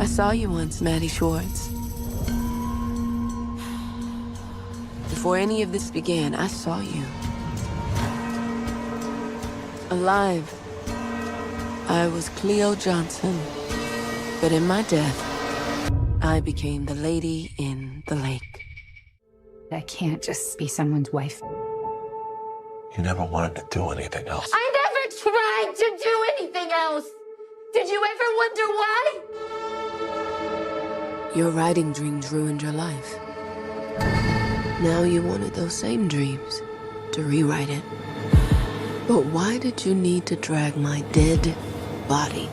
I saw you once, Maddie Schwartz. Before any of this began, I saw you. Alive. I was Cleo Johnson. But in my death, I became the lady in the lake. I can't just be someone's wife. You never wanted to do anything else. I never tried to do anything else. Did you ever wonder why? Your writing dreams ruined your life. Now you wanted those same dreams to rewrite it. But why did you need to drag my dead body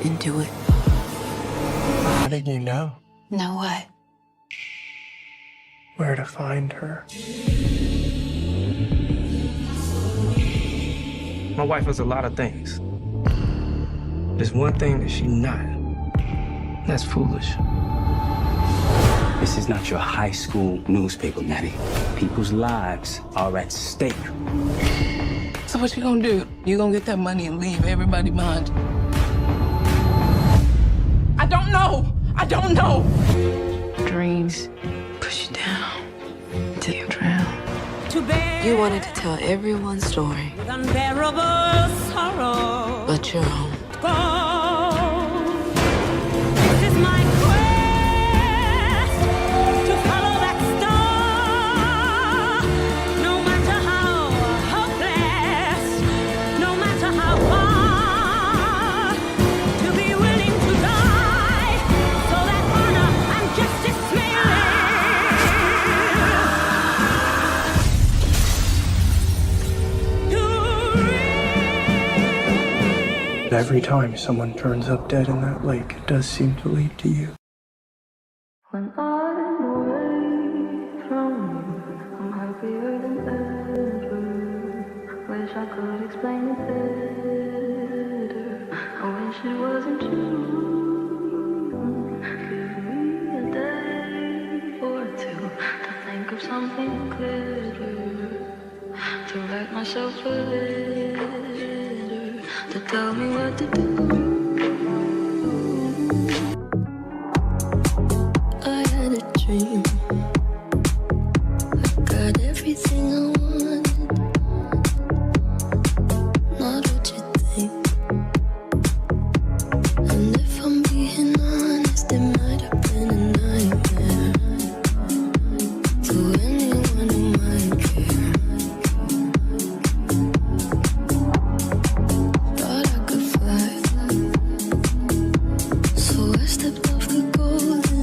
into it? How did you know? Know what? Where to find her. My wife was a lot of things. There's one thing that she's not. That's foolish. This is not your high school newspaper, Natty. People's lives are at stake. So what you gonna do? You gonna get that money and leave everybody behind you? I don't know. I don't know. Dreams push you down until you drown. You wanted to tell everyone's story, Unbearable sorrow. but your own. This is my quest to follow that star. No matter how hopeless, no matter how far, to be willing to die so that honor and justice may live. Every time someone turns up dead in that lake, it does seem to lead to you. When I'm away from you, I'm happier than ever. Wish I could explain it better. I wish it wasn't true. Give me a day or two to think of something clever, to write myself a letter, to tell me what to do. I had a dream. I got everything I wanted. Not what you think. And if I'm being honest, it might have been a nightmare to anyone who might care. Thought I could fly, so I stepped off the golden.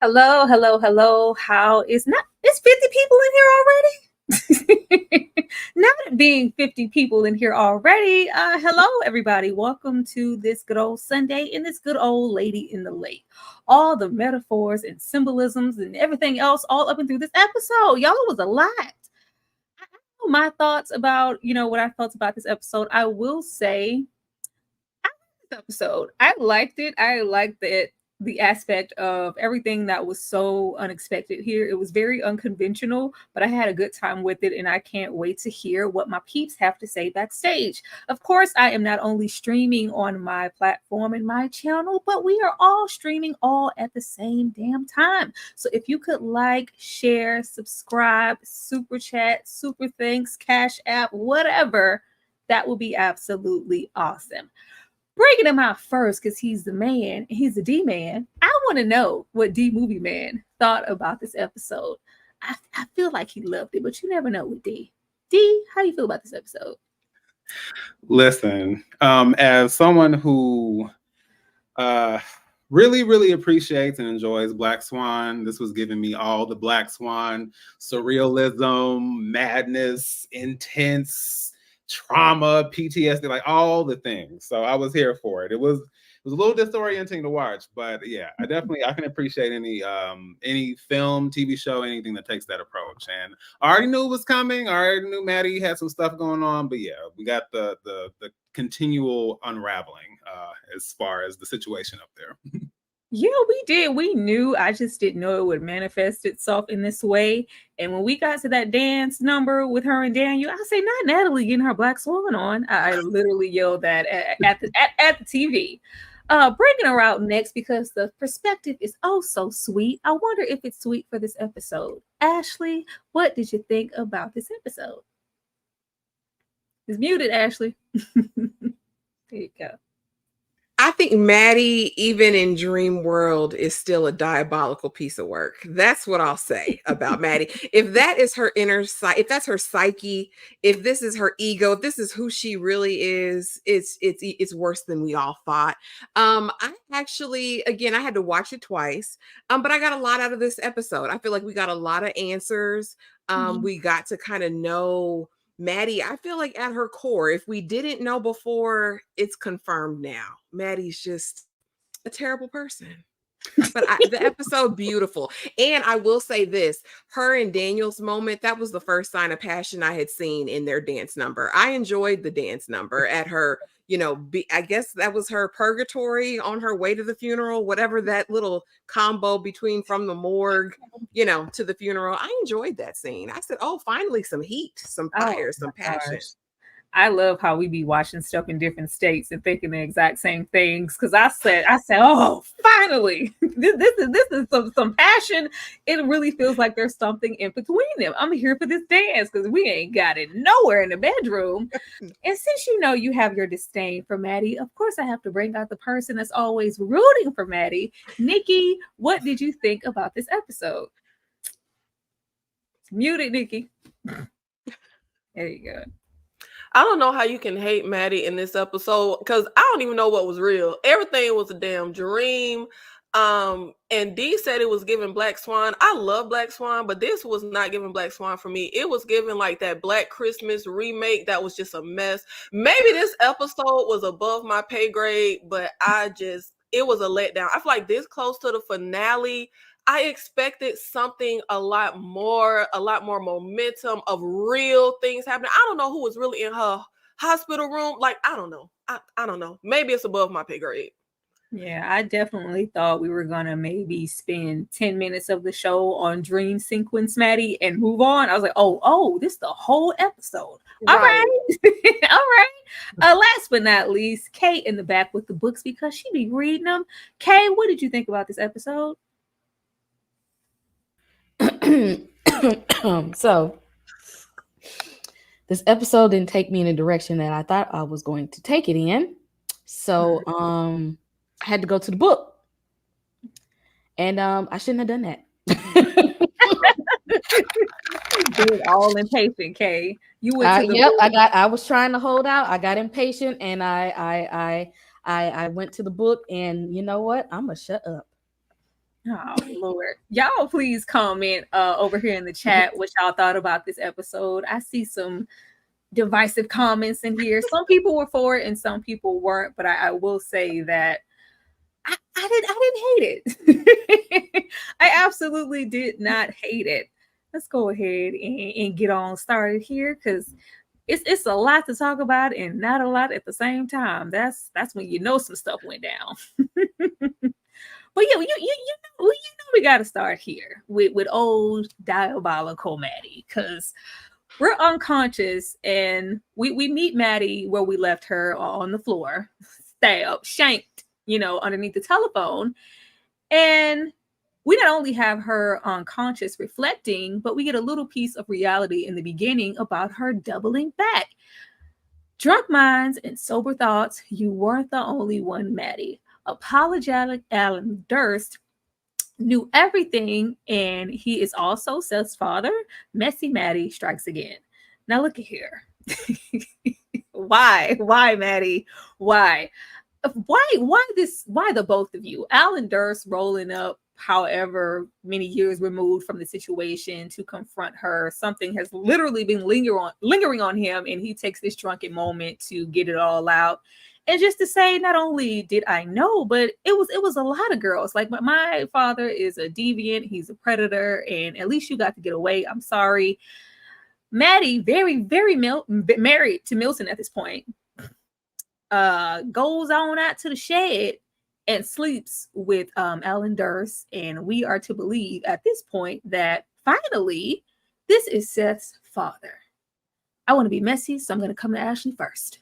Hello, hello, hello. How is not? It's 50 people in here already. Not it being 50 people in here already. Hello, everybody. Welcome to this good old Sunday and this good old lady in the lake. All the metaphors and symbolisms and everything else all up and through this episode. Y'all, it was a lot. I know my thoughts about, what I felt about this episode. I will say, I liked this episode. I liked it. I liked it. The aspect of everything that was so unexpected here. It was very unconventional, but I had a good time with it, and I can't wait to hear what my peeps have to say backstage. Of course, I am not only streaming on my platform and my channel, but we are all streaming all at the same damn time. So if you could like, share, subscribe, super chat, super thanks, cash app, whatever, that would be absolutely awesome. Breaking him out first because he's the man, he's the D-man. I want to know what Movieman thought about this episode. I feel like he loved it, but you never know with D. D, how do you feel about this episode? Listen, as someone who really appreciates and enjoys Black Swan, this was giving me all the Black Swan surrealism, madness, intense trauma, PTSD, like all the things. So I was here for it. It was a little disorienting to watch, but yeah, I can appreciate any film, TV show, anything that takes that approach. And I already knew it was coming. I already knew Maddie had some stuff going on, but yeah, we got the continual unraveling as far as the situation up there. Yeah, we did. We knew. I just didn't know it would manifest itself in this way. And when we got to that dance number with her and Daniel, I say, not Natalie getting her Black Swan on. I literally yelled that at the TV. Bringing her out next because the perspective is oh so sweet. I wonder if it's sweet for this episode. Ashley, what did you think about this episode? It's muted, Ashley. There you go. I think Maddie, even in Dream World, is still a diabolical piece of work. That's what I'll say about Maddie. If that is her inner if that's her psyche, if this is her ego, if this is who she really is, it's worse than we all thought. I actually, again, I had to watch it twice, but I got a lot out of this episode. I feel like we got a lot of answers. We got to kind of know Maddie. I feel like at her core, if we didn't know before, it's confirmed now. Maddie's just a terrible person. But the episode, beautiful. And I will say this, her and Daniel's moment, that was the first sign of passion I had seen in their dance number. I enjoyed the dance number at her, I guess that was her purgatory on her way to the funeral, whatever that little combo between from the morgue, to the funeral. I enjoyed that scene. I said, oh, finally some heat, some fire, some passion. Gosh. I love how we be watching stuff in different states and thinking the exact same things. Because I said, oh, finally, this is some passion. It really feels like there's something in between them. I'm here for this dance because we ain't got it nowhere in the bedroom. And since you have your disdain for Maddie, of course I have to bring out the person that's always rooting for Maddie. Nikki, what did you think about this episode? It's muted, Nikki. There you go. I don't know how you can hate Maddie in this episode because I don't even know what was real. Everything was a damn dream. And Dee said it was giving Black Swan. I love Black Swan, but this was not giving Black Swan for me. It was giving like that Black Christmas remake that was just a mess. Maybe this episode was above my pay grade, but it was a letdown. I feel like this close to the finale, I expected something a lot more momentum of real things happening. I don't know who was really in her hospital room. Like, I don't know. I don't know. Maybe it's above my pay grade. Yeah, I definitely thought we were going to maybe spend 10 minutes of the show on dream sequence, Maddie, and move on. I was like, oh, this is the whole episode. All right. All right. Last but not least, Kay in the back with the books because she be reading them. Kay, what did you think about this episode? So this episode didn't take me in a direction that I thought I was going to take it in. So I had to go to the book. And I shouldn't have done that. Being all impatient, Kay. You went to the book. I was trying to hold out. I got impatient and I went to the book, and you know what? I'm gonna shut up. Oh Lord, y'all please comment over here in the chat what y'all thought about this episode. I see some divisive comments in here. Some people were for it and some people weren't, but I will say that I didn't hate it. I absolutely did not hate it. Let's go ahead and get on started here because it's a lot to talk about and not a lot at the same time. That's when you know some stuff went down. But yeah, you know we got to start here with old diabolical Maddie because we're unconscious and we meet Maddie where we left her on the floor, stabbed, shanked, underneath the telephone. And we not only have her unconscious reflecting, but we get a little piece of reality in the beginning about her doubling back. Drunk minds and sober thoughts, you weren't the only one, Maddie. Apologetic Alma Durst knew everything, and he is also Seth's father. Messy Maddie strikes again. Now look at here. Why, Maddie? Why the both of you? Alma Durst rolling up however many years removed from the situation to confront her. Something has literally been lingering on him, and he takes this drunken moment to get it all out. And just to say, not only did I know, but it was a lot of girls. Like my father is a deviant, he's a predator, and at least you got to get away. I'm sorry. Maddie, very, very married to Milton at this point, goes on out to the shed and sleeps with Alma Durst. And we are to believe at this point that finally this is Seth's father. I want to be messy, so I'm going to come to Ashley first.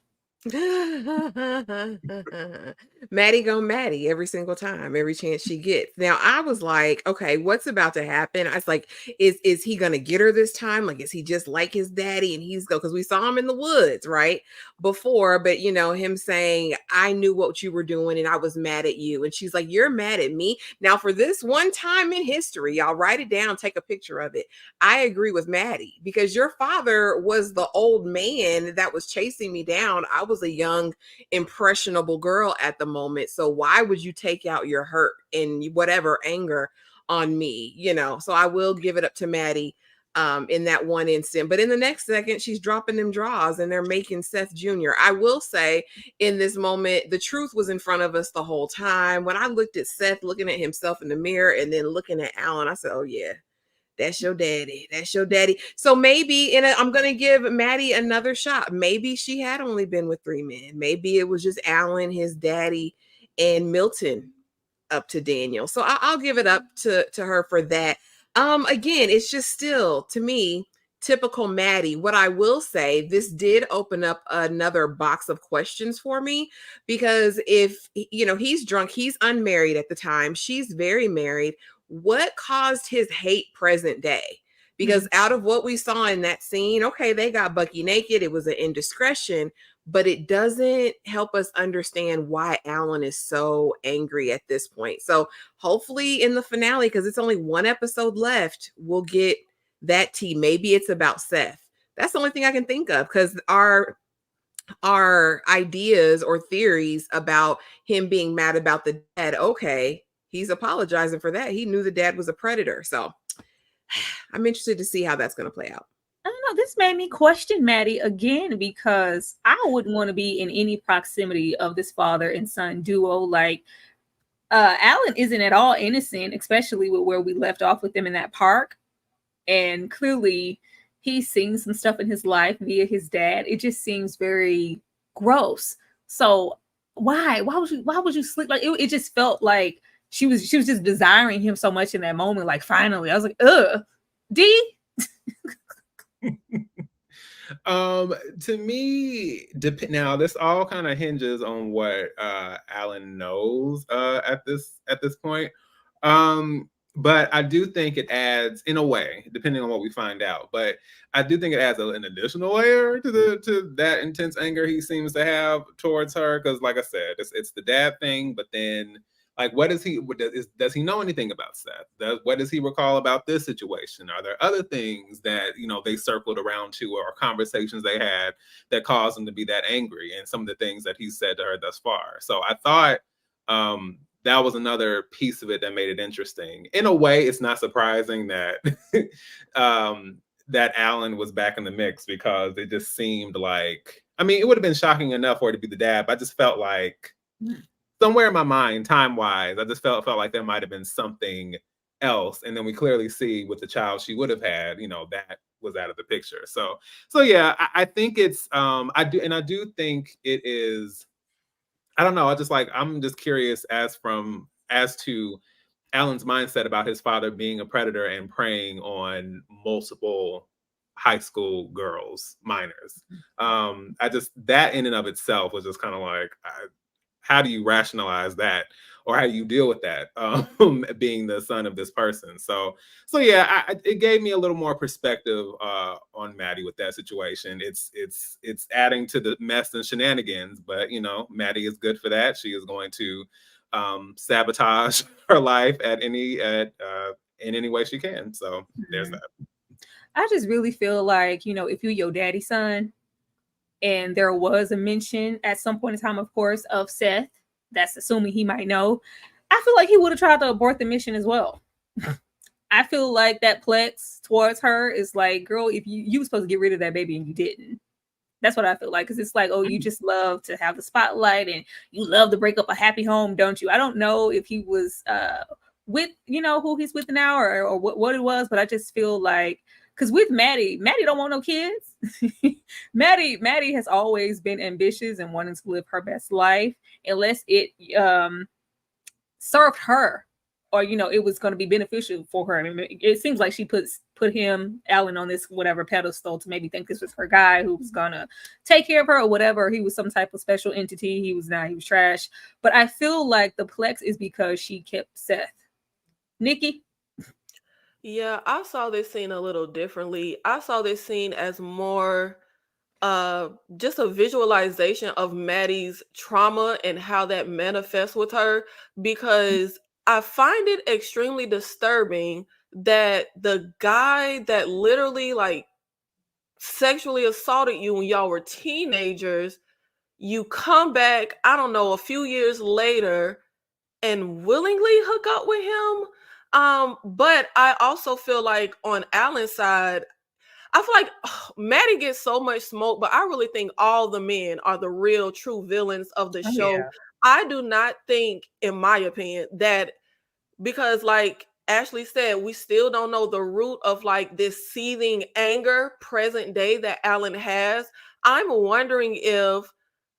Maddie go Maddie every single time, every chance she gets. Now I was like, okay, what's about to happen? I was like, is he gonna get her this time? Like, is he just like his daddy? And he's go because we saw him in the woods, right? Before, but you know, him saying, I knew what you were doing and I was mad at you. And she's like, you're mad at me. Now, for this one time in history, y'all write it down, take a picture of it. I agree with Maddie because your father was the old man that was chasing me down. I was a young, impressionable girl at the moment. So why would you take out your hurt and whatever anger on me? You know, so I will give it up to Maddie in that one instant. But in the next second, she's dropping them draws and they're making Seth Jr. I will say in this moment, the truth was in front of us the whole time. When I looked at Seth looking at himself in the mirror and then looking at Alan, I said, oh yeah, that's your daddy. That's your daddy. So maybe I'm going to give Maddie another shot. Maybe she had only been with 3 men. Maybe it was just Alan, his daddy, and Milton up to Daniel. So I'll give it up to her for that. Again, it's just still, to me, typical Maddie. What I will say, this did open up another box of questions for me because if, you know, he's drunk, he's unmarried at the time. She's very married. What caused his hate present day? Because out of what we saw in that scene, okay, they got Bucky naked. It was an indiscretion, but it doesn't help us understand why Alan is so angry at this point. So hopefully in the finale, because it's only 1 episode left, we'll get that tea. Maybe it's about Seth. That's the only thing I can think of because our ideas or theories about him being mad about the dad, okay, he's apologizing for that. He knew the dad was a predator. So I'm interested to see how that's going to play out. I don't know. This made me question Maddie again because I wouldn't want to be in any proximity of this father and son duo. Like, Alan isn't at all innocent, especially with where we left off with him in that park. And clearly he's seen some stuff in his life via his dad. It just seems very gross. So why would you sleep? Like, it just felt like she was just desiring him so much in that moment. Like, finally, I was like, D. To me, now this all kind of hinges on what Alan knows at this point. But I do think it adds, in a way, depending on what we find out. But I do think it adds an additional layer to that intense anger he seems to have towards her. Because, like I said, it's the dad thing. But then, like, does he know anything about Seth? What does he recall about this situation? Are there other things that, you know, they circled around to or conversations they had that caused him to be that angry? And some of the things that he said to her thus far. So I thought that was another piece of it that made it interesting. In a way, it's not surprising that that Alan was back in the mix because it just seemed like, I mean, it would have been shocking enough for it to be the dad, but I just felt like somewhere in my mind, time-wise, I just felt like there might have been something else. And then we clearly see with the child she would have had, you know, that was out of the picture. So yeah, I think it's I do think it is. I don't know. I'm just curious as to Alan's mindset about his father being a predator and preying on multiple high school girls, minors. That in and of itself was just kind of like, how do you rationalize that? Or how do you deal with that, being the son of this person? So yeah, it gave me a little more perspective on Maddie with that situation. It's adding to the mess and shenanigans, but you know, Maddie is good for that. She is going to sabotage her life in any way she can. So there's that. I just really feel like, you know, if you're your daddy's son, and there was a mention at some point in time, of course, of Seth, that's assuming he might know, I feel like he would have tried to abort the mission as well. I feel like that plex towards her is like, girl, if you were supposed to get rid of that baby and you didn't. That's what I feel like. Because it's like, oh, you just love to have the spotlight and you love to break up a happy home, don't you? I don't know if he was with, you know, who he's with now or what it was, but I just feel like, because with Maddie don't want no kids. Maddie has always been ambitious and wanting to live her best life, unless it served her or, you know, it was going to be beneficial for her. I mean, it seems like she put put Alan, on this whatever pedestal to maybe think this was her guy who was gonna take care of her or whatever. He was some type of special entity. He was not. He was trash. But I feel like the plex is because she kept Seth. Nikki? Yeah, I saw this scene a little differently. I saw this scene as more just a visualization of Maddie's trauma and how that manifests with her, because I find it extremely disturbing that the guy that literally like sexually assaulted you when y'all were teenagers, you come back, I don't know, a few years later and willingly hook up with him. But I also feel like on Alan's side, I feel like Maddie gets so much smoke, but I really think all the men are the real true villains of the show. Yeah. I do not think, in my opinion, that because like Ashley said, we still don't know the root of like this seething anger present day that Alan has. I'm wondering if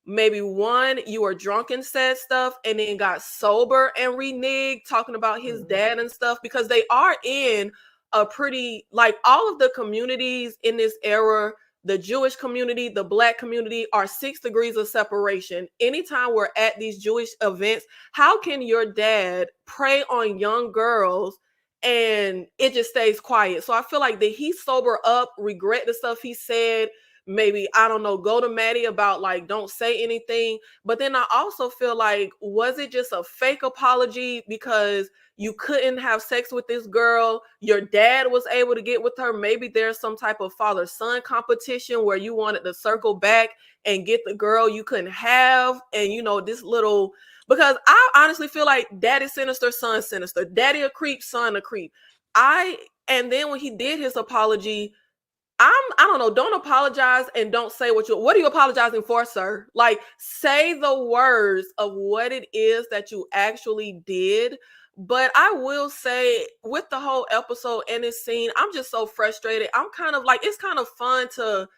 maybe one, you were drunk and said stuff and then got sober and reneged talking about his dad and stuff, because they are in a pretty, like all of the communities in this era, the Jewish community, the Black community are 6 degrees of separation. Anytime we're at these Jewish events, how can your dad prey on young girls and it just stays quiet? So I feel like, did he sober up, regret the stuff he said? Maybe, I don't know, go to Maddie about like, don't say anything. But then I also feel like, was it just a fake apology because you couldn't have sex with this girl? Your dad was able to get with her. Maybe there's some type of father-son competition where you wanted to circle back and get the girl you couldn't have. And, you know, this little, because I honestly feel like daddy sinister, son sinister, daddy a creep, son a creep. And then when he did his apology, I don't know, don't apologize and don't say what are you apologizing for, sir? Like, say the words of what it is that you actually did. But I will say, with the whole episode and this scene, I'm just so frustrated. I'm kind of like, it's kind of fun to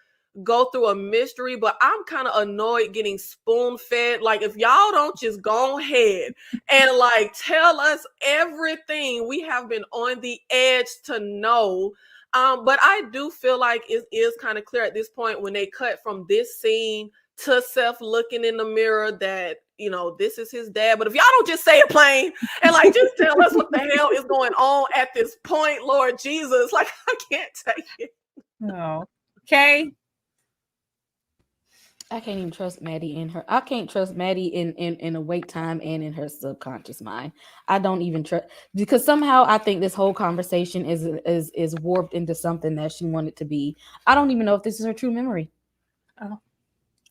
go through a mystery, but I'm kind of annoyed getting spoon-fed. Like, if y'all don't just go ahead and like tell us everything we have been on the edge to know. But I do feel like it is kind of clear at this point when they cut from this scene to Seth looking in the mirror that, you know, this is his dad. But if y'all don't just say it plain and like just tell us what the hell is going on at this point, Lord Jesus, like I can't take it. No. Okay. I can't even trust Maddie in her. I can't trust Maddie in awake time and in her subconscious mind. I don't even trust, because somehow I think this whole conversation is warped into something that she wanted to be. I don't even know if this is her true memory. Oh.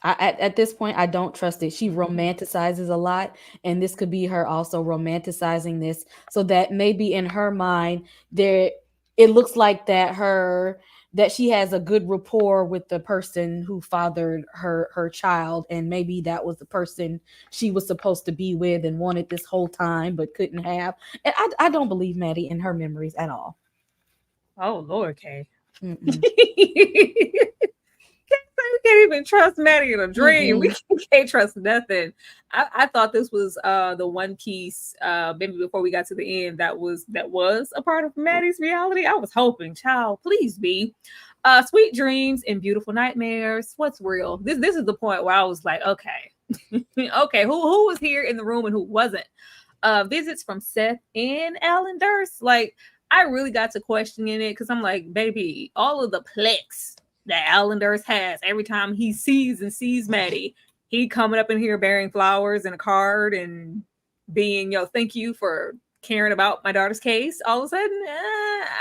At this point, I don't trust it. She romanticizes a lot, and this could be her also romanticizing this, so that maybe in her mind, it looks like that she has a good rapport with the person who fathered her child, and maybe that was the person she was supposed to be with and wanted this whole time but couldn't have. And I don't believe Maddie in her memories at all. Oh, Lord, Kay. We can't even trust Maddie in a dream. We can't trust nothing. I thought this was the one piece, maybe before we got to the end, that was a part of Maddie's reality. I was hoping, child, please be. Sweet dreams and beautiful nightmares. What's real? This is the point where I was like, okay, okay, who was here in the room and who wasn't? Visits from Seth and Alan Durst. Like, I really got to questioning it, because I'm like, baby, all of the plex that Alan Durst has every time he sees Maddie, he coming up in here bearing flowers and a card and being, thank you for caring about my daughter's case. All of a sudden,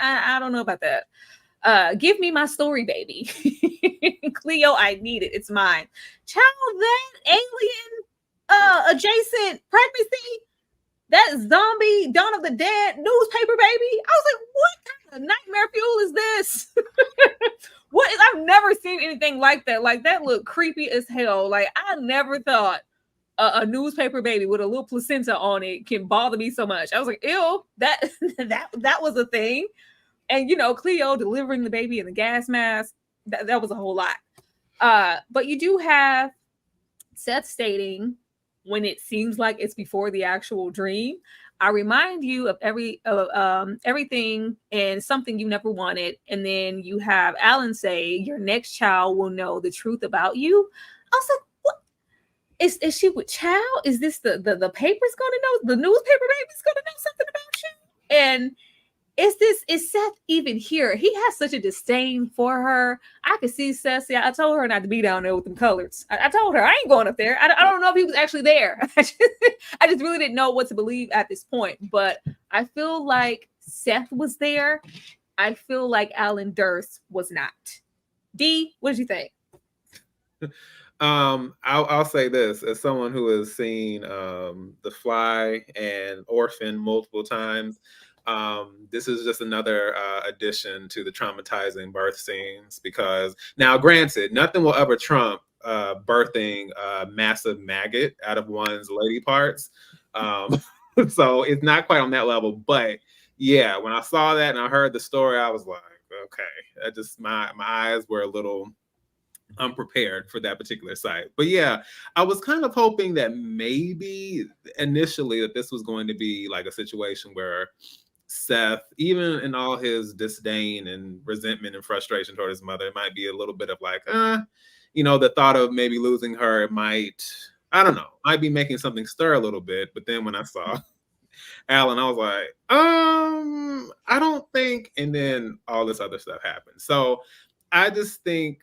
I don't know about that. Give me my story, baby. Cleo, I need it. It's mine. Child, that alien adjacent pregnancy, that zombie Dawn of the Dead newspaper baby. I was like, what kind of nightmare fuel is this? I've never seen anything like that. Like, that looked creepy as hell. Like, I never thought a newspaper baby with a little placenta on it can bother me so much. I was like, ew, that was a thing. And, Cleo delivering the baby in the gas mask, that was a whole lot. But you do have Seth stating, when it seems like it's before the actual dream, I remind you of everything and something you never wanted. And then you have Alan say, your next child will know the truth about you. I was like, what? Is she with child? Is this the paper's gonna know? The newspaper baby's gonna know something about you? And is Seth even here? He has such a disdain for her. I could see Seth. I told her not to be down there with them colors. I told her I ain't going up there. I don't know if he was actually there. I just really didn't know what to believe at this point. But I feel like Seth was there. I feel like Alan Durst was not. D, what did you think? I'll say this as someone who has seen The Fly and Orphan multiple times. This is just another addition to the traumatizing birth scenes, because now, granted, nothing will ever trump birthing a massive maggot out of one's lady parts. So it's not quite on that level, but yeah, when I saw that and I heard the story, I was like, okay, my eyes were a little unprepared for that particular site. But yeah, I was kind of hoping that maybe initially that this was going to be like a situation where Seth, even in all his disdain and resentment and frustration toward his mother, it might be a little bit of like, the thought of maybe losing her might be making something stir a little bit. But then when I saw Alan, I was like, I don't think, and then all this other stuff happened. So I just think,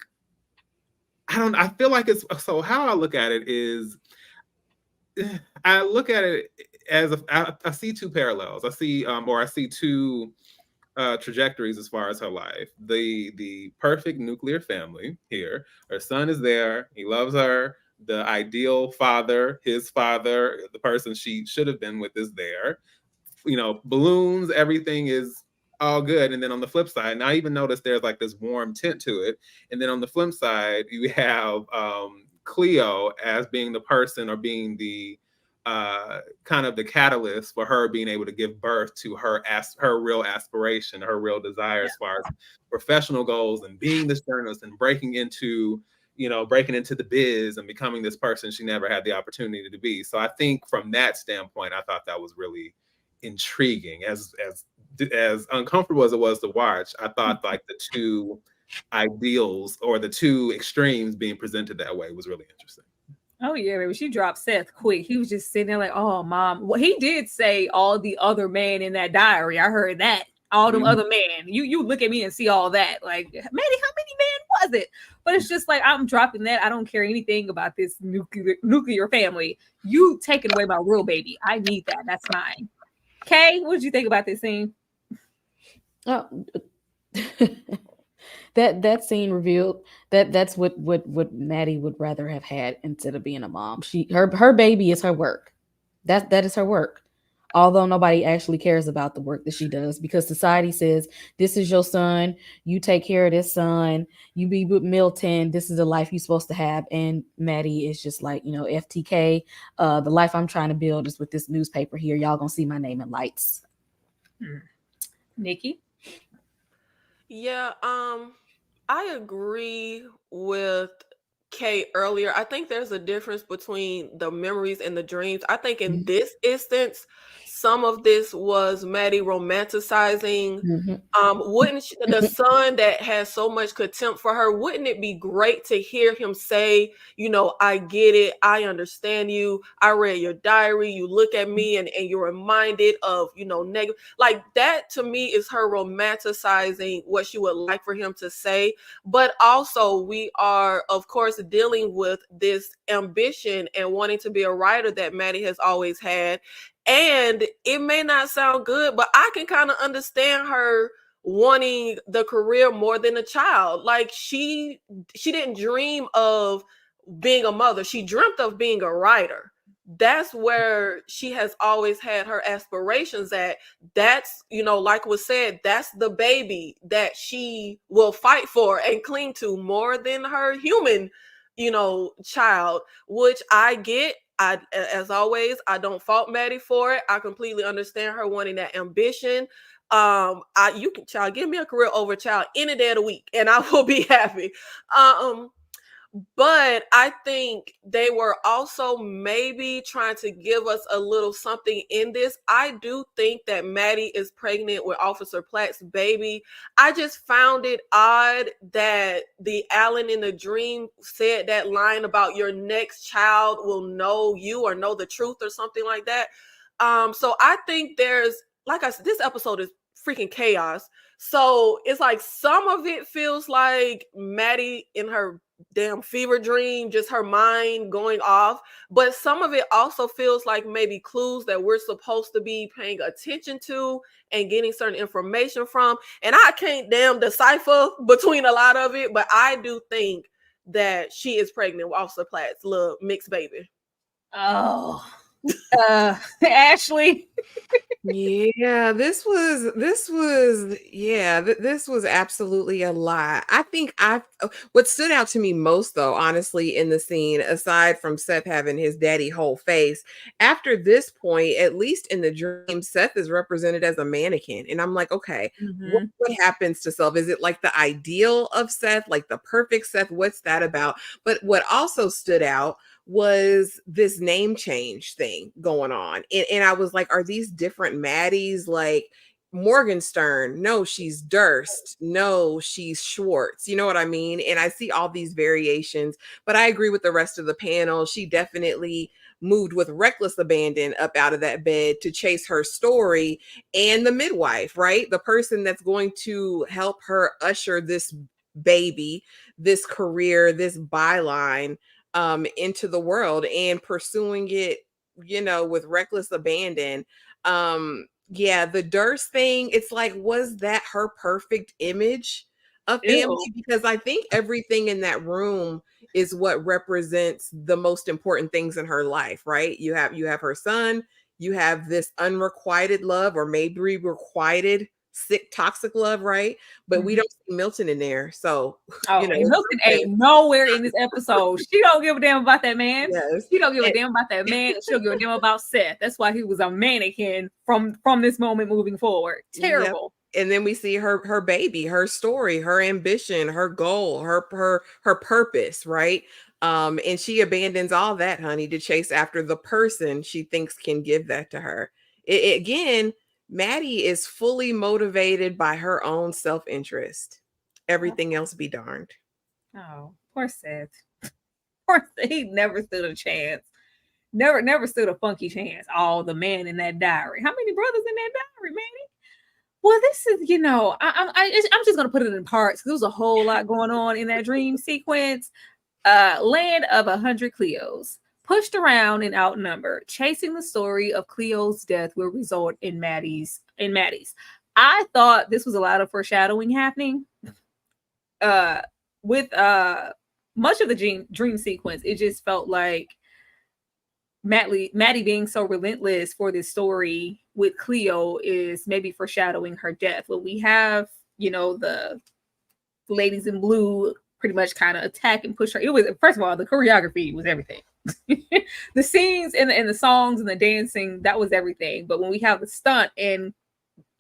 I feel like it's, so how I look at it is, I look at it as I see two parallels. I see two trajectories as far as her life. The perfect nuclear family here. Her son is there. He loves her. The ideal father, his father, the person she should have been with, is there. Balloons, everything is all good. And then on the flip side, and I even noticed there's like this warm tint to it. And then on the flip side, you have Cleo as being the person, or being the kind of the catalyst for her being able to give birth to her real aspiration, her real desire as far as professional goals, and being this journalist and breaking into the biz and becoming this person she never had the opportunity to be. So I think from that standpoint, I thought that was really intriguing. As uncomfortable as it was to watch, I thought like the two ideals or the two extremes being presented that way was really interesting. Oh yeah, baby. She dropped Seth quick. He was just sitting there like, oh, mom. Well, he did say all the other men in that diary. I heard that. All them other men. You look at me and see all that. Like, Maddie, how many men was it? But it's just like, I'm dropping that. I don't care anything about this nuclear family. You taking away my real baby. I need that. That's mine. Kay, what did you think about this scene? Oh, that scene revealed that's what Maddie would rather have had instead of being a mom. Her baby is her work. That is her work. Although nobody actually cares about the work that she does, because society says, this is your son, you take care of this son, you be with Milton, this is the life you're supposed to have. And Maddie is just like, FTK, the life I'm trying to build is with this newspaper here. Y'all gonna see my name in lights. Nikki? Yeah, I agree with Kay earlier. I think there's a difference between the memories and the dreams. I think in this instance, some of this was Maddie romanticizing. Wouldn't the son that has so much contempt for her, wouldn't it be great to hear him say, I get it, I understand you, I read your diary, you look at me and you're reminded of, negative. Like, that to me is her romanticizing what she would like for him to say. But also, we are, of course, dealing with this ambition and wanting to be a writer that Maddie has always had. And it may not sound good, but I can kind of understand her wanting the career more than a child. Like, she didn't dream of being a mother. She dreamt of being a writer. That's where she has always had her aspirations at. That's, like was said, that's the baby that she will fight for and cling to more than her human, child, which I get. As always, I don't fault Maddie for it. I completely understand her wanting that ambition. You can, child, give me a career over child any day of the week, and I will be happy. But I think they were also maybe trying to give us a little something in this. I do think that Maddie is pregnant with Officer Platt's baby. I just found it odd that the Alan in the dream said that line about your next child will know you or know the truth or something like that. So I think there's, like I said, this episode is freaking chaos. So it's like some of it feels like Maddie in her damn fever dream, just her mind going off. But some of it also feels like maybe clues that we're supposed to be paying attention to and getting certain information from. And I can't damn decipher between a lot of it, but I do think that she is pregnant with Officer Platt's little mixed baby. Oh, Ashley. Yeah, this was absolutely a lie. I think what stood out to me most, though, honestly, in the scene, aside from Seth having his daddy whole face, after this point, at least in the dream, Seth is represented as a mannequin. And I'm like, okay, what happens to Seth? Is it like the ideal of Seth, like the perfect Seth? What's that about? But what also stood out was this name change thing going on. And I was like, are these different Maddies? Like Morgenstern, no, she's Durst, no, she's Schwartz. You know what I mean? And I see all these variations, but I agree with the rest of the panel. She definitely moved with reckless abandon up out of that bed to chase her story and the midwife, right? The person that's going to help her usher this baby, this career, this byline into the world and pursuing it, with reckless abandon. Yeah, the Durst thing, it's like, was that her perfect image of family? Ew. Because I think everything in that room is what represents the most important things in her life, right? You have her son, you have this unrequited love, or maybe requited sick toxic love, right? But we don't see Milton in there. So Milton ain't nowhere in this episode. She don't give a damn about that man. Yes. She don't give a damn about that man. She'll give a damn about Seth. That's why he was a mannequin from this moment moving forward. Terrible. Yep. And then we see her baby, her story, her ambition, her goal, her purpose, right? And she abandons all that, honey, to chase after the person she thinks can give that to her. Again, Maddie is fully motivated by her own self-interest. Everything else be darned. Oh, poor Seth. Poor Seth. He never stood a chance. Never stood a funky chance. Oh, the man in that diary. How many brothers in that diary, Manny? Well, this is, I'm just gonna put it in parts. There was a whole lot going on in that dream sequence. Land of 100 Cleos. Pushed around and outnumbered, chasing the story of Cleo's death will result in Maddie's. I thought this was a lot of foreshadowing happening. With much of the dream sequence, it just felt like Maddie being so relentless for this story with Cleo is maybe foreshadowing her death. But we have, the ladies in blue pretty much kind of attack and push her. It was, first of all, the choreography was everything. The scenes and the songs and the dancing, that was everything. But when we have the stunt and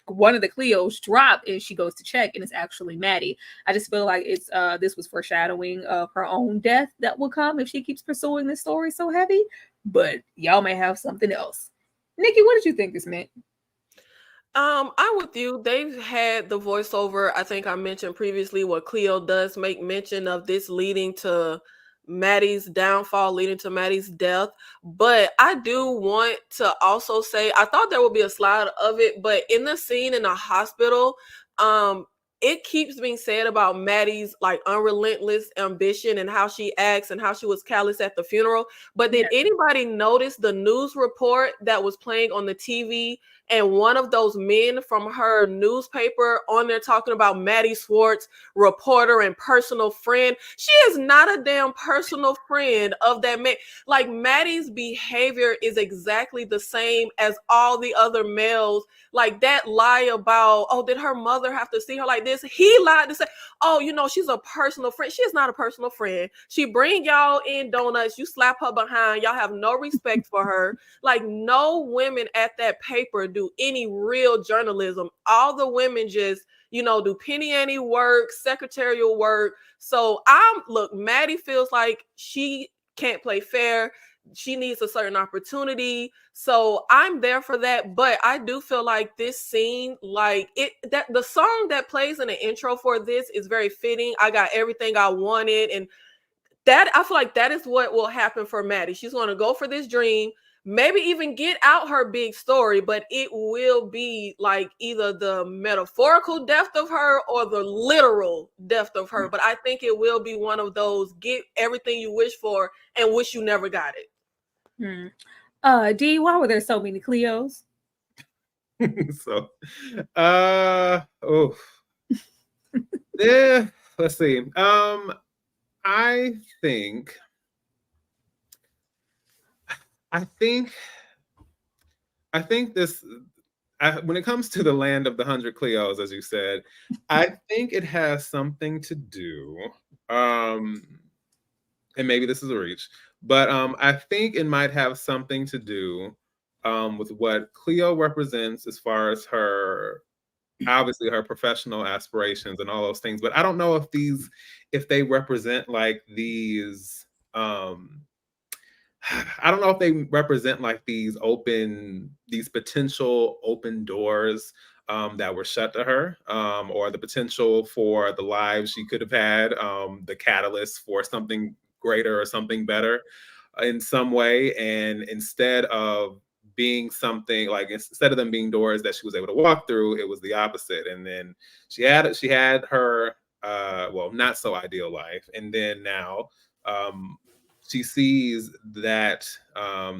one of the Cleos drop and she goes to check and it's actually Maddie, I just feel like it's this was foreshadowing of her own death that will come if she keeps pursuing this story so heavy. But y'all may have something else. Nikki, what did you think this meant? I'm with you. They've had the voiceover. I think I mentioned previously what Cleo does make mention of this leading to Maddie's downfall, leading to Maddie's death. But I do want to also say, I thought there would be a slide of it, but in the scene in the hospital, it keeps being said about Maddie's like unrelentless ambition and how she acts and how she was callous at the funeral. But did anybody notice the news report that was playing on the TV? And one of those men from her newspaper on there talking about Maddie Schwartz, reporter and personal friend. She is not a damn personal friend of that man. Like Maddie's behavior is exactly the same as all the other males. Like that lie about, oh, did her mother have to see her like this? He lied to say, oh, she's a personal friend. She is not a personal friend. She bring y'all in donuts. You slap her behind. Y'all have no respect for her. Like no women at that paper do do any real journalism. All the women just, you know, do penny ante work, secretarial work. So look, Maddie feels like she can't play fair. She needs a certain opportunity. So I'm there for that. But I do feel like this scene, like that the song that plays in the intro for this is very fitting. I got everything I wanted. And that, I feel like that is what will happen for Maddie. She's going to go for this dream, maybe even get out her big story, but it will be like either the metaphorical death of her or the literal death of her. But I think it will be one of those get everything you wish for and wish you never got it. D, why were there so many Cleos? So, yeah, let's see. I think this, when it comes to the land of the 100 Cleos, as you said, I think it has something to do, and maybe this is a reach, but I think it might have something to do with what Cleo represents as far as her, obviously her professional aspirations and all those things. But I don't know if they represent like these, I don't know if they represent like these potential open doors that were shut to her, or the potential for the lives she could have had, the catalyst for something greater or something better in some way. And instead of being something like, instead of them being doors that she was able to walk through, it was the opposite. And then she had her well, not so ideal life, and then now she sees that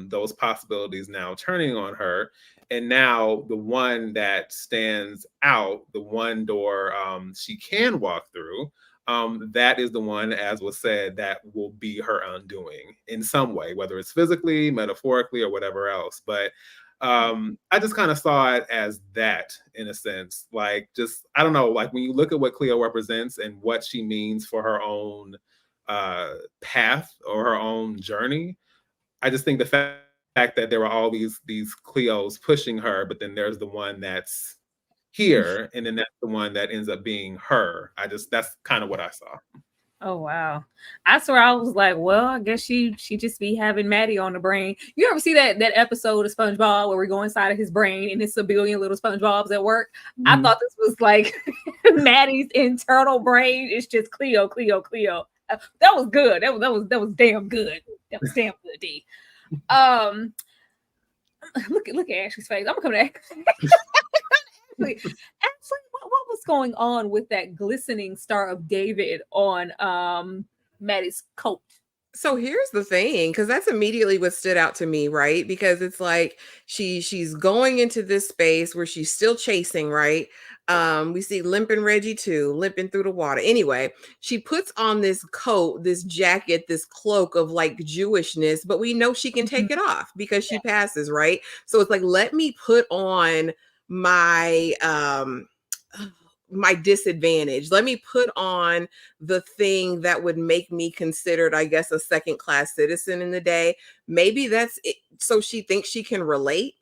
those possibilities now turning on her, and now the one that stands out, the one door she can walk through, that is the one, as was said, that will be her undoing in some way, whether it's physically, metaphorically, or whatever else. But I just kind of saw it as that, in a sense. Like, just, I don't know, like when you look at what Cleo represents and what she means for her own path or her own journey, I just think the fact that there were all these Cleos pushing her, but then there's the one that's here, and then that's the one that ends up being her. That's kind of what I saw. Oh wow. I swear I was like, well, I guess she just be having Maddie on the brain. You ever see that episode of SpongeBob where we go inside of his brain and it's a billion little SpongeBobs at work? Mm-hmm. I thought this was like Maddie's internal brain. It's just Cleo. That was good. That was damn good. That was damn good, D. Look at Ashley's face. I'm coming to Ashley, what was going on with that glistening Star of David on Maddie's coat? So here's the thing, because that's immediately what stood out to me, right? Because it's like she's going into this space where she's still chasing, right? We see limping Reggie too, limping through the water. Anyway, she puts on this coat, this jacket, this cloak of like Jewishness, but we know she can take it off because she passes, right? So it's like, let me put on my disadvantage. Let me put on the thing that would make me considered, I guess, a second-class citizen in the day. Maybe that's it. So she thinks she can relate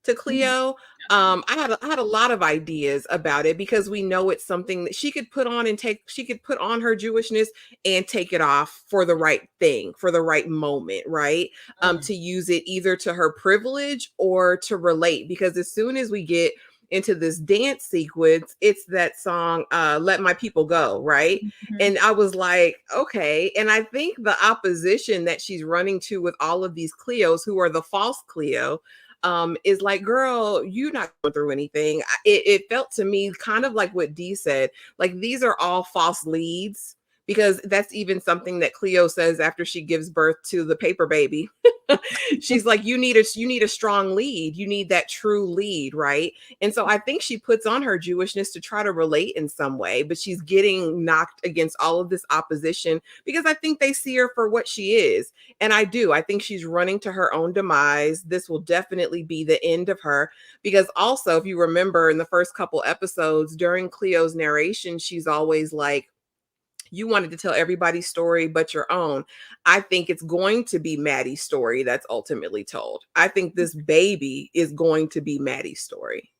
to Cleo. I had a lot of ideas about it because we know it's something that she could put on she could put on her Jewishness and take it off for the right thing, for the right moment, right? To use it either to her privilege or to relate, because as soon as we get into this dance sequence, it's that song, Let My People Go, right? Mm-hmm. And I was like, okay. And I think the opposition that she's running to with all of these Cleos who are the false Cleo, is like, girl, you're not going through anything. It felt to me kind of like what Dee said, like these are all false leads, because that's even something that Cleo says after she gives birth to the paper baby. She's like, you need a strong lead. You need that true lead, right? And so I think she puts on her Jewishness to try to relate in some way, but she's getting knocked against all of this opposition because I think they see her for what she is. And I think she's running to her own demise. This will definitely be the end of her, because also, if you remember in the first couple episodes during Cleo's narration, she's always like, You wanted to tell everybody's story but your own. I think it's going to be Maddie's story that's ultimately told. I think this baby is going to be Maddie's story.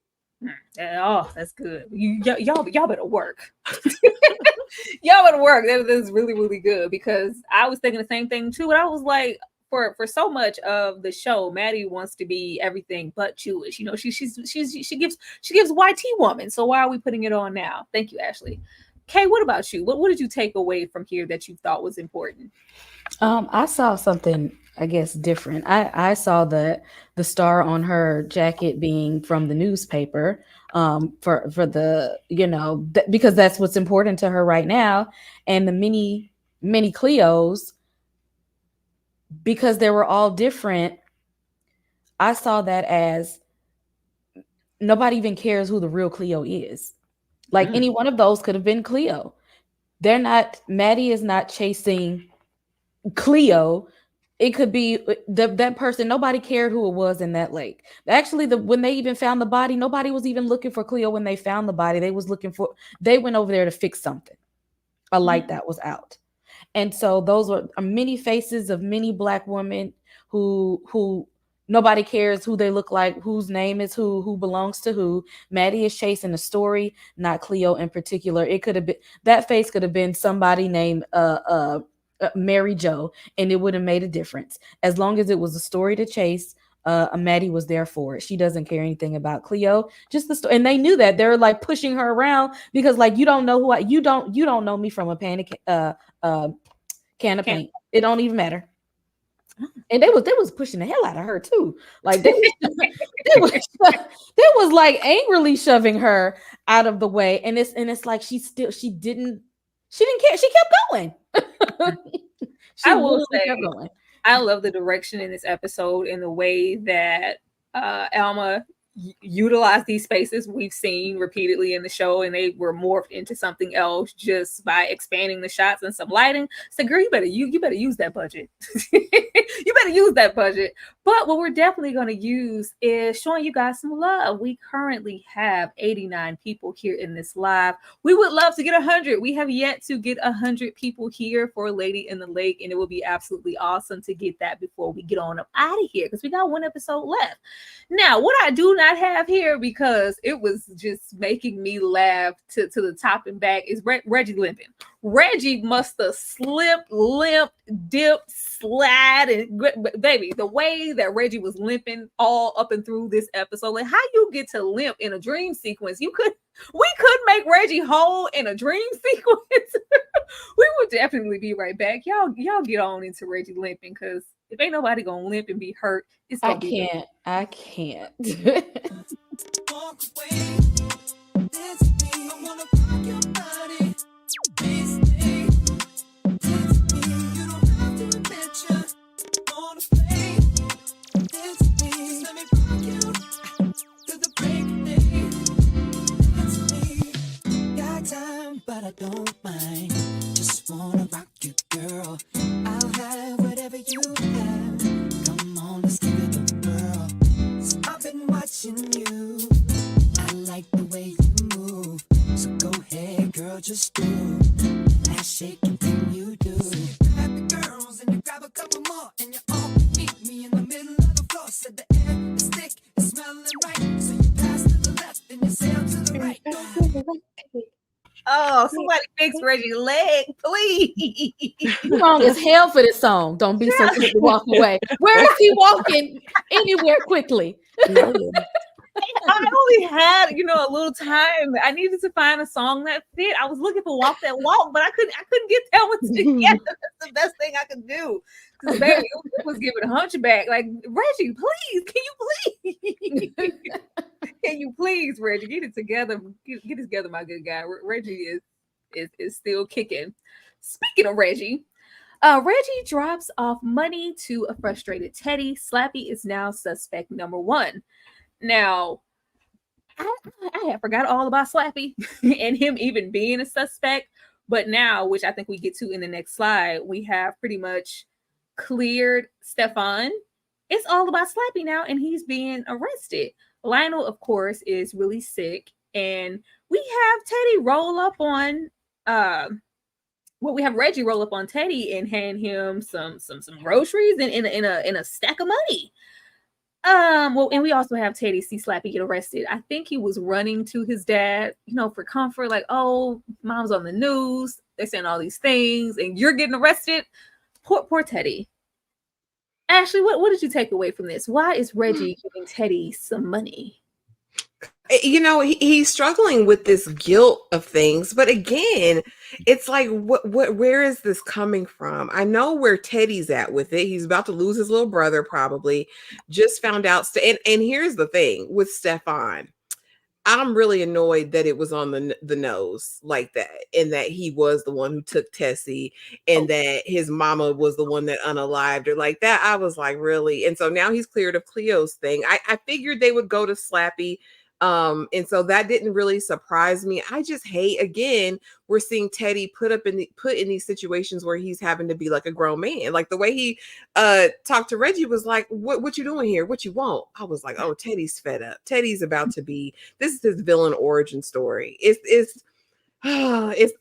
Oh, that's good. Y'all better work. Y'all better work. That's really, really good, because I was thinking the same thing too. But I was like, for so much of the show, Maddie wants to be everything but Jewish. You know, she gives YT woman. So why are we putting it on now? Thank you, Ashley. Kay, what about you? What did you take away from here that you thought was important? I saw something, I guess, different. I saw the star on her jacket being from the newspaper, for the, you know, because that's what's important to her right now, and the many Cleos, because they were all different. I saw that as nobody even cares who the real Cleo is. Like any one of those could have been Cleo. They're not. Maddie is not chasing Cleo. It could be that person. Nobody cared who it was in that lake. Actually, when they even found the body, nobody was even looking for Cleo when they found the body. They went over there to fix something, a light that was out. And so those were many faces of many Black women who nobody cares who they look like, whose name is who belongs to who. Maddie is chasing a story, not Cleo in particular. It could have been, that face could have been somebody named Mary Jo, and it would have made a difference. As long as it was a story to chase, Maddie was there for it. She doesn't care anything about Cleo, just the story. And they knew that. They're like pushing her around because, like, you don't know who you don't know me from a can of paint. It don't even matter. And they was pushing the hell out of her too. Like they was like angrily shoving her out of the way. And it's like she didn't care. She kept going. I will say, kept going. I love the direction in this episode and the way that Alma utilized these spaces we've seen repeatedly in the show, and they were morphed into something else just by expanding the shots and some lighting. So, girl, you better use that budget. You better use that budget. But what we're definitely going to use is showing you guys some love. We currently have 89 people here in this live. We would love to get 100. We have yet to get 100 people here for Lady in the Lake, and it would be absolutely awesome to get that before we get on up out of here, because we got one episode left. Now, what I do not have here, because it was just making me laugh to the top and back, is Reggie limping. Reggie must have slipped, limped, dipped, slide, and baby, the way that Reggie was limping all up and through this episode, like, how you get to limp in a dream sequence? We could make Reggie whole in a dream sequence. We will definitely be right back. Y'all get on into Reggie limping, because if ain't nobody gonna limp and be hurt, it's gonna be hurt. I can't. Walk away. Dance with me. I wanna rock your body. Please stay. Dance with me. You don't have to admit you wanna play. Dance with me. Let me rock you to the break of day. Dance with me. Got time, but I don't mind. Just wanna rock you, girl. I'll have whatever you have. Come on, let's give it a whirl. So I've been watching you. I like the way you move. So go ahead, girl, just do that shaking thing you do. So you grab the girls and you grab a couple more, and you all meet me in the middle of the floor. Said the air is thick, it's smelling right. So you pass to the left and you sail to the right. Oh, somebody fix Reggie's leg, please. You wrong as hell for this song. Don't be so quick to walk away. Where is he walking? Anywhere quickly. I only had, a little time. I needed to find a song that fit. I was looking for Walk That Walk, but I couldn't get that one together. That's the best thing I could do. Because baby, it was giving Hunchback. Like, Reggie, please, can you please, Reggie, get it together. Get it together, my good guy. Reggie is still kicking. Speaking of Reggie, Reggie drops off money to a frustrated Teddy. Slappy is now suspect number 1. Now, I had forgot all about Slappy and him even being a suspect. But now, which I think we get to in the next slide, we have pretty much cleared Stefan. It's all about Slappy now, and he's being arrested. Lionel, of course, is really sick, and we have Teddy roll up on well, we have Reggie roll up on Teddy and hand him some groceries and in a stack of money. Well, and we also have Teddy see Slappy get arrested. I think he was running to his dad, for comfort, like, oh, mom's on the news, they're saying all these things, and you're getting arrested. Poor Teddy. Ashley, what did you take away from this? Why is Reggie giving Teddy some money? He's struggling with this guilt of things, but again, it's like, where is this coming from? I know where Teddy's at with it. He's about to lose his little brother, probably. Just found out, and here's the thing with Stefan. I'm really annoyed that it was on the nose like that, and that he was the one who took Tessie, and that his mama was the one that unalived her like that. I was like, really? And so now he's cleared of Cleo's thing. I figured they would go to Slappy. And so that didn't really surprise me. I just hate, again, we're seeing Teddy put in these situations where he's having to be like a grown man. Like the way he talked to Reggie was like, what you doing here? What you want? I was like, oh, Teddy's fed up. Teddy's about to be, this is his villain origin story. It's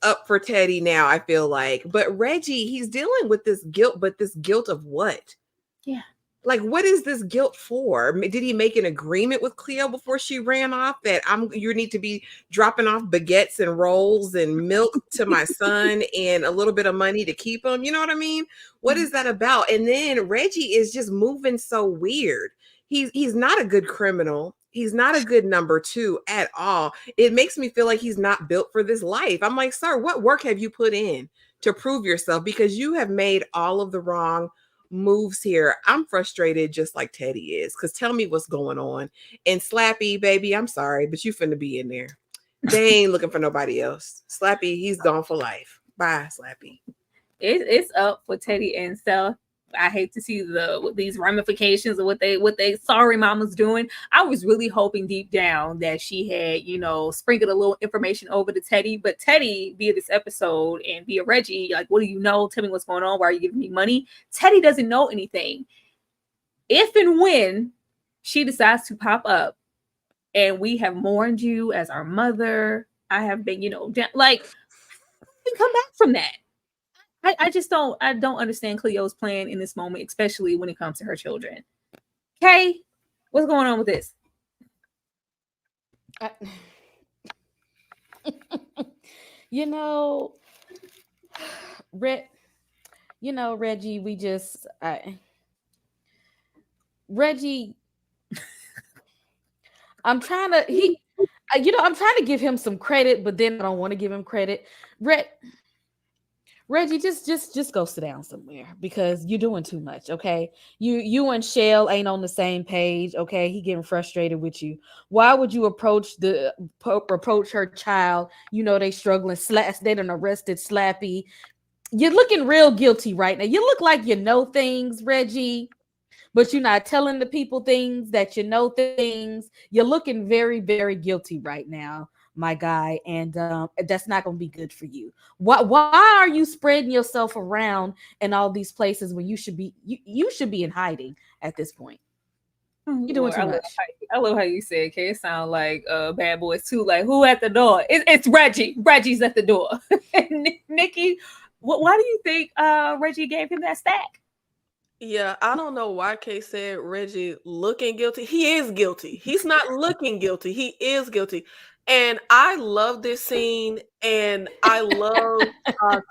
up for Teddy now, I feel like. But Reggie, he's dealing with this guilt, but this guilt of what? Yeah. Like, what is this guilt for? Did he make an agreement with Cleo before she ran off that you need to be dropping off baguettes and rolls and milk to my son and a little bit of money to keep him? You know what I mean? What is that about? And then Reggie is just moving so weird. He's not a good criminal. He's not a good number 2 at all. It makes me feel like he's not built for this life. I'm like, sir, what work have you put in to prove yourself? Because you have made all of the wrong moves here. I'm frustrated just like Teddy is, because tell me what's going on. And Slappy, baby, I'm sorry, but you finna be in there. They ain't looking for nobody else. Slappy, he's gone for life. Bye, Slappy. It's up for Teddy and Seth. I hate to see these ramifications of what they sorry mama's doing. I was really hoping deep down that she had, sprinkled a little information over to Teddy, but Teddy, via this episode and via Reggie, like, what do you know? Tell me what's going on. Why are you giving me money? Teddy doesn't know anything. If and when she decides to pop up and we have mourned you as our mother, I have been, we come back from that. I don't understand Cleo's plan in this moment, especially when it comes to her children. Kay, what's going on with this? Reggie, Reggie, I'm trying to give him some credit, but then I don't want to give him credit. Reggie, just go sit down somewhere, because you're doing too much, okay? You and Shell ain't on the same page, okay? He getting frustrated with you. Why would you approach her child? They struggling. They done arrested Slappy. You're looking real guilty right now. You look like you know things, Reggie, but you're not telling the people things that you know things. You're looking very, very guilty right now, my guy, and that's not going to be good for you. Why are you spreading yourself around in all these places when you should be in hiding at this point? You're doing too much. I love how you said, okay, it sounds like Bad Boys 2, like, who at the door? It's Reggie. Reggie's at the door. Nikki, why do you think Reggie gave him that stack? Yeah, I don't know why Kay said Reggie looking guilty. He is guilty. He's not looking guilty. He is guilty. And I love this scene, and I love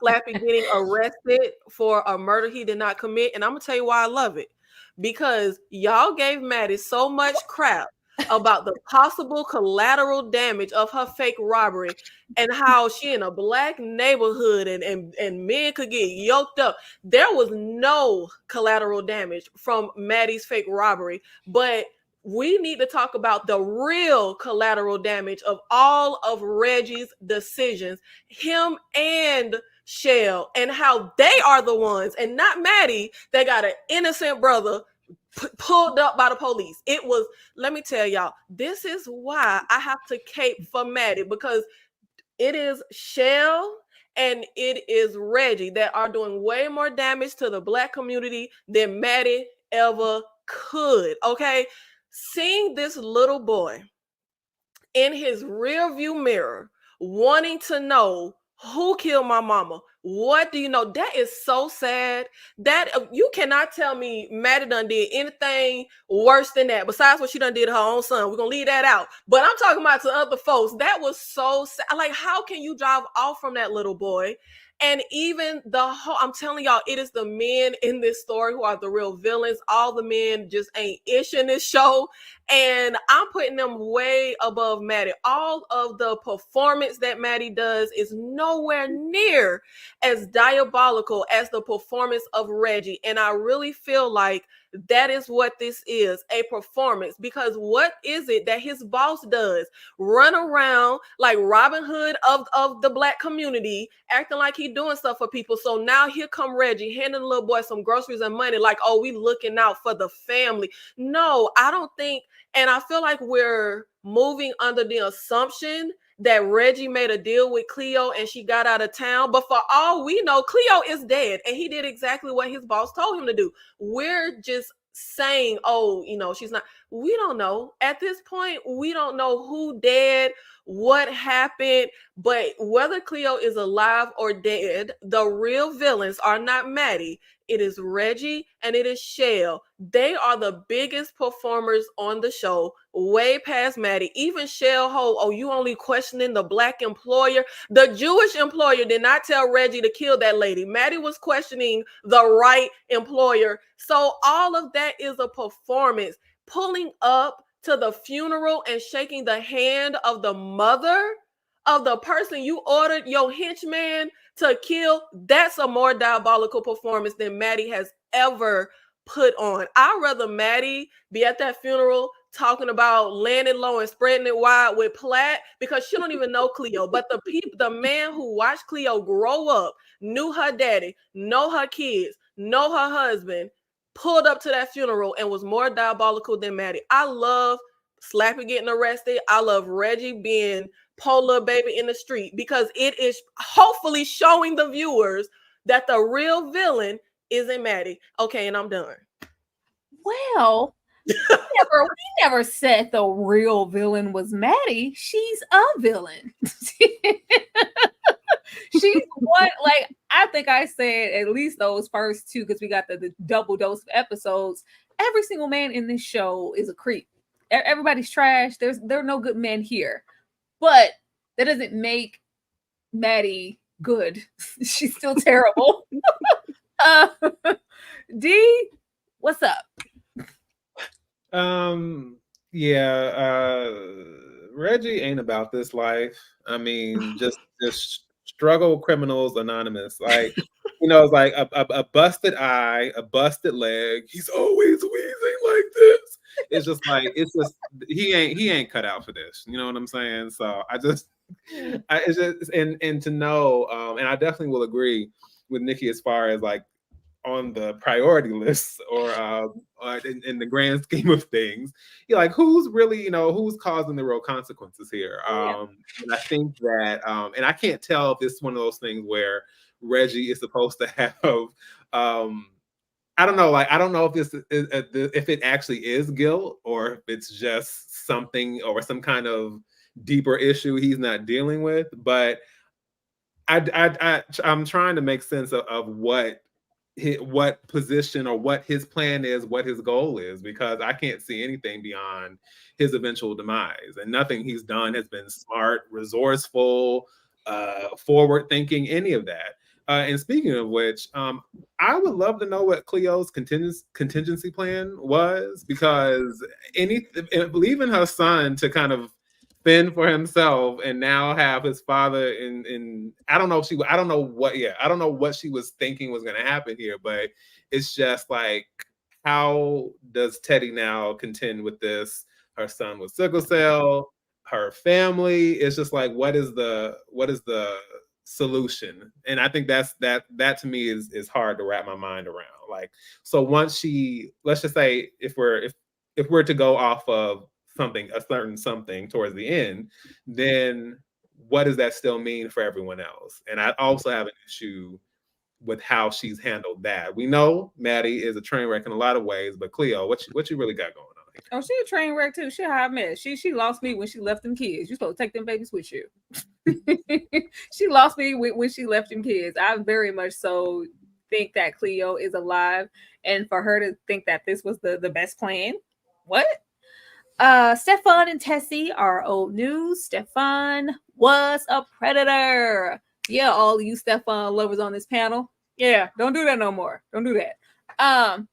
Slappy getting arrested for a murder he did not commit. And I'm going to tell you why I love it. Because y'all gave Maddie so much crap about the possible collateral damage of her fake robbery and how she in a black neighborhood and men could get yoked up. There was no collateral damage from Maddie's fake robbery, but we need to talk about the real collateral damage of all of Reggie's decisions, him and Shell, and how they are the ones, and not Maddie, that got an innocent brother pulled up by the police. It was, let me tell y'all, this is why I have to cape for Maddie, because it is Shell and it is Reggie that are doing way more damage to the Black community than Maddie ever could, okay? Seeing this little boy in his rear view mirror wanting to know who killed my mama, What do you know? That is so sad. That you cannot tell me Maddie done did anything worse than that. Besides what she done did to her own son. We're gonna leave that out. But I'm talking about to other folks. That was so sad. Like, how can you drive off from that little boy? And even the whole, I'm telling y'all, it is the men in this story who are the real villains. All the men just ain't ish in this show. And I'm putting them way above Maddie. All of the performance that Maddie does is nowhere near as diabolical as the performance of Reggie. And I really feel like that is what this is, a performance. Because what is it that his boss does? Run around like Robin Hood of the Black community, acting like he doing stuff for people. So now here come Reggie handing the little boy some groceries and money like, oh, we looking out for the family. No, I don't think, and I feel like we're moving under the assumption that Reggie made a deal with Cleo and she got out of town. But for all we know, Cleo is dead and he did exactly what his boss told him to do. We're just saying, oh, you know, she's not. We don't know. At this point, we don't know who dead, what happened, but whether Cleo is alive or dead, the real villains are not Maddie. It is Reggie and it is Shell. They are the biggest performers on the show, way past Maddie. Even Shell Ho, oh, you only questioning the Black employer. The Jewish employer did not tell Reggie to kill that lady. Maddie was questioning the right employer. So all of that is a performance. Pulling up to the funeral and shaking the hand of the mother of the person you ordered your henchman to kill, that's a more diabolical performance than Maddie has ever put on. I'd rather Maddie be at that funeral talking about laying it low and spreading it wide with Platt because she don't even know Cleo. But the man who watched Cleo grow up, knew her daddy, know her kids, know her husband, pulled up to that funeral and was more diabolical than Maddie. I love Slappy getting arrested. I love Reggie being polar baby in the street because it is hopefully showing the viewers that the real villain isn't Maddie. Okay, and I'm done. Well, we never said the real villain was Maddie. She's a villain. She's what, like, I think I said at least those first two because we got the double dose of episodes. Every single man in this show is a creep. Everybody's trash. There are no good men here. But that doesn't make Maddie good. She's still terrible. D, what's up? Reggie ain't about this life. I mean, just struggle criminals anonymous. Like, you know, it's like a busted eye, a busted leg. He's always wheezing like this. It's just like, he ain't cut out for this. You know what I'm saying? So it's just and to know, and I definitely will agree with Nikki as far as like on the priority list or in the grand scheme of things, you're like, who's really, you know, who's causing the real consequences here? And I think that, and I can't tell if it's one of those things where Reggie is supposed to have, I don't know, like, I don't know if this is, if it actually is guilt or if it's just something or some kind of deeper issue he's not dealing with. But I'm trying to make sense of what position or what his plan is, what his goal is, because I can't see anything beyond his eventual demise. And nothing he's done has been smart, resourceful, forward thinking, any of that. And speaking of which, I would love to know what Cleo's contingency plan was, because leaving her son to kind of fend for himself and now have his father in I don't know what she was thinking was going to happen here, but it's just like, how does Teddy now contend with this? Her son with sickle cell, her family. It's just like, what is the solution? And I think that to me is hard to wrap my mind around. Like, so once let's just say if we're to go off of a certain something towards the end, then what does that still mean for everyone else? And I also have an issue with how she's handled that. We know Maddie is a train wreck in a lot of ways, but Cleo, what you really got going on Oh, she a train wreck too. She a hot mess. She lost me when she left them kids. You supposed to take them babies with you. She lost me when she left them kids. I very much so think that Cleo is alive, and for her to think that this was the best plan. What? Stefan and Tessie are old news. Stefan was a predator. Yeah, all you Stefan lovers on this panel. Yeah, don't do that no more. Don't do that. And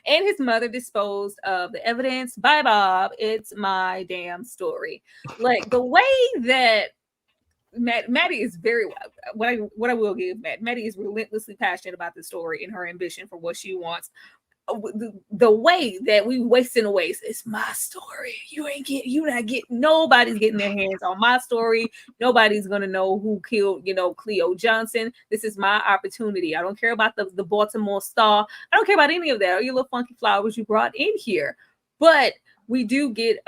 his mother disposed of the evidence. Bye, Bob. It's my damn story. Like the way that Maddie is very what I will give Maddie is relentlessly passionate about the story and her ambition for what she wants. The way that we wasting away it's my story. Nobody's getting their hands on my story. Nobody's gonna know who killed Cleo Johnson. This is my opportunity. I don't care about the Baltimore Star. I don't care about any of that or your little funky flowers you brought in here. But we do get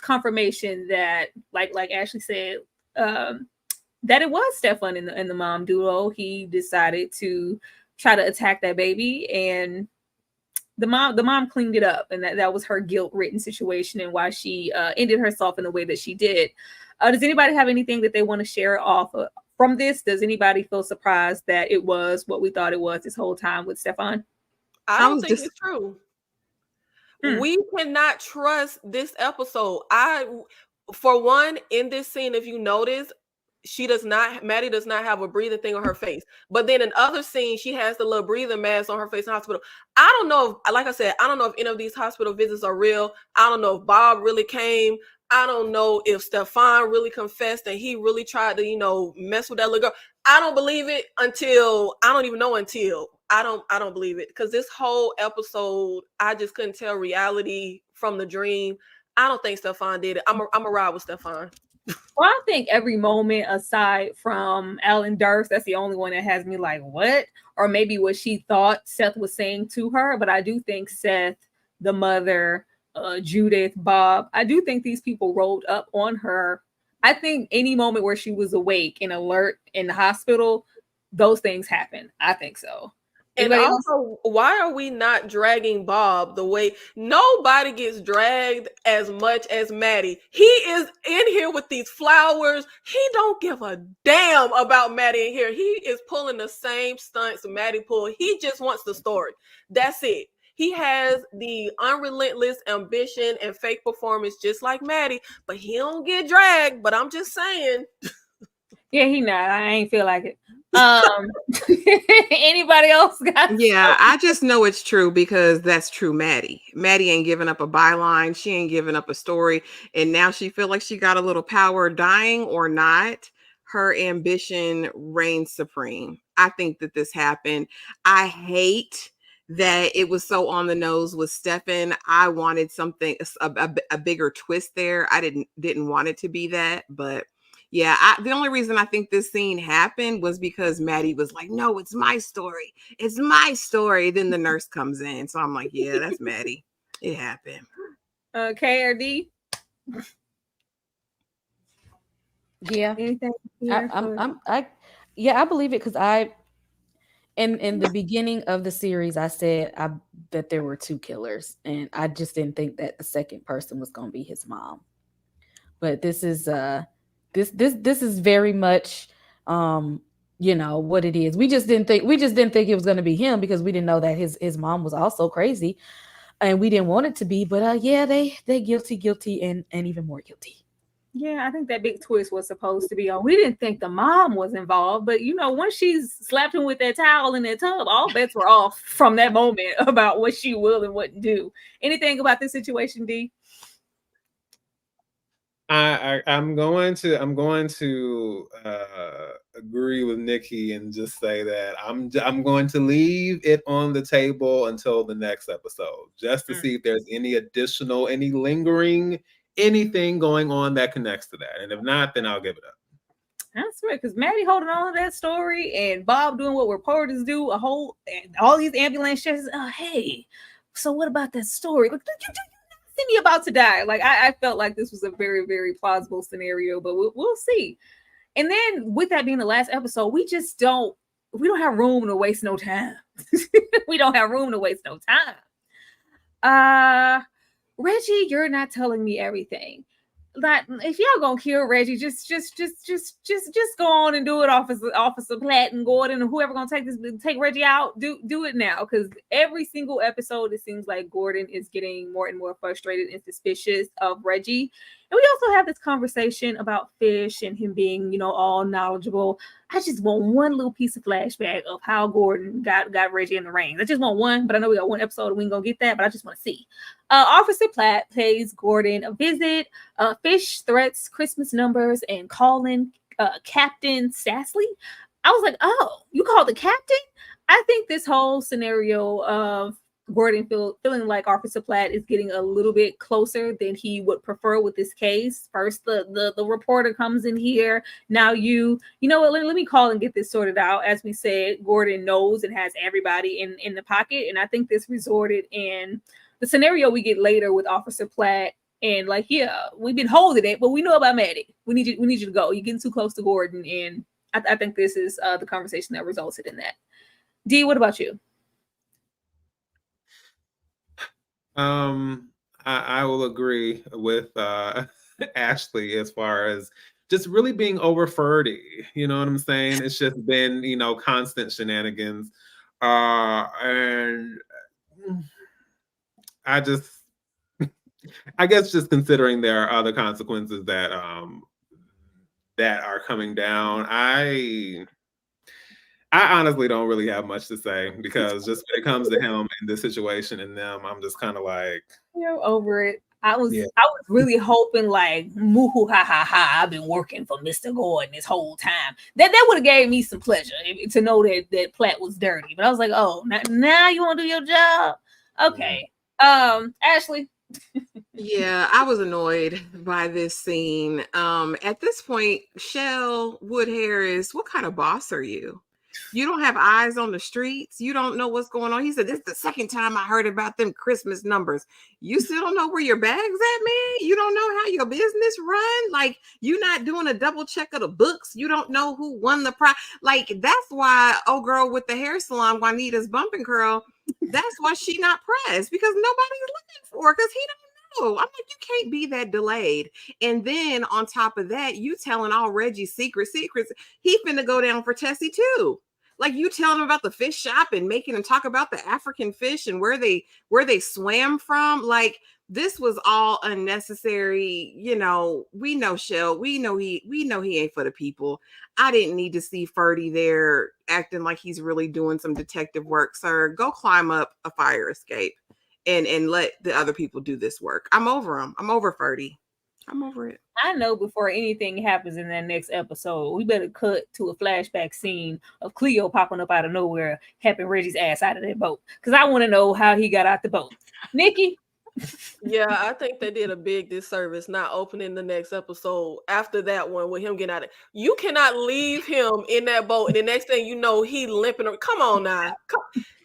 confirmation that like Ashley said that it was Stefan and the mom duo. He decided to try to attack that baby, and the mom cleaned it up, and that was her guilt-ridden situation and why she ended herself in the way that she did. Does anybody have anything that they want to share off from this? Does anybody feel surprised that it was what we thought it was this whole time with Stefan? I don't think it's true. We cannot trust this episode. For one, in this scene, if you notice, Maddie does not have a breathing thing on her face. But then in other scenes, she has the little breathing mask on her face in hospital. I don't know if, like I said, I don't know if any of these hospital visits are real. I don't know if Bob really came. I don't know if Stefan really confessed and he really tried to, mess with that little girl. I don't believe it until I don't believe it. Because this whole episode, I just couldn't tell reality from the dream. I don't think Stefan did it. I'm a ride with Stefan. Well, I think every moment aside from Ellen Durst, that's the only one that has me like, what? Or maybe what she thought Seth was saying to her. But I do think Seth, the mother, Judith, Bob, I do think these people rolled up on her. I think any moment where she was awake and alert in the hospital, those things happen. I think so. And also, why are we not dragging Bob the way nobody gets dragged as much as Maddie? He is in here with these flowers. He don't give a damn about Maddie in here. He is pulling the same stunts Maddie pulled. He just wants the story. That's it. He has the unrelentless ambition and fake performance just like Maddie, but he don't get dragged. But I'm just saying. Yeah, he not. I ain't feel like it. Anybody else got? Yeah, I just know it's true because that's true. Maddie ain't giving up a byline. She ain't giving up a story, and now she feel like she got a little power. Dying or not, her ambition reigns supreme. I think that this happened. I hate that it was so on the nose with Stefan. I wanted something a bigger twist there. I didn't want it to be that, but. Yeah, the only reason I think this scene happened was because Maddie was like, no, it's my story. It's my story. Then the nurse comes in. So I'm like, yeah, that's Maddie. It happened. KRD? Yeah. I believe it because in the beginning of the series, I said that there were two killers. And I just didn't think that the second person was going to be his mom. But this is... This is very much what it is. We just didn't think it was going to be him because we didn't know that his mom was also crazy, and we didn't want it to be. But they guilty and even more guilty. Yeah, I think that big twist was supposed to be on. We didn't think the mom was involved, but once she slapped him with that towel in that tub, all bets were off from that moment about what she will and wouldn't do. Anything about this situation, D? I'm going to agree with Nikki and just say that I'm going to leave it on the table until the next episode, just to see if there's any lingering anything going on that connects to that, and if not, then I'll give it up. That's right, because Maddie holding on to that story and Bob doing what reporters do, all these ambulance chases. Hey, so what about that story? Look, see me about to die. Like I felt like this was a very, very plausible scenario, but we'll see. And then with that being the last episode, we don't have room to waste no time. We don't have room to waste no time. Reggie, you're not telling me everything. Like, if y'all gonna kill Reggie, just go on and do it, Officer Platt and Gordon, and whoever gonna take Reggie out, do it now. Because every single episode, it seems like Gordon is getting more and more frustrated and suspicious of Reggie. And we also have this conversation about Fish and him being, you know, all knowledgeable. I just want one little piece of flashback of how Gordon got Reggie in the reins. I just want one, but I know we got one episode and we ain't gonna get that, but I just want to see. Officer Platt pays Gordon a visit. Fish threats Christmas numbers and calling Captain Sassley. I was like, oh, you called the captain? I think this whole scenario of Gordon feeling like Officer Platt is getting a little bit closer than he would prefer with this case. First, the reporter comes in here. Now you know what? Let me call and get this sorted out. As we said, Gordon knows and has everybody in the pocket, and I think this resulted in the scenario we get later with Officer Platt. And like, yeah, we've been holding it, but we know about Maddie. We need you to go. You're getting too close to Gordon, and I think this is the conversation that resulted in that. D, what about you? I will agree with Ashley as far as just really being over Fredie. You know what I'm saying? It's just been, you know, constant shenanigans. And I guess just considering there are other consequences that are coming down, I honestly don't really have much to say, because just when it comes to him and this situation and them, I'm just kind of like, you're over it. I was really hoping like, moo ha ha ha, I've been working for Mr. Gordon this whole time. That would have gave me some pleasure to know that Platt was dirty. But I was like, oh, now you want to do your job? Okay. Ashley. Yeah, I was annoyed by this scene. At this point, Shell Wood Harris, what kind of boss are you? You don't have eyes on the streets. You don't know what's going on. He said, this is the second time I heard about them Christmas numbers. You still don't know where your bag's at, man? You don't know how your business run? Like, you not doing a double check of the books. You don't know who won the prize. Like, that's why, oh, girl with the hair salon, Juanita's bumping curl, that's why she not pressed, because nobody's looking for her, because he don't know. I'm like, you can't be that delayed. And then on top of that, you telling all Reggie's secrets. He finna go down for Tessie too. Like, you telling him about the fish shop and making him talk about the African fish and where they swam from. Like, this was all unnecessary. You know, we know Shell. We know he ain't for the people. I didn't need to see Fredie there acting like he's really doing some detective work. Sir, go climb up a fire escape and let the other people do this work. I'm over him. I'm over Fredie. I'm over it. I know before anything happens in that next episode, we better cut to a flashback scene of Cleo popping up out of nowhere, helping Reggie's ass out of that boat. Because I want to know how he got out the boat. Nikki? Yeah, I think they did a big disservice not opening the next episode after that one with him getting out of it. You cannot leave him in that boat, and the next thing you know, he limping. Come on now.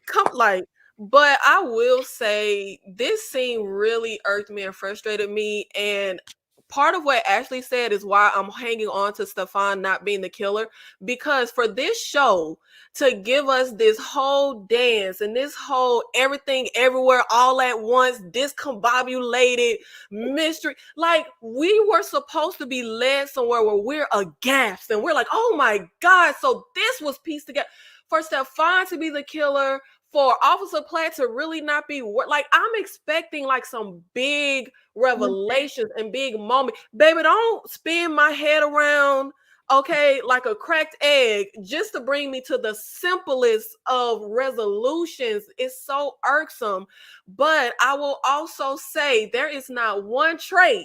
Come like. But I will say this scene really irked me and frustrated me. And part of what Ashley said is why I'm hanging on to Stefan not being the killer, because for this show to give us this whole dance and this whole everything everywhere all at once, discombobulated mystery, like we were supposed to be led somewhere where we're aghast and we're like, oh my God, so this was pieced together. For Stefan to be the killer, for Officer Platt to really not be like, I'm expecting like some big revelations and big moments. Baby, don't spin my head around, okay, like a cracked egg just to bring me to the simplest of resolutions. It's so irksome. But I will also say there is not one trait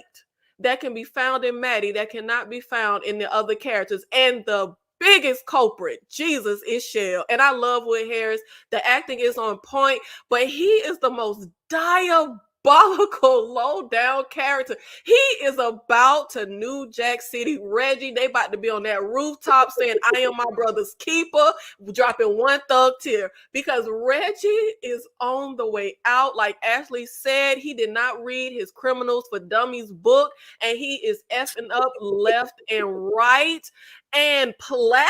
that can be found in Maddie that cannot be found in the other characters. And the biggest culprit, Jesus, is Shell. And I love Wood Harris. The acting is on point, but he is the most diabolical, low down character. He is about to New Jack City Reggie. They about to be on that rooftop saying, I am my brother's keeper, dropping one thug tear, because Reggie is on the way out. Like Ashley said, he did not read his Criminals for Dummies book, and he is effing up left and right. And Platt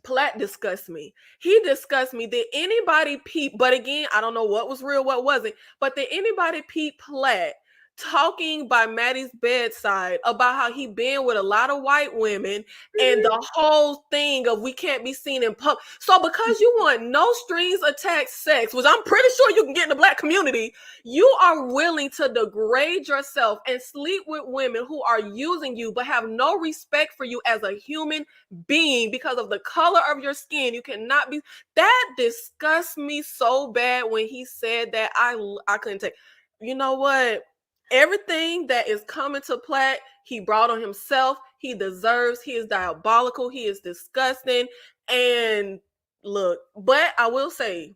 Platt disgusts me. He disgusts me. Did anybody peep? But again, I don't know what was real, what wasn't. But did anybody peep Platt talking by Maddie's bedside about how he been with a lot of white women and the whole thing of we can't be seen in public? So because you want no strings attached sex, which I'm pretty sure you can get in the Black community, you are willing to degrade yourself and sleep with women who are using you but have no respect for you as a human being because of the color of your skin. You cannot be. That disgusts me so bad when he said that. I couldn't take. You know what? Everything that is coming to Platt, he brought on himself. He deserves. He is diabolical. He is disgusting. And look, but I will say,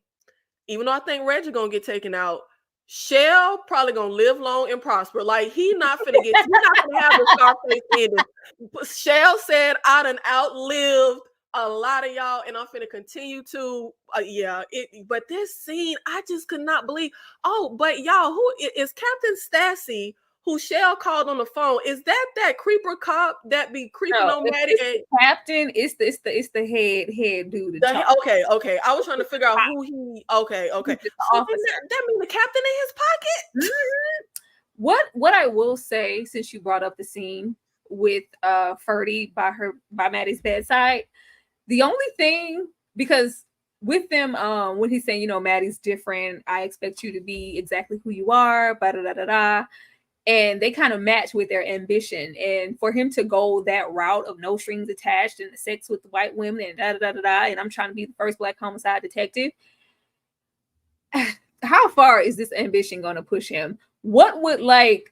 even though I think Reggie gonna get taken out, Shell probably gonna live long and prosper. Like he's not gonna have the Scarface ending. But Shell said, "I done outlived a lot of y'all, and I'm finna continue to." But this scene, I just could not believe. Oh, but y'all, who is Captain Stassi? Who Shell called on the phone? Is that creeper cop that be creeping on Maddie? And Captain, it's the head dude. Okay. I was trying to figure out who he. Okay. So that means the captain in his pocket. Mm-hmm. What I will say, since you brought up the scene with Fredie by Maddie's bedside, the only thing, because with them, when he's saying, Maddie's different, I expect you to be exactly who you are, and they kind of match with their ambition. And for him to go that route of no strings attached and the sex with the white women and and I'm trying to be the first Black homicide detective. How far is this ambition going to push him? What would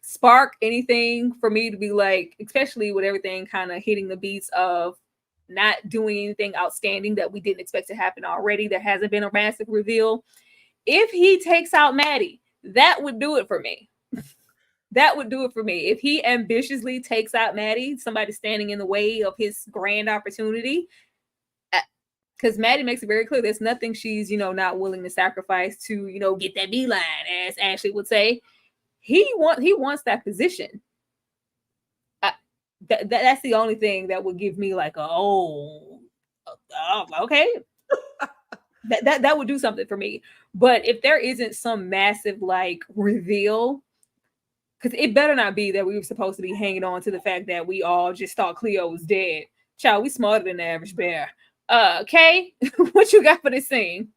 spark anything for me to be like, especially with everything kind of hitting the beats of not doing anything outstanding that we didn't expect to happen already? There hasn't been a massive reveal. If he takes out Maddie, that would do it for me. That would do it for me. If he ambitiously takes out Maddie, somebody standing in the way of his grand opportunity, because Maddie makes it very clear there's nothing she's, not willing to sacrifice to, get that beeline, as Ashley would say. He wants that position. That's the only thing that would give me okay. that would do something for me. But if there isn't some massive reveal, because it better not be that we were supposed to be hanging on to the fact that we all just thought Cleo was dead. Child, we smarter than the average bear. Kay, what you got for this scene?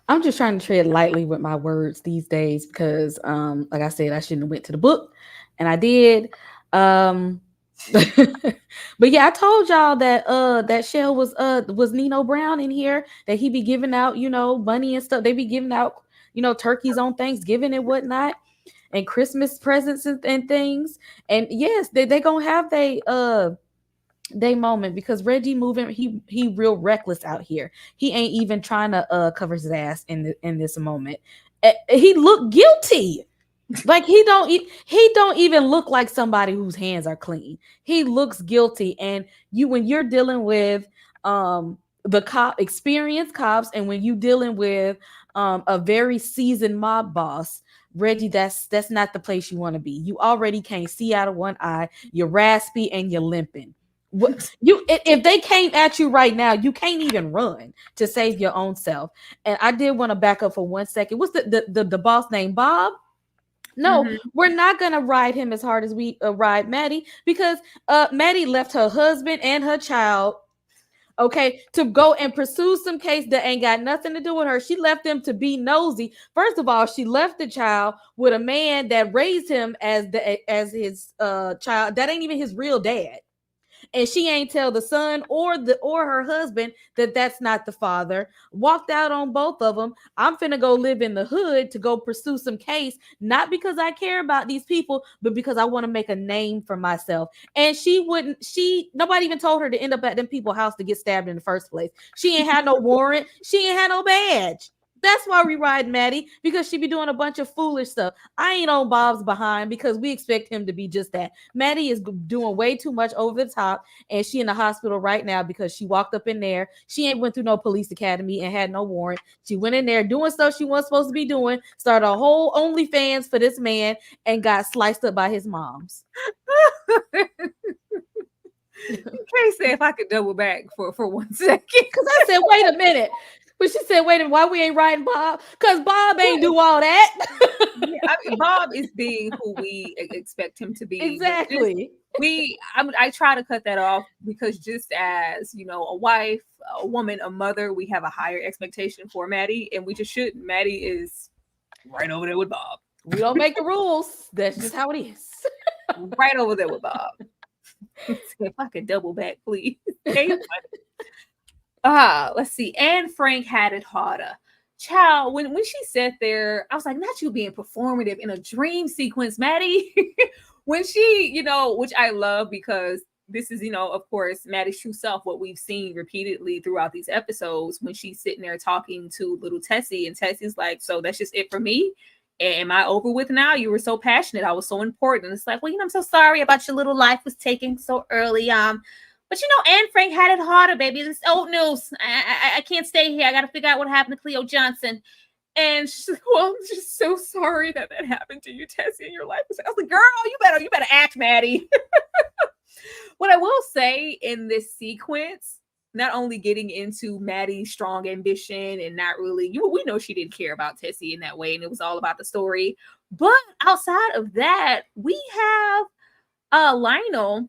I'm just trying to tread lightly with my words these days because, like I said, I shouldn't have went to the book, and I did. But yeah, I told y'all that that Shell was Nino Brown in here, that he be giving out, money and stuff. They be giving out, turkeys on Thanksgiving and whatnot, and Christmas presents and things. And yes, they gonna have they moment, because Reggie moving, he real reckless out here. He ain't even trying to cover his ass in this moment. He looked guilty. Like he don't even look like somebody whose hands are clean. He looks guilty. And when you're dealing with the experienced cops, and when you dealing with a very seasoned mob boss, Reggie, that's not the place you want to be. You already can't see out of one eye. You're raspy and you're limping. If they came at you right now, you can't even run to save your own self. And I did want to back up for 1 second. What's the boss name? Bob? No, we're not gonna ride him as hard as we ride Maddie, because Maddie left her husband and her child, to go and pursue some case that ain't got nothing to do with her. She left them to be nosy. First of all, she left the child with a man that raised him as his child that ain't even his real dad. And she ain't tell the son or her husband that that's not the father. Walked out on both of them. I'm finna go live in the hood to go pursue some case, not because I care about these people, but because I want to make a name for myself. And nobody even told her to end up at them people's house to get stabbed in the first place. She ain't had no warrant. She ain't had no badge. That's why we ride Maddie, because she be doing a bunch of foolish stuff. I ain't on Bob's behind, because we expect him to be just that. Maddie is doing way too much over the top, and she in the hospital right now because she walked up in there. She ain't went through no police academy and had no warrant. She went in there doing stuff she wasn't supposed to be doing, started a whole OnlyFans for this man, and got sliced up by his moms. Kay said if I could double back for 1 second. Because I said, wait a minute. But she said, wait a minute, why we ain't writing Bob? Because Bob ain't do all that. I mean, Bob is being who we expect him to be. Exactly. I try to cut that off because just as, a wife, a woman, a mother, we have a higher expectation for Maddie, and we just shouldn't. Maddie is right over there with Bob. We don't make the rules. That's just how it is. Right over there with Bob. If I could double back, please. Let's see. And Frank had it harder. Child, when she sat there, I was like, not you being performative in a dream sequence, Maddie. When she, which I love because this is, of course, Maddie's true self, what we've seen repeatedly throughout these episodes when she's sitting there talking to little Tessie, and Tessie's like, so that's just it for me? Am I over with now? You were so passionate. I was so important. It's like, well, I'm so sorry about your little life was taken so early. But Anne Frank had it harder, baby. It's old news. I can't stay here. I got to figure out what happened to Cleo Johnson. And she's like, well, I'm just so sorry that happened to you, Tessie, in your life. I was like, girl, you better act, Maddie. What I will say in this sequence, not only getting into Maddie's strong ambition and not really, we know she didn't care about Tessie in that way, and it was all about the story. But outside of that, we have Lionel.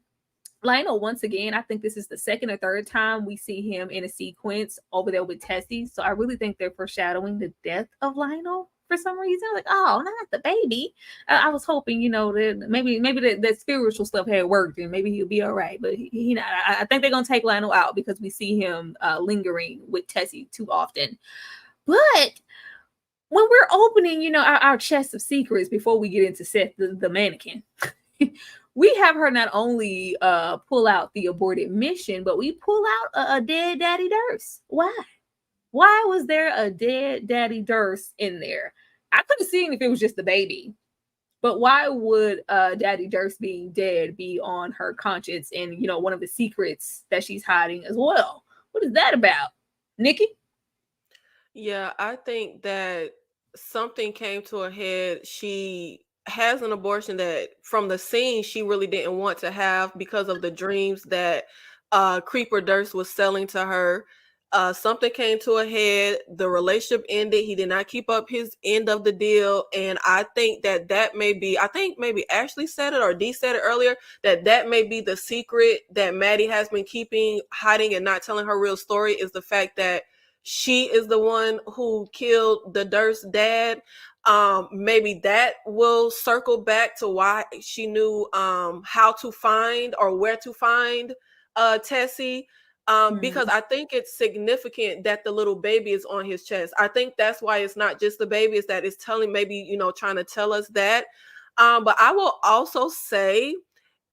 Lionel, once again, I think this is the second or third time we see him in a sequence over there with Tessie. So I really think they're foreshadowing the death of Lionel for some reason. Like, oh, not the baby. I was hoping, that maybe that spiritual stuff had worked and maybe he'll be all right. But he not. I think they're gonna take Lionel out because we see him lingering with Tessie too often. But when we're opening, our chest of secrets before we get into Seth, the mannequin. We have her not only pull out the aborted mission, but we pull out a dead Daddy Durst. Why? Why was there a dead Daddy Durst in there? I could have seen if it was just the baby, but why would Daddy Durst being dead be on her conscience and, one of the secrets that she's hiding as well? What is that about? Nikki? Yeah, I think that something came to a head. She has an abortion that from the scene she really didn't want to have because of the dreams that Creeper Durst was selling to her. Something came to a head. The relationship ended. He did not keep up his end of the deal. And I think that may be, I think maybe Ashley said it or Dee said it earlier, that may be the secret that Maddie has been hiding and not telling her real story, is the fact that she is the one who killed the Durst dad. Maybe that will circle back to why she knew how to find or where to find Tessie. Because I think it's significant that the little baby is on his chest. I think that's why it's not just the baby, it's that it's telling, maybe, trying to tell us that. But I will also say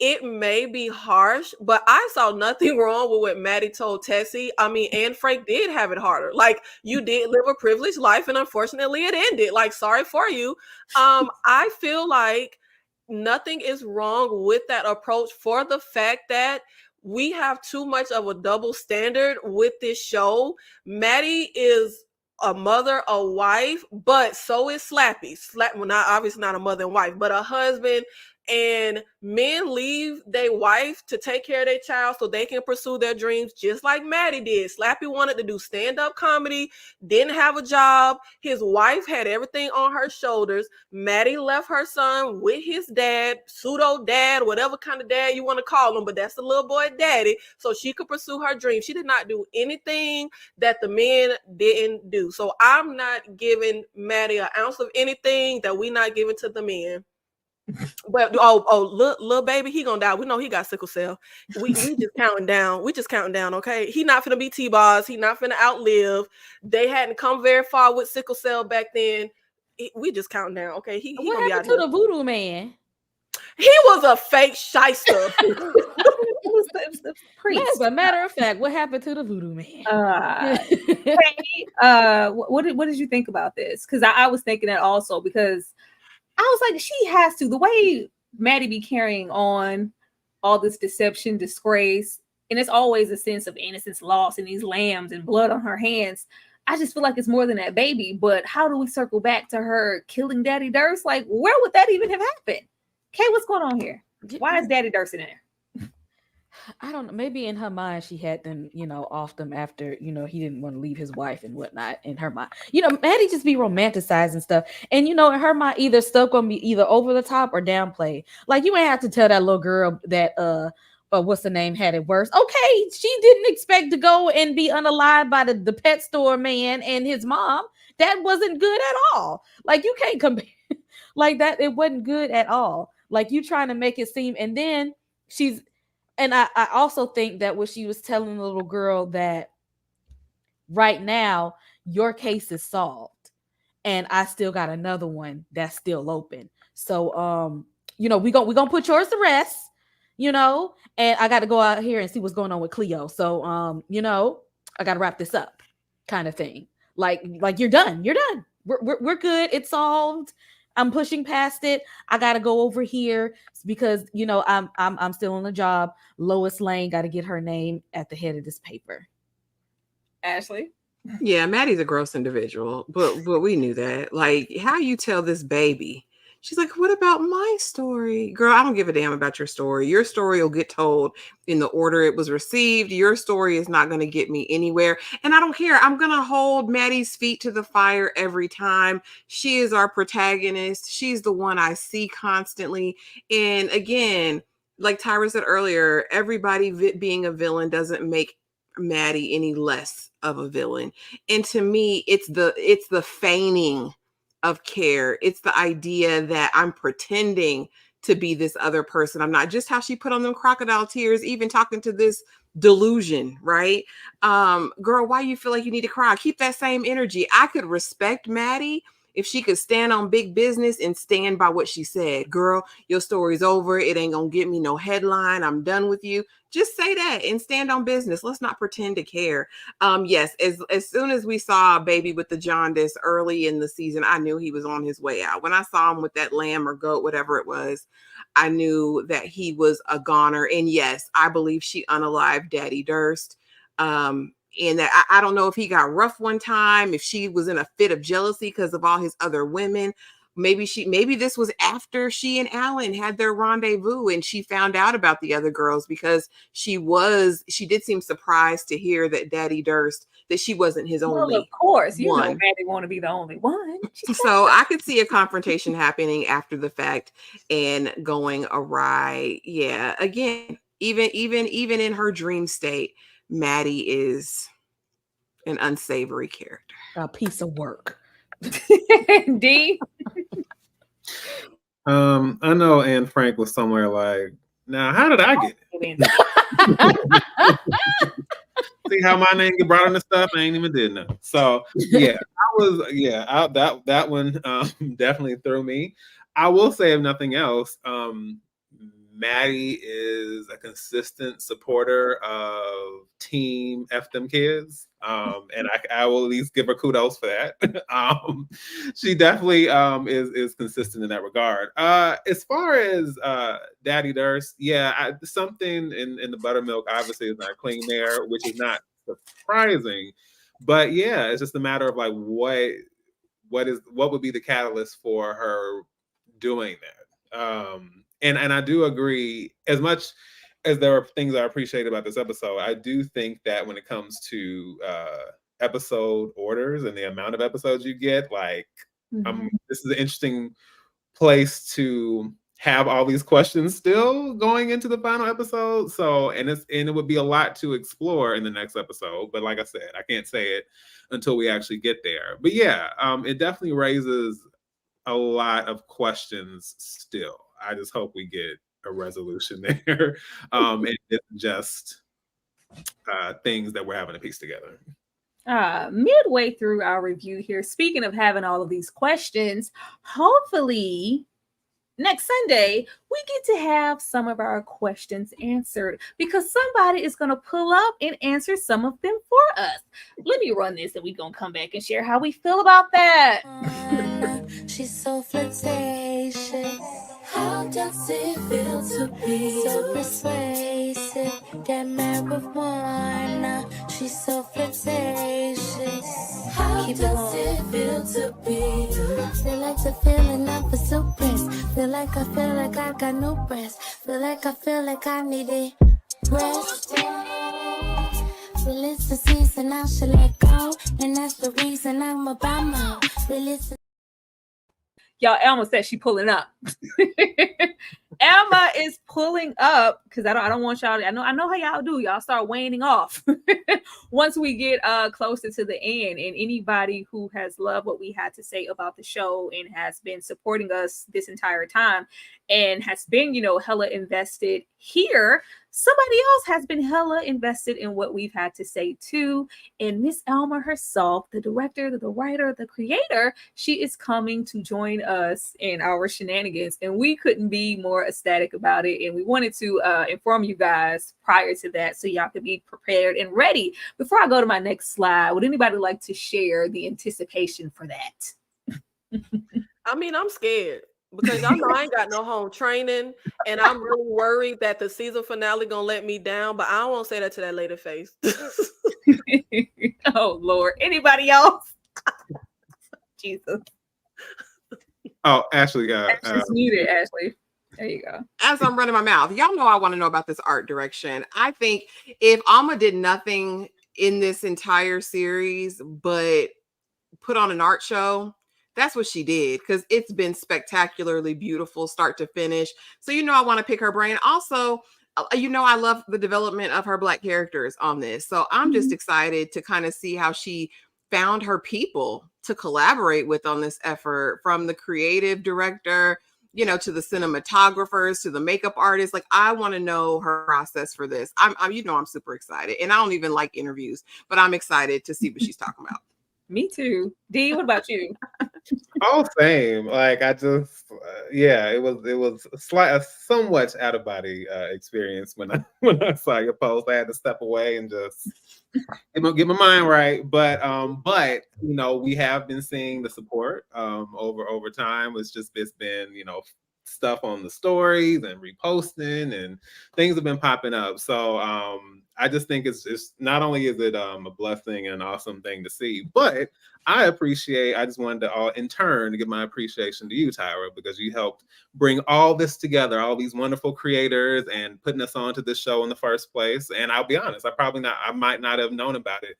it may be harsh, but I saw nothing wrong with what Maddie told Tessie. I mean, Anne Frank did have it harder. Like, you did live a privileged life, and unfortunately it ended. Like, sorry for you. I feel like nothing is wrong with that approach for the fact that we have too much of a double standard with this show. Maddie is a mother, a wife, but so is Slappy. Well, obviously not a mother and wife, but a husband. And men leave their wife to take care of their child so they can pursue their dreams, just like Maddie did. Slappy wanted to do stand-up comedy, didn't have a job. His wife had everything on her shoulders. Maddie left her son with his dad, pseudo dad, whatever kind of dad you want to call him, but that's the little boy daddy, so she could pursue her dream. She did not do anything that the men didn't do. So I'm not giving Maddie an ounce of anything that we not giving to the men. But little baby, he gonna die. We know he got sickle cell. We just counting down. We just counting down. Okay, he not finna be T-Boz. He not finna outlive. They hadn't come very far with sickle cell back then. We just counting down. Okay, he what gonna be out happened to the voodoo man? He was a fake shyster. It was the priest. As a matter of fact, what happened to the voodoo man? What did you think about this? Because I was thinking that also, because I was like, she has to. The way Maddie be carrying on all this deception, disgrace, and it's always a sense of innocence lost and these lambs and blood on her hands. I just feel like it's more than that baby. But how do we circle back to her killing Daddy Durst? Like, where would that even have happened? Kay, what's going on here? Why is Daddy Durst in there? I don't know. Maybe in her mind, she had them, off them after, he didn't want to leave his wife and whatnot. In her mind, Maddie just be romanticizing stuff, and in her mind, either stuff gonna be either over the top or downplayed. Like you ain't have to tell that little girl that what's the name had it worse. Okay, she didn't expect to go and be unalived by the pet store man and his mom. That wasn't good at all. Like you can't compare like that. It wasn't good at all. Like you trying to make it seem, and then she's. And I also think that what she was telling the little girl that right now your case is solved and I still got another one that's still open. So we gonna put yours to rest, and I got to go out here and see what's going on with Cleo. So I got to wrap this up, kind of thing. Like you're done. You're done. We're good. It's solved. I'm pushing past it. I gotta go over here because I'm still on the job. Lois Lane got to get her name at the head of this paper. Ashley. Yeah, Maddie's a gross individual, but we knew that. Like, how you tell this baby? She's like, what about my story? Girl, I don't give a damn about your story. Your story will get told in the order it was received. Your story is not going to get me anywhere. And I don't care. I'm going to hold Maddie's feet to the fire every time. She is our protagonist. She's the one I see constantly. And again, like Tyra said earlier, everybody being a villain doesn't make Maddie any less of a villain. And to me, it's the feigning of care. It's the idea that I'm pretending to be this other person. I'm not. Just how she put on them crocodile tears, even talking to this delusion, right? Girl, why you feel like you need to cry? Keep that same energy. I could respect Maddie if she could stand on big business and stand by what she said. Girl, your story's over. It ain't gonna get me no headline. I'm done with you. Just say that and stand on business. Let's not pretend to care. Yes, as soon as we saw Baby with the jaundice early in the season, I knew he was on his way out. When I saw him with that lamb or goat, whatever it was, I knew that he was a goner. And yes, I believe she unalived Daddy Durst. And that I don't know if he got rough one time, if she was in a fit of jealousy because of all his other women. Maybe this was after she and Alan had their rendezvous and she found out about the other girls, because she did seem surprised to hear that Daddy Durst, that she wasn't his only one. Well, of course, you know Maddie want to be the only one. So I could see a confrontation happening after the fact and going awry. Yeah, again, even in her dream state, Maddie is an unsavory character. A piece of work. D. I know Anne Frank was somewhere like, now how did I get it? See how my name get brought into stuff? I ain't even did nothing. So that one definitely threw me. I will say, if nothing else, Maddie is a consistent supporter of Team F Them Kids. And I will at least give her kudos for that. She definitely is consistent in that regard. As far as Daddy Durst, something in the buttermilk obviously is not clean there, which is not surprising. But yeah, it's just a matter of like what would be the catalyst for her doing that. And I do agree, as much as there are things I appreciate about this episode, I do think that when it comes to episode orders and the amount of episodes you get, this is an interesting place to have all these questions still going into the final episode. So, and it would be a lot to explore in the next episode. But like I said, I can't say it until we actually get there. But yeah, it definitely raises a lot of questions still. I just hope we get a resolution there. And it's just things that we're having to piece together. Midway through our review here, speaking of having all of these questions, hopefully next Sunday we get to have some of our questions answered, because somebody is going to pull up and answer some of them for us. Let me run this and we're going to come back and share how we feel about that. She's so flirtatious. How does it feel to be so persuasive? That marijuana, she's so flirtatious. How does it feel to be? Feel like the feeling of a suppress. Feel like I got no breath. Feel like I need it. rest. Well, it's the season I should let go, and that's the reason I'm about my release. Y'all, Alma said she pulling up. Alma is pulling up because I don't want y'all. I know how y'all do. Y'all start waning off once we get closer to the end. And anybody who has loved what we had to say about the show and has been supporting us this entire time and has been, hella invested here. Somebody else has been hella invested in what we've had to say too. And Miss Alma herself, the director, the writer, the creator, she is coming to join us in our shenanigans. And we couldn't be more ecstatic about it. And we wanted to inform you guys prior to that so y'all could be prepared and ready. Before I go to my next slide, would anybody like to share the anticipation for that? I mean, I'm scared. Because y'all know I ain't got no home training, and I'm really worried that the season finale gonna let me down. But I don't want to say that to that lady face. Oh Lord! Anybody else? Jesus. Oh, Ashley. Ashley's muted. Ashley. There you go. As I'm running my mouth, y'all know I want to know about this art direction. I think if Alma did nothing in this entire series but put on an art show, that's what she did, because it's been spectacularly beautiful start to finish. So, I want to pick her brain. Also, I love the development of her Black characters on this. So I'm just excited to kind of see how she found her people to collaborate with on this effort, from the creative director, to the cinematographers, to the makeup artists. Like, I want to know her process for this. I'm super excited, and I don't even like interviews, but I'm excited to see what she's talking about. Me too. D, what about you? Oh, same. Like, I just, it was a somewhat out of body experience when I saw your post. I had to step away and just get my mind right. But we have been seeing the support over time. It's been stuff on the stories and reposting, and things have been popping up. So I just think it's not only is it a blessing and an awesome thing to see, but I just wanted to in turn to give my appreciation to you, Tyra, because you helped bring all this together, all these wonderful creators, and putting us onto this show in the first place. And I'll be honest, I might not have known about it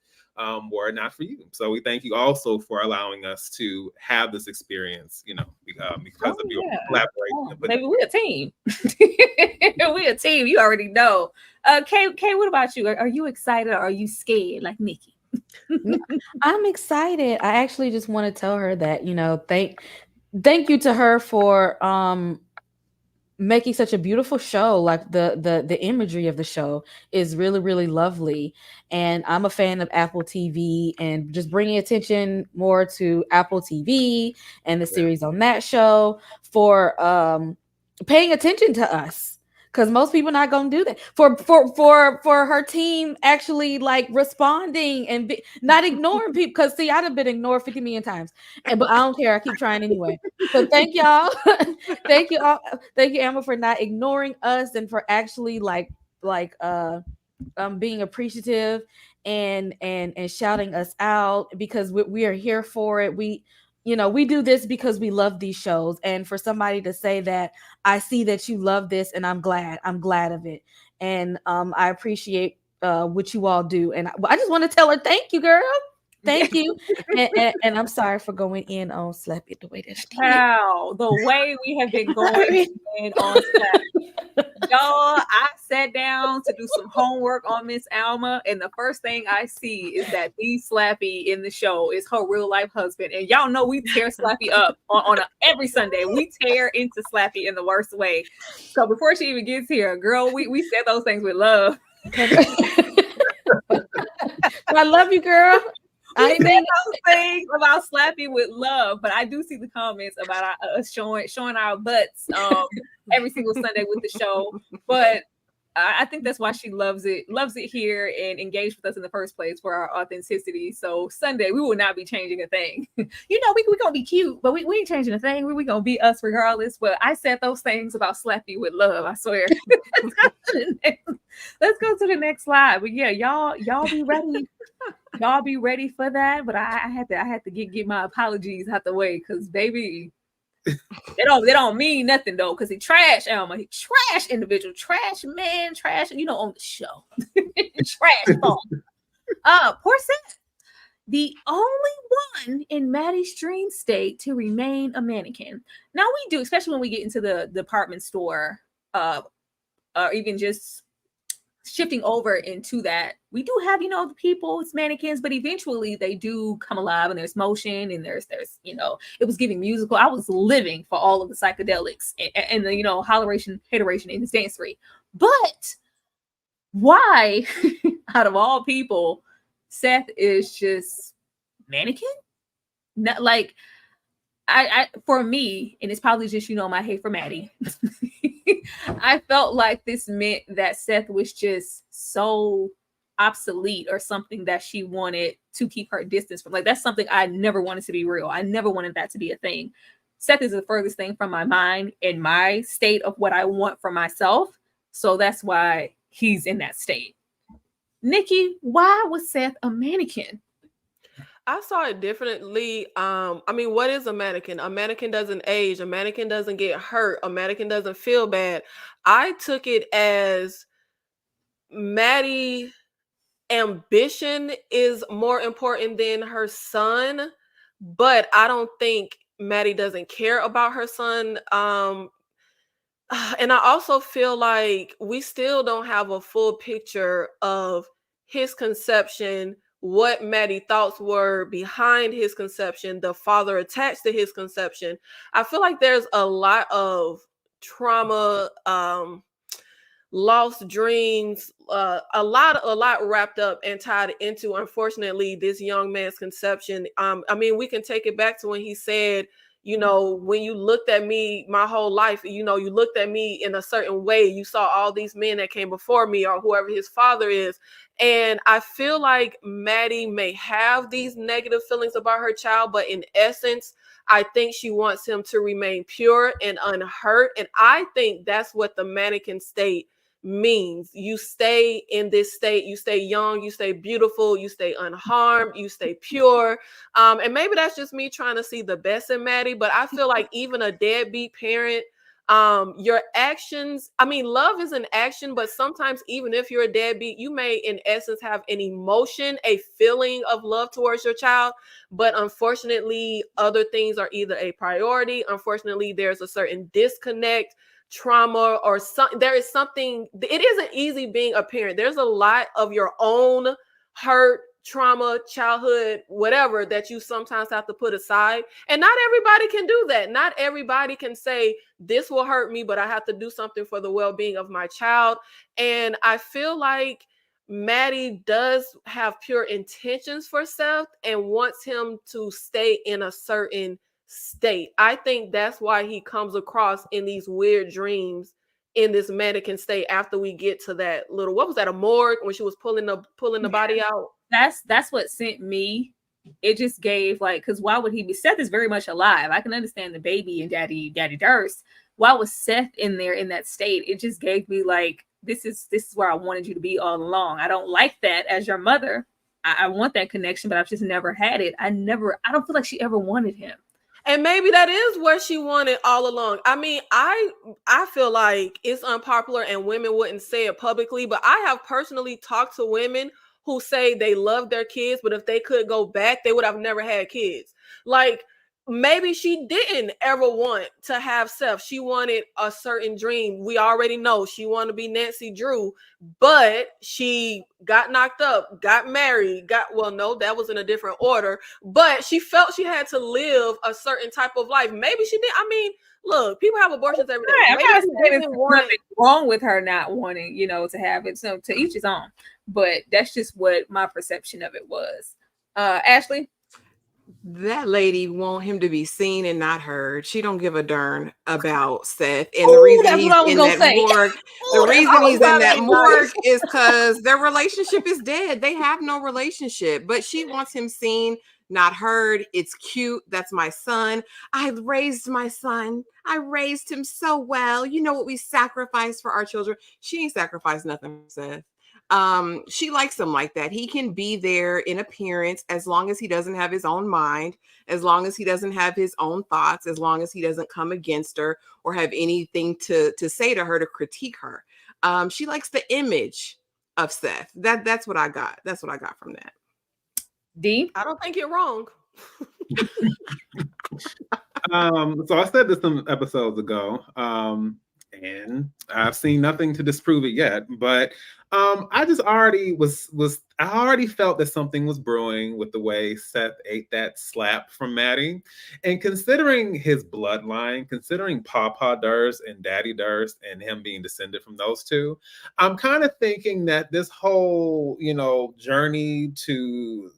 were it not for you. So we thank you also for allowing us to have this experience, because of your collaboration. Maybe we're a team. We're a team. You already know. Kay, what about you? Are you excited or are you scared like Nikki? I'm excited. I actually just want to tell her that, thank you to her for making such a beautiful show. Like the imagery of the show is really, really lovely. And I'm a fan of Apple TV, and just bringing attention more to Apple TV and the series on that show, for paying attention to us. Because most people not gonna do that. For her team actually like responding and not ignoring people. Because see, I'd have been ignored 50 million times, but I don't care. I keep trying anyway. So thank y'all, thank you all, thank you, Emma, for not ignoring us and for actually being appreciative and shouting us out, because we are here for it. We do this because we love these shows, and for somebody to say that, I see that you love this, and I'm glad of it. And I appreciate what you all do. And I just want to tell her, thank you, girl. Thank you. And I'm sorry for going in on Slappy the way that she did. Wow, the way we have been going in on Slappy. Y'all, I sat down to do some homework on Miss Alma, and the first thing I see is that the Slappy in the show is her real life husband. And y'all know we tear Slappy up on every Sunday. We tear into Slappy in the worst way. So before she even gets here, girl, we said those things with love. I love you, girl. I said those things about Slappy with love, but I do see the comments about us showing our butts every single Sunday with the show. But I think that's why she loves it here and engaged with us in the first place, for our authenticity. So Sunday, we will not be changing a thing. We're gonna be cute, but we ain't changing a thing. We're gonna be us regardless. But I said those things about Slappy with love, I swear. Let's go to the next slide. But yeah, y'all be ready. Y'all be ready for that. But I had to get my apologies out the way, because baby, They don't mean nothing though, because he trash Alma. He trash individual, trash man, trash, on the show. Trash phone. Poor Seth. The only one in Maddie's dream state to remain a mannequin. Now we do, especially when we get into the department store, or even just shifting over into that, we do have, the people, it's mannequins, but eventually they do come alive and there's motion and there's it was giving musical. I was living for all of the psychedelics and the, holleration, hateration in this dancery. But why, out of all people, Seth is just mannequin? Not like, I for me, and it's probably just, my hate for Maddie. I felt like this meant that Seth was just so obsolete or something that she wanted to keep her distance from. Like, that's something I never wanted to be real. I never wanted that to be a thing. Seth is the furthest thing from my mind and my state of what I want for myself. So that's why he's in that state. Nikki, why was Seth a mannequin? I saw it differently. What is a mannequin? A mannequin doesn't age. A mannequin doesn't get hurt. A mannequin doesn't feel bad. I took it as Maddie ambition is more important than her son, but I don't think Maddie doesn't care about her son. And I also feel like we still don't have a full picture of his conception, what Maddie's thoughts were behind his conception, the father attached to his conception. I feel like there's a lot of trauma, lost dreams, a lot wrapped up and tied into, unfortunately, this young man's conception. We can take it back to when he said, when you looked at me my whole life, you looked at me in a certain way. You saw all these men that came before me or whoever his father is. And I feel like Maddie may have these negative feelings about her child, but in essence, I think she wants him to remain pure and unhurt. And I think that's what the mannequin state means. You stay in this state, you stay young, you stay beautiful, you stay unharmed, you stay pure. And maybe that's just me trying to see the best in Maddie, but I feel like even a deadbeat parent, your actions, love is an action, but sometimes even if you're a deadbeat, you may in essence have an emotion, a feeling of love towards your child, but unfortunately other things are either a priority. Unfortunately, there's a certain disconnect, trauma, or there is something. It isn't easy being a parent. There's a lot of your own hurt, trauma, childhood, whatever, that you sometimes have to put aside. And not everybody can do that. Not everybody can say, this will hurt me, but I have to do something for the well-being of my child. And I feel like Maddie does have pure intentions for Seth and wants him to stay in a certain state. I think that's why he comes across in these weird dreams in this mannequin state after we get to that little, what was that, a morgue, when she was pulling the body out. That's what sent me. It just gave, like, because why would he be? Seth is very much alive. I can understand the baby and Daddy Durst. Why was Seth in there in that state? It just gave me like, this is where I wanted you to be all along. I don't like that as your mother. I want that connection, but I've just never had it. I don't feel like she ever wanted him. And maybe that is what she wanted all along. I feel like it's unpopular and women wouldn't say it publicly, but I have personally talked to women who say they love their kids, but if they could go back, they would have never had kids. Like, maybe she didn't ever want to have Seth. She wanted a certain dream. We already know she wanted to be Nancy Drew, but she got knocked up, got married, that was in a different order, but she felt she had to live a certain type of life. Maybe she did. Look, people have abortions every day. I'm not saying there's nothing wrong with her not wanting, to have it. So to each his own. But that's just what my perception of it was. Ashley? That lady want him to be seen and not heard. She don't give a darn about Seth. And the reason he's in that morgue, is because their relationship is dead. They have no relationship. But she wants him seen, not heard. It's cute. That's my son. I raised my son. I raised him so well. You know what we sacrificed for our children. She ain't sacrificed nothing for Seth. She likes him like that. He can be there in appearance as long as he doesn't have his own mind, as long as he doesn't have his own thoughts, as long as he doesn't come against her or have anything to say to her to critique her. She likes the image of Seth. That's what I got. That's what I got from that. D? I don't think you're wrong. So I said this some episodes ago, and I've seen nothing to disprove it yet. But I just already I already felt that something was brewing with the way Seth ate that slap from Maddie, and considering his bloodline, considering Papa Durst and Daddy Durst, and him being descended from those two, I'm kind of thinking that this whole journey to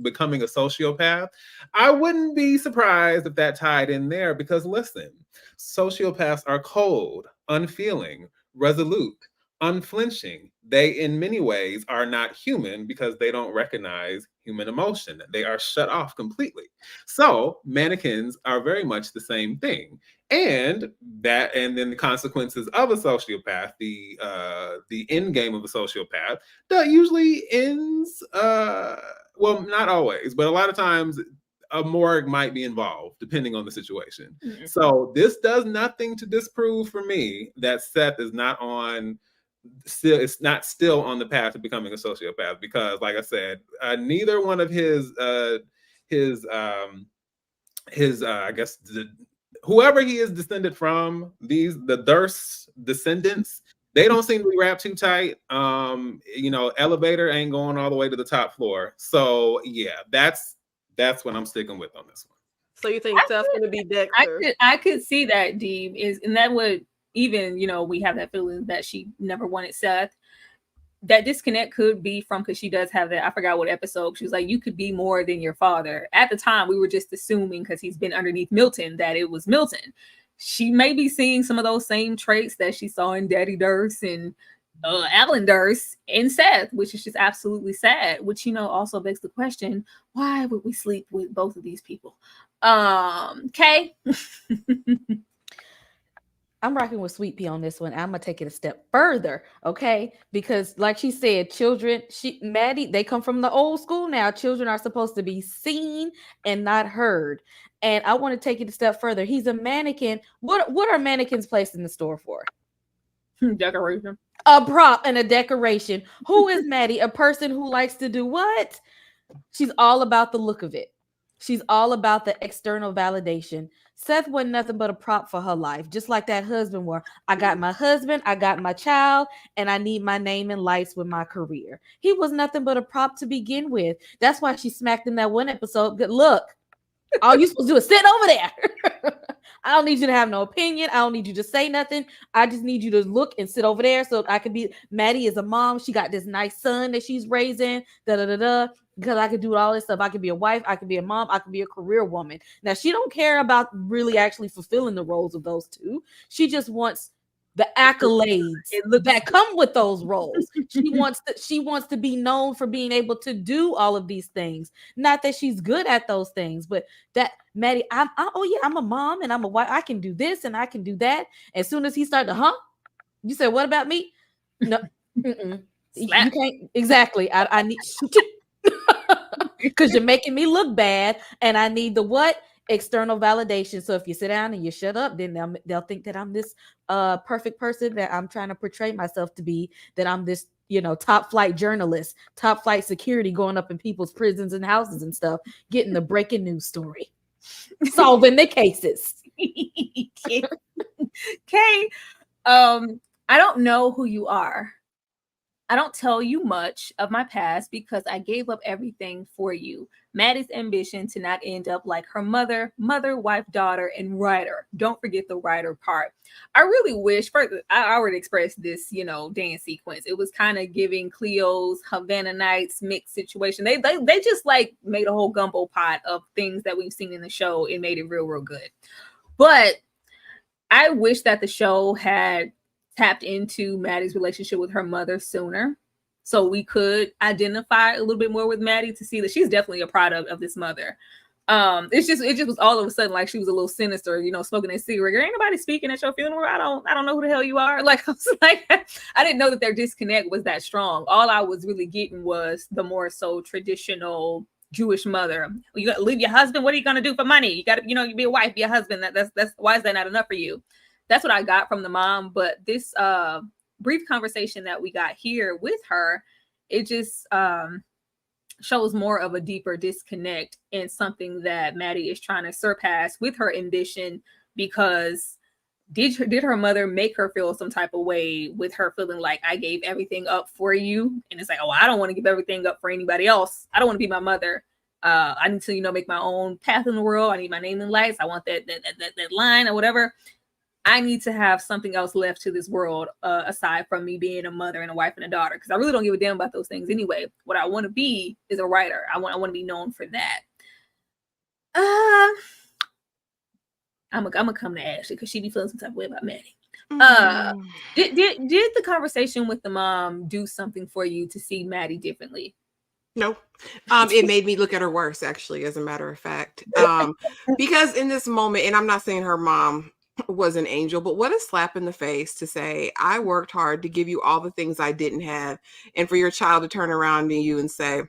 becoming a sociopath, I wouldn't be surprised if that tied in there, because listen, sociopaths are cold, unfeeling, resolute, unflinching. They, in many ways, are not human because they don't recognize human emotion. They are shut off completely. So mannequins are very much the same thing. And then the consequences of a sociopath, the end game of a sociopath, that usually ends, well, not always, but a lot of times a morgue might be involved, depending on the situation. Mm-hmm. So this does nothing to disprove for me that Seth is not still on the path to becoming a sociopath, because, like I said, neither one of his I guess whoever he is descended from, the Durst descendants, they don't seem to be wrapped too tight. Elevator ain't going all the way to the top floor. So yeah, that's what I'm sticking with on this one. So you think Seth's gonna be Dexter? I could see that, Dee, and that would even, we have that feeling that she never wanted Seth. That disconnect could be from, because she does have that, I forgot what episode, she was like, you could be more than your father. At the time, we were just assuming, because he's been underneath Milton, that it was Milton. She may be seeing some of those same traits that she saw in Daddy Durst and Alan Durst and Seth, which is just absolutely sad, which, also begs the question, why would we sleep with both of these people? Kay? I'm rocking with Sweet Pea on this one. I'm gonna take it a step further, okay? Because, like she said, children, Maddie, they come from the old school now. Children are supposed to be seen and not heard. And I want to take it a step further. He's a mannequin. What are mannequins placed in the store for? Decoration. A prop and a decoration. Who is Maddie? A person who likes to do what? She's all about the look of it. She's all about the external validation. Seth wasn't nothing but a prop for her life, just like that husband were. I got my husband, I got my child, and I need my name in lights with my career. He was nothing but a prop to begin with. That's why she smacked him that one episode. Good look. All you supposed to do is sit over there. I don't need you to have no opinion. I don't need you to say nothing. I just need you to look and sit over there so I can be. Maddie is a mom. She got this nice son that she's raising. Because I could do all this stuff. I could be a wife. I could be a mom. I could be a career woman. Now, she don't care about really actually fulfilling the roles of those two. She just wants the accolades that come with those roles. She wants to be known for being able to do all of these things. Not that she's good at those things, but that Maddie, I'm a mom and I'm a wife. I can do this and I can do that. As soon as he started to, you said, what about me? No, you can't. Exactly. I need because you're making me look bad, and I need the what? External validation. So if you sit down and you shut up, then they'll think that I'm this perfect person that I'm trying to portray myself to be, that I'm this, top flight journalist, top flight security going up in people's prisons and houses and stuff, getting the breaking news story, solving the cases. Okay. I don't know who you are. I don't tell you much of my past because I gave up everything for you. Maddie's ambition to not end up like her mother, wife, daughter, and writer. Don't forget the writer part. I really wish, I already expressed this, dance sequence. It was kind of giving Cleo's Havana Nights mixed situation. They just like made a whole gumbo pot of things that we've seen in the show and made it real, real good. But I wish that the show had tapped into Maddie's relationship with her mother sooner, so we could identify a little bit more with Maddie to see that she's definitely a product of this mother. It just was all of a sudden like she was a little sinister, you know, smoking a cigarette. Ain't nobody speaking at your funeral. I don't know who the hell you are. Like I was like, I didn't know that their disconnect was that strong. All I was really getting was the more so traditional Jewish mother. You got to leave your husband. What are you gonna do for money? You got to, you know, you be a wife, be a husband. That's why is that not enough for you? That's what I got from the mom. But this brief conversation that we got here with her, it just shows more of a deeper disconnect and something that Maddie is trying to surpass with her ambition, because did her mother make her feel some type of way with her feeling like I gave everything up for you? And it's like, oh, I don't want to give everything up for anybody else. I don't want to be my mother. I need to, you know, make my own path in the world. I need my name in lights. I want that line or whatever. I need to have something else left to this world aside from me being a mother and a wife and a daughter, because I really don't give a damn about those things anyway. What I want to be is a writer. I want to be known for that. I'm gonna come to Ashley because she be feeling some type of way about Maddie. Did the conversation with the mom do something for you to see Maddie differently? No. It made me look at her worse, actually, as a matter of fact. Because in this moment, and I'm not saying her mom was an angel, but what a slap in the face to say, I worked hard to give you all the things I didn't have, and for your child to turn around to you and say,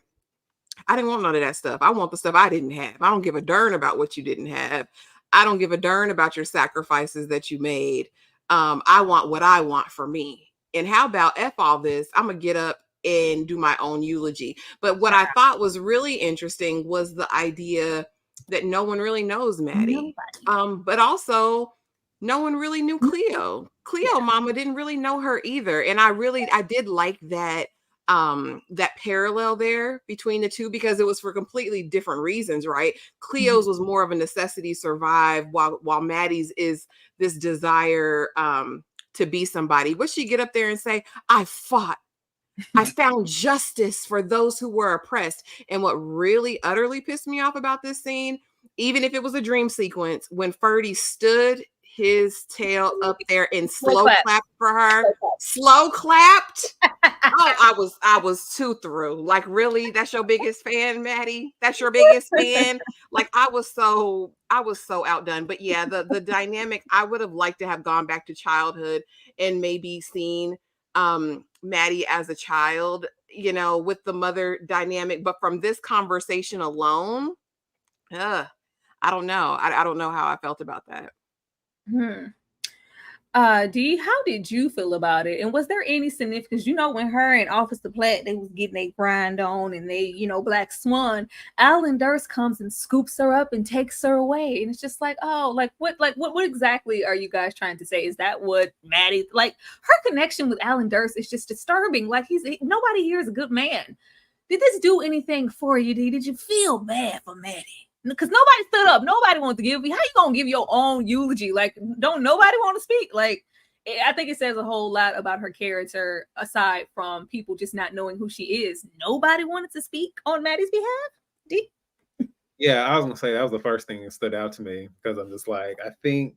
I didn't want none of that stuff. I want the stuff I didn't have. I don't give a darn about what you didn't have. I don't give a darn about your sacrifices that you made. I want what I want for me. And how about F all this? I'm gonna get up and do my own eulogy. But what I thought was really interesting was the idea that no one really knows Maddie. But also no one really knew Cleo. Cleo mama didn't really know her either. And I did like that that parallel there between the two, because it was for completely different reasons, right? Cleo's was more of a necessity survive, while Maddie's is this desire to be somebody. Would she get up there and say, I fought, I found justice for those who were oppressed? And what really utterly pissed me off about this scene, even if it was a dream sequence, when Fredie stood his tail up there and slow clapped for her. Slow clapped. Oh, I was too through. Like, really? That's your biggest fan, Maddie? That's your biggest fan? Like, I was so outdone. But yeah, the dynamic, I would have liked to have gone back to childhood and maybe seen Maddie as a child, you know, with the mother dynamic. But from this conversation alone, I don't know. I don't know how I felt about that. Dee, how did you feel about it? And was there any significance? You know, when her and Officer Platt, they was getting their grind on and they, you know, Black Swan, Alan Durst comes and scoops her up and takes her away. And it's just like, oh, what exactly are you guys trying to say? Is that what Maddie, like, her connection with Alan Durst is just disturbing. Like, nobody here is a good man. Did this do anything for you, Dee? Did you feel bad for Maddie? Because nobody stood up. Nobody wants to give you. How you gonna give your own eulogy? Like, don't nobody want to speak? Like, I think it says a whole lot about her character, aside from people just not knowing who she is. Nobody wanted to speak on Maddie's behalf. Yeah, I was gonna say that was the first thing that stood out to me, because I'm just like, I think.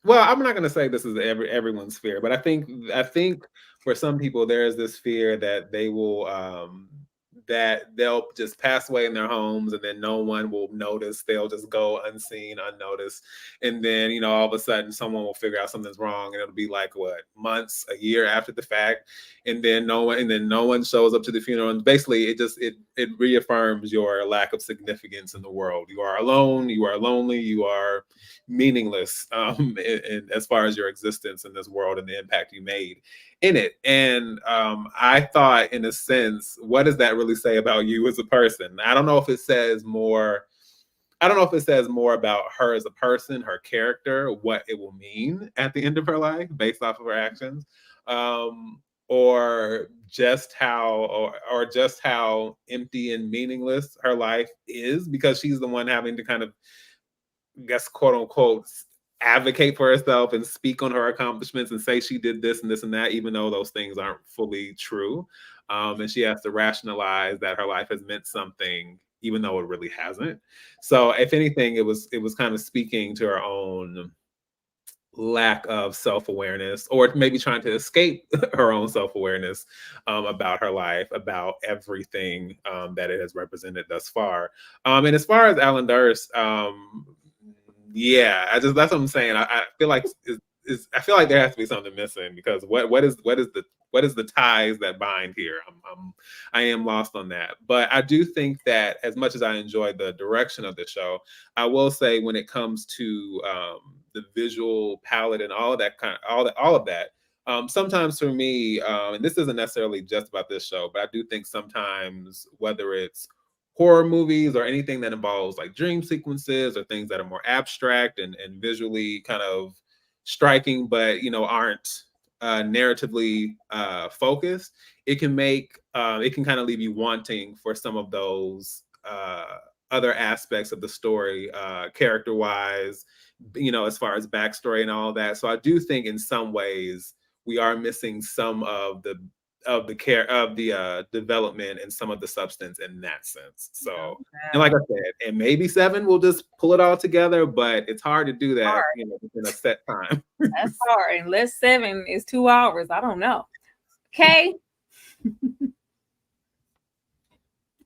Well, I'm not gonna say this is everyone's fear, but I think for some people there is this fear that they will. That they'll just pass away in their homes and then no one will notice. They'll just go unseen, unnoticed. And then, you know, all of a sudden someone will figure out something's wrong, and it'll be like, what, months, a year after the fact. And then no one shows up to the funeral. And basically it reaffirms your lack of significance in the world. You are alone, you are lonely, you are meaningless as far as your existence in this world and the impact you made in it. And I thought, in a sense, what does that really say about you as a person? I don't know if it says more about her as a person, her character, what it will mean at the end of her life based off of her actions, or just how empty and meaningless her life is, because she's the one having to kind of, I guess, quote unquote, advocate for herself and speak on her accomplishments and say she did this and this and that, even though those things aren't fully true. And she has to rationalize that her life has meant something, even though it really hasn't. So if anything, it was kind of speaking to her own lack of self-awareness, or maybe trying to escape her own self-awareness about her life, about everything that it has represented thus far. And as far as Alan Durst, yeah, that's what I'm saying. I feel like I feel like there has to be something missing, because what is the ties that bind here? I am lost on that. But I do think that as much as I enjoy the direction of the show, I will say when it comes to the visual palette and all of that all of that, sometimes for me, and this isn't necessarily just about this show, but I do think sometimes, whether it's horror movies or anything that involves like dream sequences or things that are more abstract and visually kind of striking, but aren't narratively focused, it can kind of leave you wanting for some of those other aspects of the story, character wise, as far as backstory and all of that. So I do think in some ways we are missing some of the development and some of the substance in that sense. So, and like I said, and maybe 7 will just pull it all together, but it's hard to do that within a set time. That's hard, unless 7 is 2 hours. I don't know. Okay.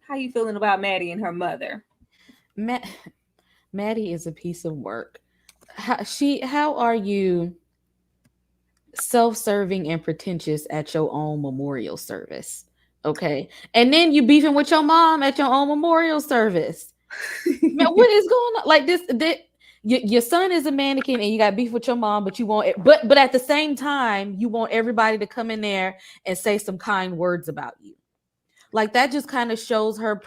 How you feeling about Maddie and her mother? Maddie is a piece of work. How are you self-serving and pretentious at your own memorial service? Okay, and then you beefing with your mom at your own memorial service. Man, what is going on? Like this your son is a mannequin and you got beef with your mom, but you want it, but at the same time you want everybody to come in there and say some kind words about you. Like that just kind of shows her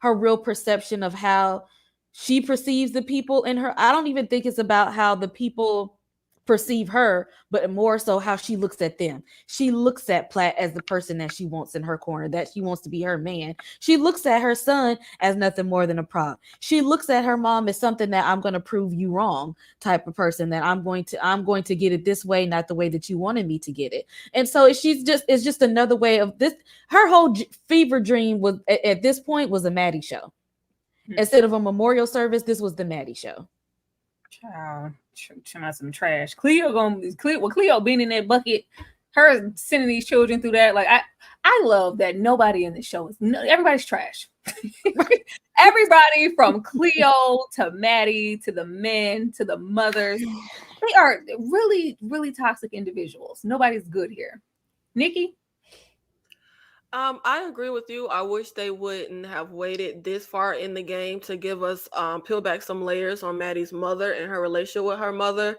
real perception of how she perceives the people in her. I don't even think it's about how the people perceive her, but more so how she looks at them. She looks at Platt as the person that she wants in her corner, that she wants to be her man. She looks at her son as nothing more than a prop. She looks at her mom as something that I'm going to prove you wrong type of person, that I'm going to get it this way, not the way that you wanted me to get it. And so it's just another way of this. Her whole fever dream was at this point was a Maddie show. Instead of a memorial service, this was the Maddie show. Child, out some trash. Cleo being in that bucket, her sending these children through that. Like I love that nobody in the show everybody's trash. Everybody from Cleo to Maddie to the men to the mothers, they are really, really toxic individuals. Nobody's good here. Nikki? I agree with you. I wish they wouldn't have waited this far in the game to give us peel back some layers on Maddie's mother and her relationship with her mother.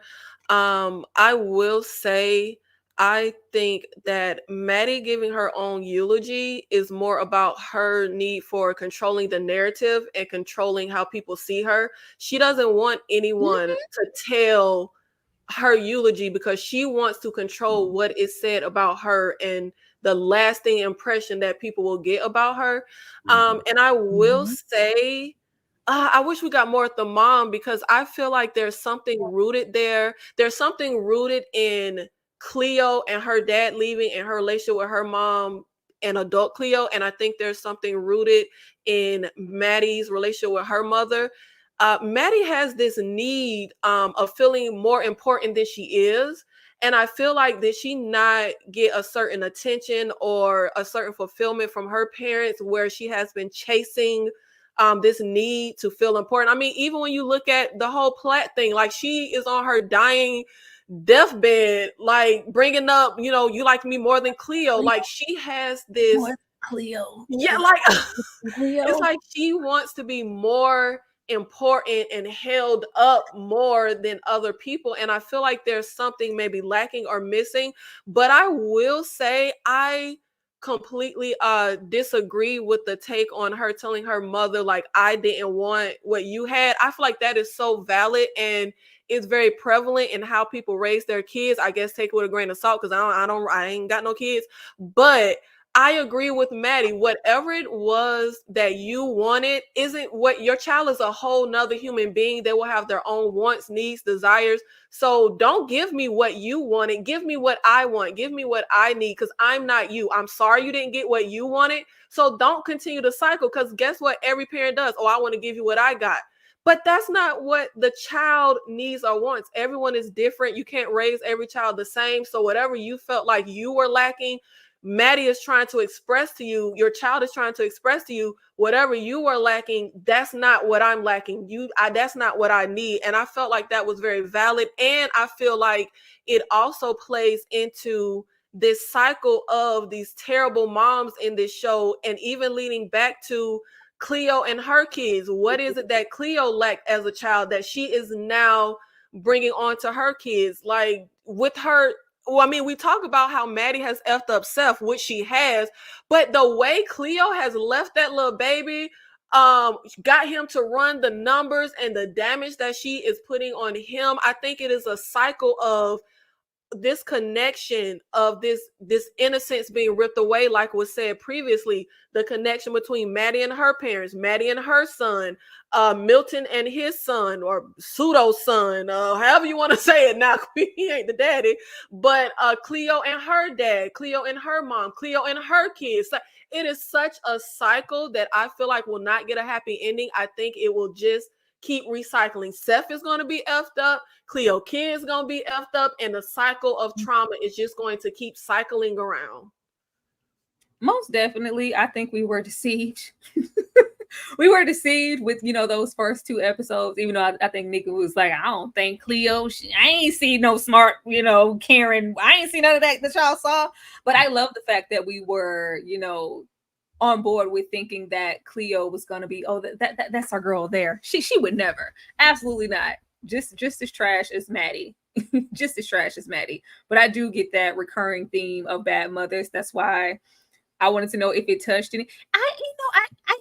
I will say, I think that Maddie giving her own eulogy is more about her need for controlling the narrative and controlling how people see her. She doesn't want anyone to tell her eulogy because she wants to control what is said about her and the lasting impression that people will get about her. And I will say, I wish we got more at the mom, because I feel like there's something rooted there. There's something rooted in Cleo and her dad leaving and her relationship with her mom and adult Cleo. And I think there's something rooted in Maddie's relationship with her mother. Maddie has this need of feeling more important than she is. And I feel like did she not get a certain attention or a certain fulfillment from her parents, where she has been chasing this need to feel important? I mean, even when you look at the whole Platt thing, like she is on her dying deathbed, like bringing up, you like me more than Cleo. Like she has this Cleo. Yeah, like it's like she wants to be more important and held up more than other people, and I feel like there's something maybe lacking or missing. But I will say I completely disagree with the take on her telling her mother, like, I didn't want what you had. I feel like that is so valid, and it's very prevalent in how people raise their kids. I guess take it with a grain of salt, because I ain't got no kids, but I agree with Maddie. Whatever it was that you wanted isn't what your child is. A whole nother human being. They will have their own wants, needs, desires. So don't give me what you wanted. Give me what I want. Give me what I need, because I'm not you. I'm sorry you didn't get what you wanted. So don't continue the cycle, because guess what every parent does? Oh, I want to give you what I got. But that's not what the child needs or wants. Everyone is different. You can't raise every child the same. So whatever you felt like you were lacking, Maddie is trying to express to you, your child is trying to express to you, whatever you were lacking, that's not what I'm lacking. That's not what I need. And I felt like that was very valid. And I feel like it also plays into this cycle of these terrible moms in this show, and even leading back to Cleo and her kids. What is it that Cleo lacked as a child that she is now bringing on to her kids? Like with her, well, I mean, we talk about how Maddie has effed up Seth, which she has, but the way Cleo has left that little baby, got him to run the numbers and the damage that she is putting on him, I think it is a cycle of this connection of this innocence being ripped away, like was said previously, the connection between Maddie and her parents, Maddie and her son, Milton and his son, or pseudo son, however you want to say it now. He ain't the daddy, but Cleo and her dad, Cleo and her mom, Cleo and her kids. It is such a cycle that I feel like will not get a happy ending. I think it will just keep recycling. Seth is going to be effed up. Cleo kids going to be effed up. And the cycle of trauma is just going to keep cycling around. Most definitely. I think we were deceived. We were deceived with, those first 2 episodes, even though I think Nika was like, I don't think Cleo, I ain't see no smart, Karen. I ain't see none of that y'all saw. But I love the fact that we were, on board with thinking that Cleo was going to be, that's our girl there. She would never. Absolutely not. Just as trash as Maddie. Just as trash as Maddie. But I do get that recurring theme of bad mothers. That's why I wanted to know if it touched any.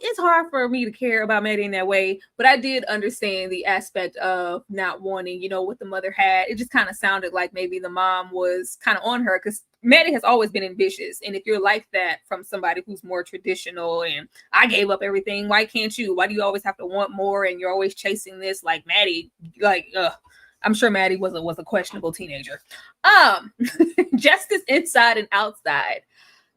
It's hard for me to care about Maddie in that way, but I did understand the aspect of not wanting, what the mother had. It just kind of sounded like maybe the mom was kind of on her, because Maddie has always been ambitious. And if you're like that from somebody who's more traditional and I gave up everything, why can't you? Why do you always have to want more? And you're always chasing this, like Maddie, I'm sure Maddie was a questionable teenager. Justice inside and outside.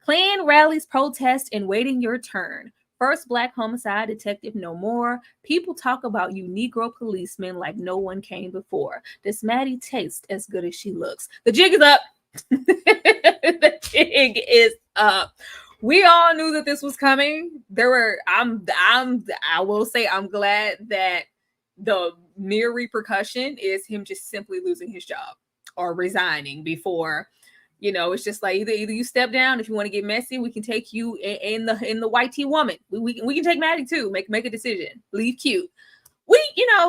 Klan rallies, protest, and waiting your turn. First Black homicide detective no more. People talk about you Negro policemen like no one came before. Does Maddie taste as good as she looks? The jig is up. The jig is up. We all knew that this was coming. I will say I'm glad that the near repercussion is him just simply losing his job or resigning before. It's just like either you step down. If you want to get messy, we can take you in the white tea woman. We can take Maddie too. Make a decision. Leave cute.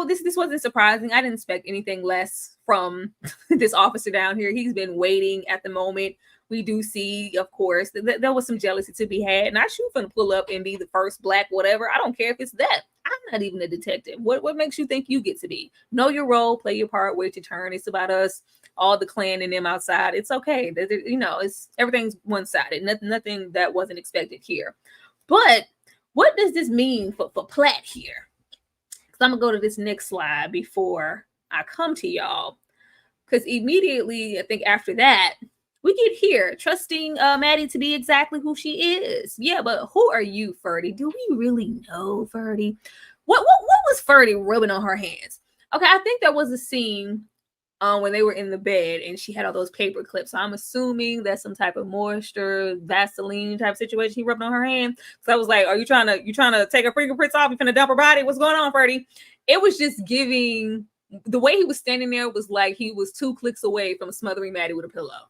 This wasn't surprising. I didn't expect anything less from this officer down here. He's been waiting at the moment. We do see, of course, that there was some jealousy to be had. And I should finna pull up and be the first Black whatever. I don't care if it's that. I'm not even a detective. What makes you think you get to be? Know your role, play your part, wait your turn. It's about us, all the Klan and them outside. It's okay. It's everything's one-sided. Nothing that wasn't expected here. But what does this mean for Platt here? Because I'm gonna go to this next slide before I come to y'all. Because immediately, I think after that, we get here, trusting Maddie to be exactly who she is. Yeah, but who are you, Fredie? Do we really know Fredie? What was Fredie rubbing on her hands? Okay, I think there was a scene when they were in the bed and she had all those paper clips. So I'm assuming that's some type of moisture, Vaseline type situation he rubbed on her hand. So I was like, are you trying to take her fingerprints off? You finna dump her body? What's going on, Fredie? It was just giving. The way he was standing there was like he was 2 clicks away from smothering Maddie with a pillow.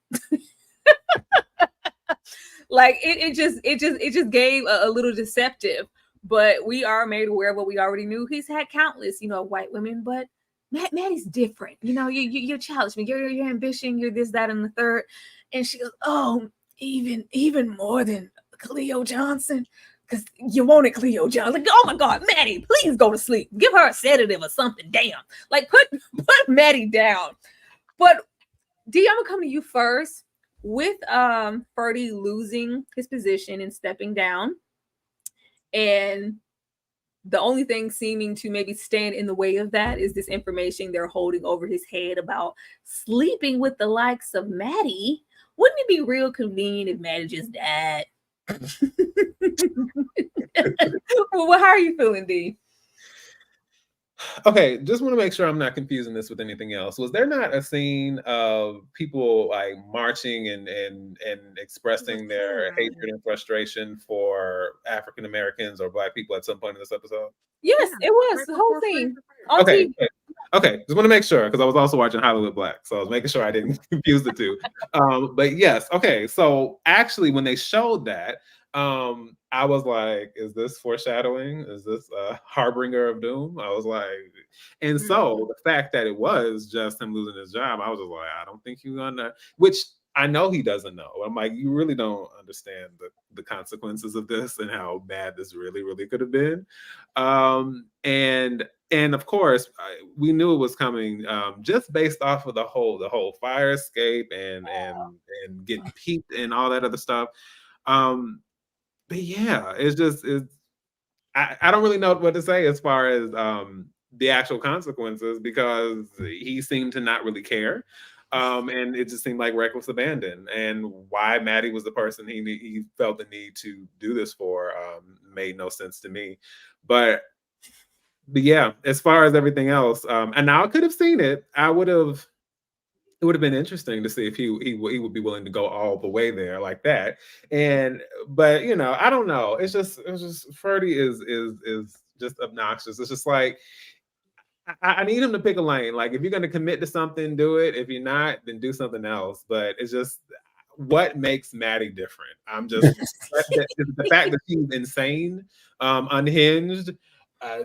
Like it just gave a little deceptive, but we are made aware of what we already knew. He's had countless, white women, but Maddie's different. You're childish, your ambition, you're this, that, and the third. And she goes, oh, even more than Cleo Johnson. Because you wanted Cleo Johnson. Like, oh my God, Maddie, please go to sleep. Give her a sedative or something. Damn. Like, put Maddie down. But D, I'm gonna come to you first. With Fredie losing his position and stepping down, and the only thing seeming to maybe stand in the way of that is this information they're holding over his head about sleeping with the likes of Maddie. Wouldn't it be real convenient if Maddie just died? Well, how are you feeling, D? Okay, just want to make sure I'm not confusing this with anything else. Was there not a scene of people like marching and expressing their hatred and frustration for African Americans or Black people at some point in this episode? Yes, it was the whole thing on Okay, TV. okay. Just want to make sure because I was also watching Hollywood Black, so I was making sure I didn't confuse the two. But yes, okay. So actually, when they showed that, I was like, "Is this foreshadowing? Is this a harbinger of doom?" I was like, and so the fact that it was just him losing his job, I was just like, "I don't think you're gonna," which I know he doesn't know. I'm like, you really don't understand the consequences of this and how bad this really, really could have been. And of course, we knew it was coming just based off of the whole fire escape and getting peeped and all that other stuff. But yeah, I don't really know what to say as far as the actual consequences because he seemed to not really care. And it just seemed like reckless abandon. And why Maddie was the person he felt the need to do this for made no sense to me. But yeah, as far as everything else, and now I could have seen it. It would have been interesting to see if he would be willing to go all the way there like that. But I don't know. It's just Fredie is just obnoxious. It's just like I need him to pick a lane. Like if you're going to commit to something, do it. If you're not, then do something else. But it's just what makes Maddie different. I'm just the fact that she's insane, unhinged. I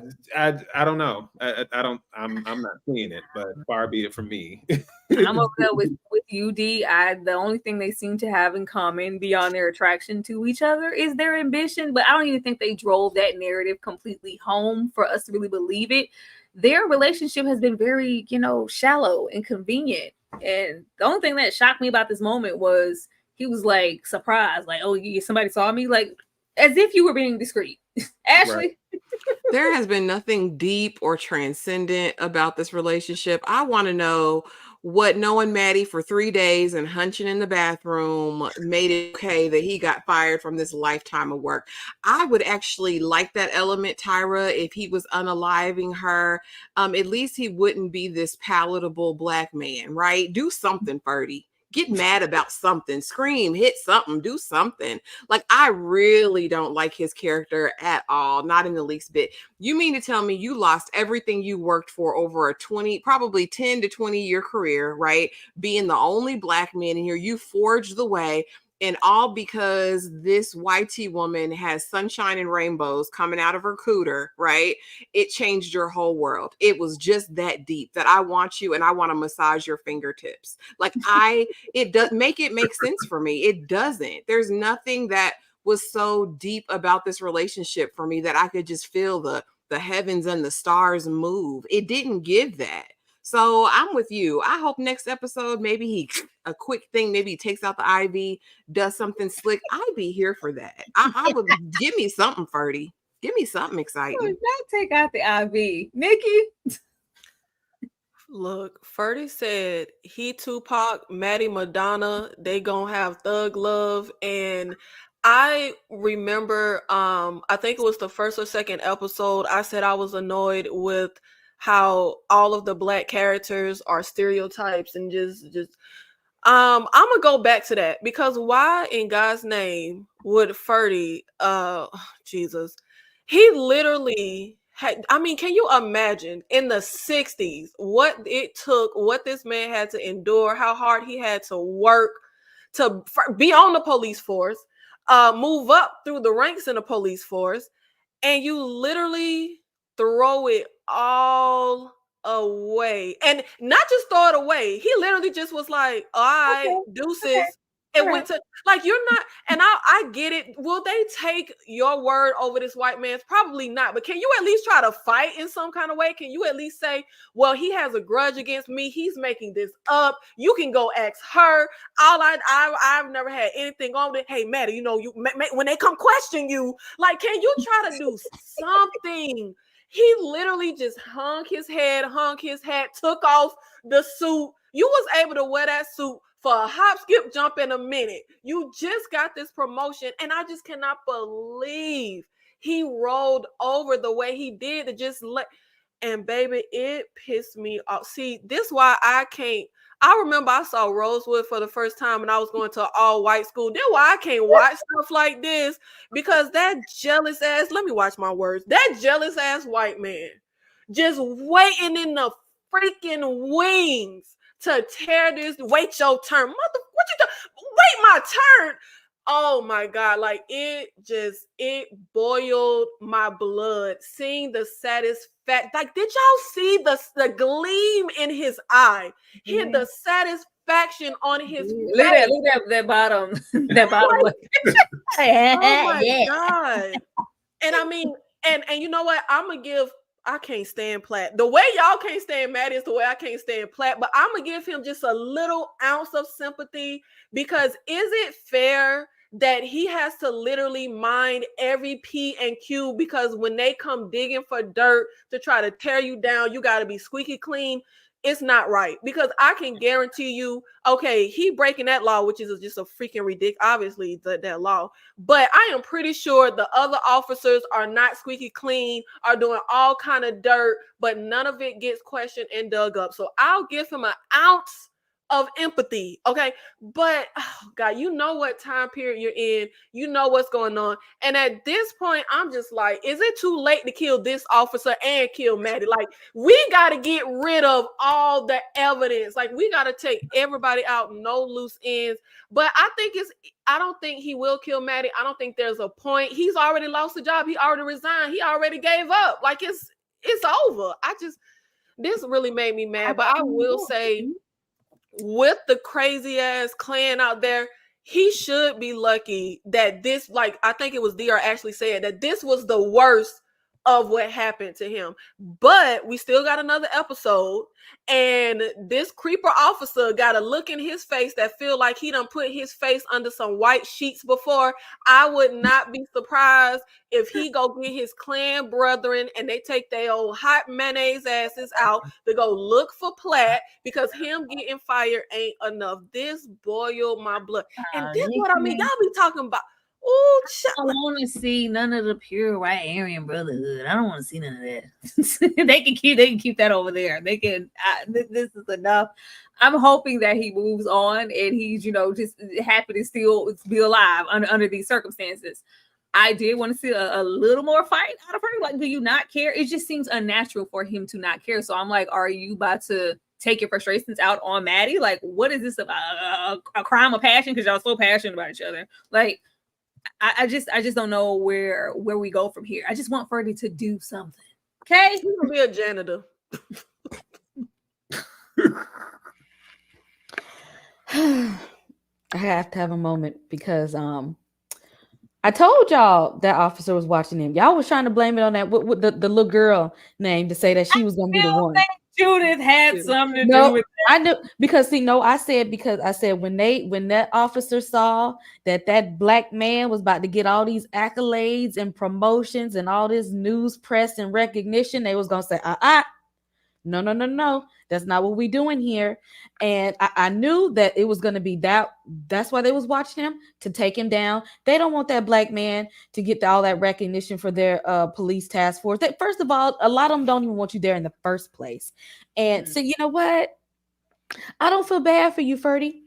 don't know. I'm not seeing it, but far be it from me. I'm over there with UD. The only thing they seem to have in common beyond their attraction to each other is their ambition. But I don't even think they drove that narrative completely home for us to really believe it. Their relationship has been very, shallow and convenient. And the only thing that shocked me about this moment was he was like surprised, like, "Oh, somebody saw me," like as if you were being discreet. Ashley. Right. There has been nothing deep or transcendent about this relationship. I want to know what knowing Maddie for 3 days and hunching in the bathroom made it okay that he got fired from this lifetime of work. I would actually like that element, Tyra, if he was unaliving her. At least he wouldn't be this palatable Black man, right? Do something, Fredie. Get mad about something, scream, hit something, do something. Like, I really don't like his character at all, not in the least bit. You mean to tell me you lost everything you worked for over a probably 10 to 20 year career, right? Being the only Black man in here, you forged the way. And all because this YT woman has sunshine and rainbows coming out of her cooter, right? It changed your whole world. It was just that deep that I want you and I want to massage your fingertips. Like it does make sense for me. It doesn't. There's nothing that was so deep about this relationship for me that I could just feel the heavens and the stars move. It didn't give that. So I'm with you. I hope next episode, maybe a quick thing, maybe he takes out the IV, does something slick. I'd be here for that. I would give me something, Fredie. Give me something exciting. Not take out the IV. Nikki? Look, Fredie said he Tupac, Maddie Madonna, they gonna have thug love. And I remember, I think it was the first or second episode, I said I was annoyed with how all of the Black characters are stereotypes and just I'm gonna go back to that because why in God's name would Fredie, Jesus, he literally had, I mean, can you imagine in the 60s what it took, what this man had to endure, how hard he had to work to be on the police force, move up through the ranks in the police force, and you literally throw it all away. And not just throw it away. He literally just was like, all right, deuces. And went to, like, you're not, and I get it. Will they take your word over this white man's? Probably not. But can you at least try to fight in some kind of way? Can you at least say, well, he has a grudge against me. He's making this up. You can go ask her. I've never had anything on it. Hey, Maddie, when they come question you, like, can you try to do something? He literally just hung his hat, took off the suit. You was able to wear that suit for a hop, skip, jump in a minute. You just got this promotion, and I just cannot believe he rolled over the way he did to just let. And baby, it pissed me off. See, this is why I can't. I remember I saw Rosewood for the first time and I was going to an all-white school. That's why I can't watch stuff like this, because that jealous ass, let me watch my words, that jealous ass white man just waiting in the freaking wings to tear this, wait your turn. What you doing? Wait my turn. Oh my God, like it boiled my blood seeing the satisfaction. Like, did y'all see the gleam in his eye? He had the satisfaction on his face. Look at that bottom. That bottom. Oh my God. And I mean, and you know what? I can't stand Platt. The way y'all can't stand Maddie is the way I can't stand Platt, but I'm gonna give him just a little ounce of sympathy, because is it fair that he has to literally mind every P and Q, because when they come digging for dirt to try to tear you down, you got to be squeaky clean? It's not right, because I can guarantee you, okay, he breaking that law, which is just a freaking ridiculous, obviously that law, but I am pretty sure the other officers are not squeaky clean, are doing all kind of dirt, but none of it gets questioned and dug up. So I'll give him an ounce of empathy, okay? But oh God, you know what time period you're in, you know what's going on, and at this point I'm just like, is it too late to kill this officer and kill Maddie? Like, we got to get rid of all the evidence, like we got to take everybody out, no loose ends. But I don't think he will kill Maddie. I don't think there's a point. He's already lost the job, he already resigned, he already gave up, like it's over. This really made me mad. But I will say, with the crazy ass clan out there, he should be lucky that this, like, I think it was DR actually said that this was the worst of what happened to him. But we still got another episode, and this creeper officer got a look in his face that feel like he done put his face under some white sheets before. I would not be surprised if he go get his clan brethren and they take their old hot mayonnaise asses out to go look for Platt, because him getting fired ain't enough. This boiled my blood. And this is what I mean. Y'all be talking about, oh, I don't want to see none of the pure white Aryan brotherhood. I don't want to see none of that. They can keep that over there. They can. This is enough. I'm hoping that he moves on and he's, just happy to still be alive under these circumstances. I did want to see a little more fight out of her. Like, do you not care? It just seems unnatural for him to not care. So I'm like, are you about to take your frustrations out on Maddie? Like, what is this about? A crime of passion? Because y'all so passionate about each other. Like, I just don't know where we go from here. I just want Fredie to do something. Okay, he's gonna be a janitor. I have to have a moment because I told y'all that officer was watching him. Y'all was trying to blame it on that what the little girl name to say that she was gonna be the one. Judith had something to do with that. I knew, because I said when that officer saw that black man was about to get all these accolades and promotions and all this news press and recognition, they was gonna say, no, that's not what we doing here. And I knew that it was going to be that. That's why they was watching him, to take him down. They don't want that black man to get all that recognition for their police task force. First of all, a lot of them don't even want you there in the first place. And so, you know what? I don't feel bad for you, Fredie,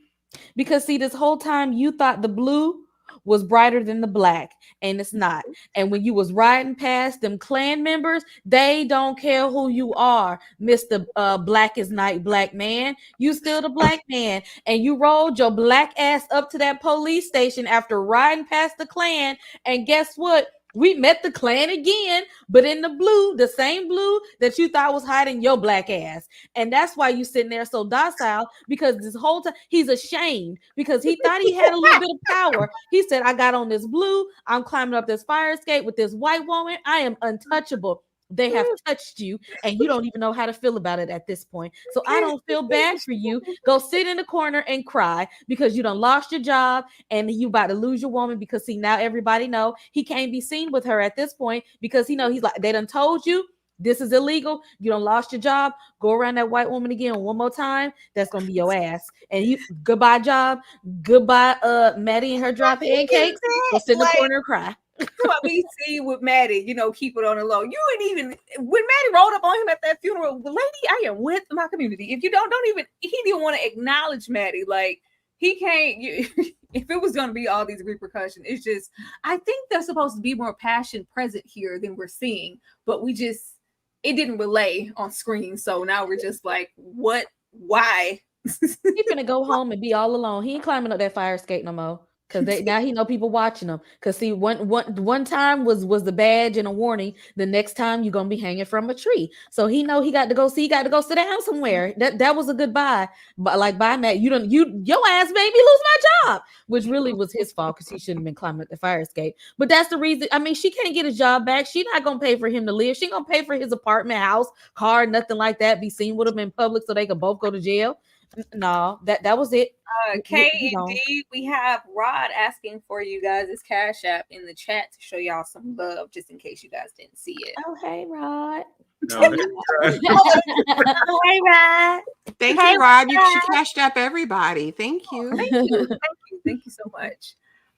because see, this whole time you thought the blue was brighter than the black, and it's not. And when you was riding past them clan members, they don't care who you are, Mr. Black as Night black man. You still the black man, and you rolled your black ass up to that police station after riding past the clan, and guess what? We met the clan again, but in the blue, the same blue that you thought was hiding your black ass. And that's why you sitting there so docile, because this whole time he's ashamed because he thought he had a little bit of power. He said, I got on this blue. I'm climbing up this fire escape with this white woman. I am untouchable. They have touched you and you don't even know how to feel about it at this point. So I don't feel bad for you. Go sit in the corner and cry because you done lost your job and you about to lose your woman, because see, now everybody know he can't be seen with her at this point, because he's like, they done told you this is illegal. You done lost your job. Go around that white woman again one more time. That's gonna be your ass. And you, goodbye job. Goodbye, Maddie and her dry pancakes. Go sit in the corner and cry. What we see with Maddie, you know, keep it on the low. You ain't even when Maddie rolled up on him at that funeral, lady, I am with my community. If you don't even he didn't want to acknowledge Maddie. Like he can't if it was gonna be all these repercussions, it's just I think there's supposed to be more passion present here than we're seeing, but it didn't relay on screen. So now we're just like, what? Why? He finna go home and be all alone. He ain't climbing up that fire escape no more. Because now he know people watching him. Because see, one time was the badge and a warning. The next time you're gonna be hanging from a tree. So he know he got to go sit down somewhere. That was a goodbye. But like bye, Matt, your ass made me lose my job, which really was his fault because he shouldn't have been climbing up the fire escape. But that's the reason. I mean, she can't get his job back. She's not gonna pay for him to live. She gonna pay for his apartment, house, car, nothing like that. Be seen with him in public so they could both go to jail. No, that was it. Indeed, we have Rod asking for you guys' Cash App in the chat to show y'all some love, just in case you guys didn't see it. Oh, hey, Rod. Hey, Rod. Thank you, Rod. She cashed up everybody. Thank you. Thank you so much.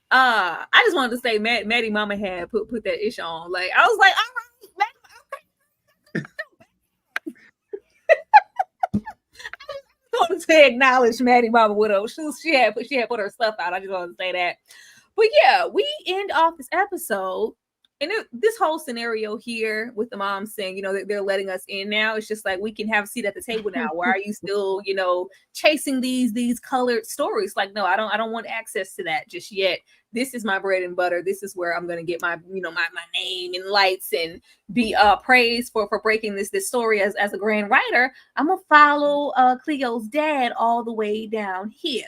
I just wanted to say, Maddie Mama had put that ish on. Like I was like, all right, Maddie, okay. I wanted to acknowledge Maddie Mama Widow. She had put her stuff out. I just wanted to say that. But yeah, we end off this episode. And this whole scenario here with the mom saying, you know, they're letting us in now. It's just like, we can have a seat at the table now. Why are you still, you know, chasing these colored stories? Like, no, I don't want access to that just yet. This is my bread and butter. This is where I'm going to get my, you know, my name and lights and be praised for breaking this story as a grand writer. I'm going to follow Cleo's dad all the way down here.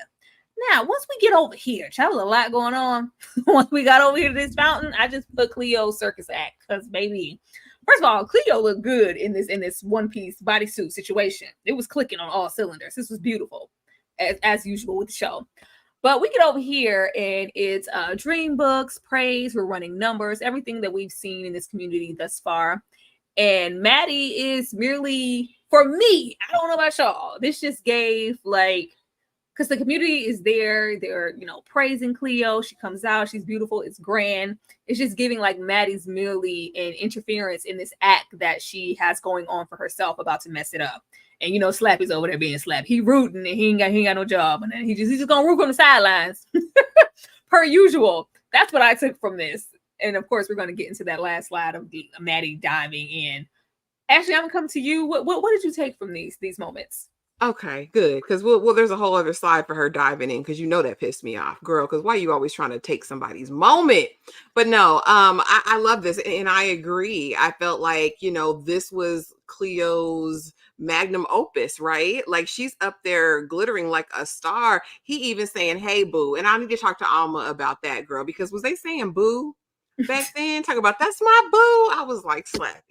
Now, once we get over here, child, a lot going on. Once we got over here to this fountain, I just put Cleo's circus act because, baby, first of all, Cleo looked good in this one-piece bodysuit situation. It was clicking on all cylinders. This was beautiful, as usual with the show. But we get over here, and it's dream books, praise, we're running numbers, everything that we've seen in this community thus far. And Maddie is merely, for me, I don't know about y'all, this just gave, like, because the community is there, they're, you know, praising Cleo. She comes out, she's beautiful, it's grand. It's just giving like Maddie's merely an interference in this act that she has going on for herself, about to mess it up. And you know, Slappy's over there being Slappy. He rooting and he ain't got no job, and then he's just gonna root on the sidelines, per usual. That's what I took from this. And of course, we're gonna get into that last slide of Maddie diving in. Ashley, I'm gonna come to you. What did you take from these moments? Okay, good. Because well, there's a whole other side for her diving in, because you know that pissed me off, girl. Because why are you always trying to take somebody's moment? But no, I love this, and I agree. I felt like, you know, this was Cleo's magnum opus, right? Like, she's up there glittering like a star. He even saying, "Hey, boo," and I need to talk to Alma about that, girl, because was they saying boo back then? Talk about that's my boo. I was like, Slappy.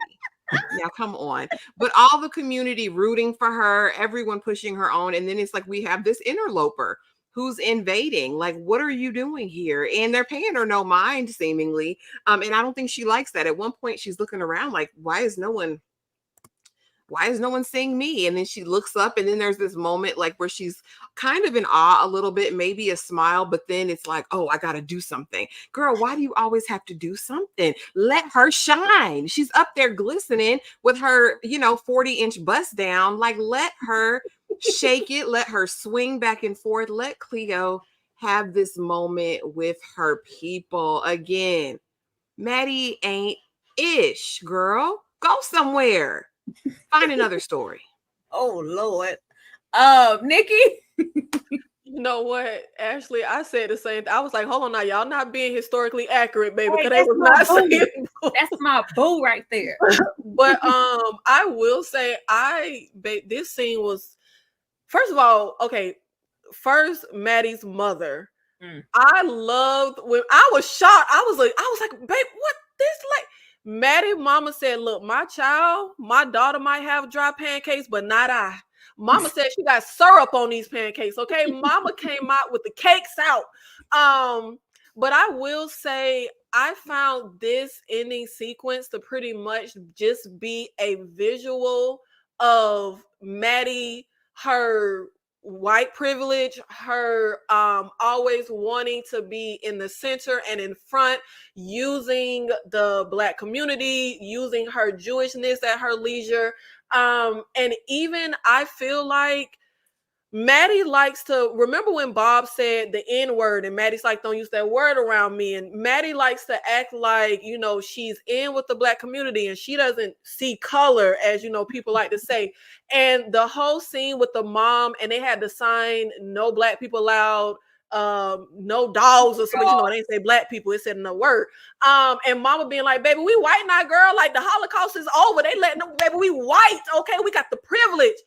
Now come on. But all the community rooting for her, everyone pushing her on, and then it's like we have this interloper who's invading. Like, what are you doing here? And they're paying her no mind, seemingly. And I don't think she likes that. At one point, she's looking around like, why is no one seeing me? And then she looks up, and then there's this moment like where she's kind of in awe a little bit, maybe a smile, but then it's like, oh, I got to do something. Girl, why do you always have to do something? Let her shine. She's up there glistening with her, you know, 40-inch bust down. Like, let her shake it. Let her swing back and forth. Let Cleo have this moment with her people. Again, Maddie ain't ish, girl. Go somewhere. Find another story. Oh Lord. Nikki. You know what, Ashley? I said the same thing. I was like, hold on now, y'all not being historically accurate, baby. Because they was not saying that's my boo right there. But I will say this scene was, first of all, okay. First, Maddie's mother. I loved when I was shocked. I was like, babe, what this like? Maddie mama said, look, my daughter might have dry pancakes, but not I. Mama said she got syrup on these pancakes. Okay. Mama came out with the cakes out. But I will say I found this ending sequence to pretty much just be a visual of Maddie, her white privilege, her always wanting to be in the center and in front, using the Black community, using her Jewishness at her leisure. And even I feel like Maddie likes to remember when Bob said the N-word, and Maddie's like, don't use that word around me. And Maddie likes to act like, you know, she's in with the Black community and she doesn't see color, as you know, people like to say. And the whole scene with the mom, and they had the sign, no Black people allowed, no dogs or something, you know, they didn't say Black people, it said no word. And mama being like, baby, we white now, girl. Like the Holocaust is over. They letting them, baby, we white. Okay, we got the privilege.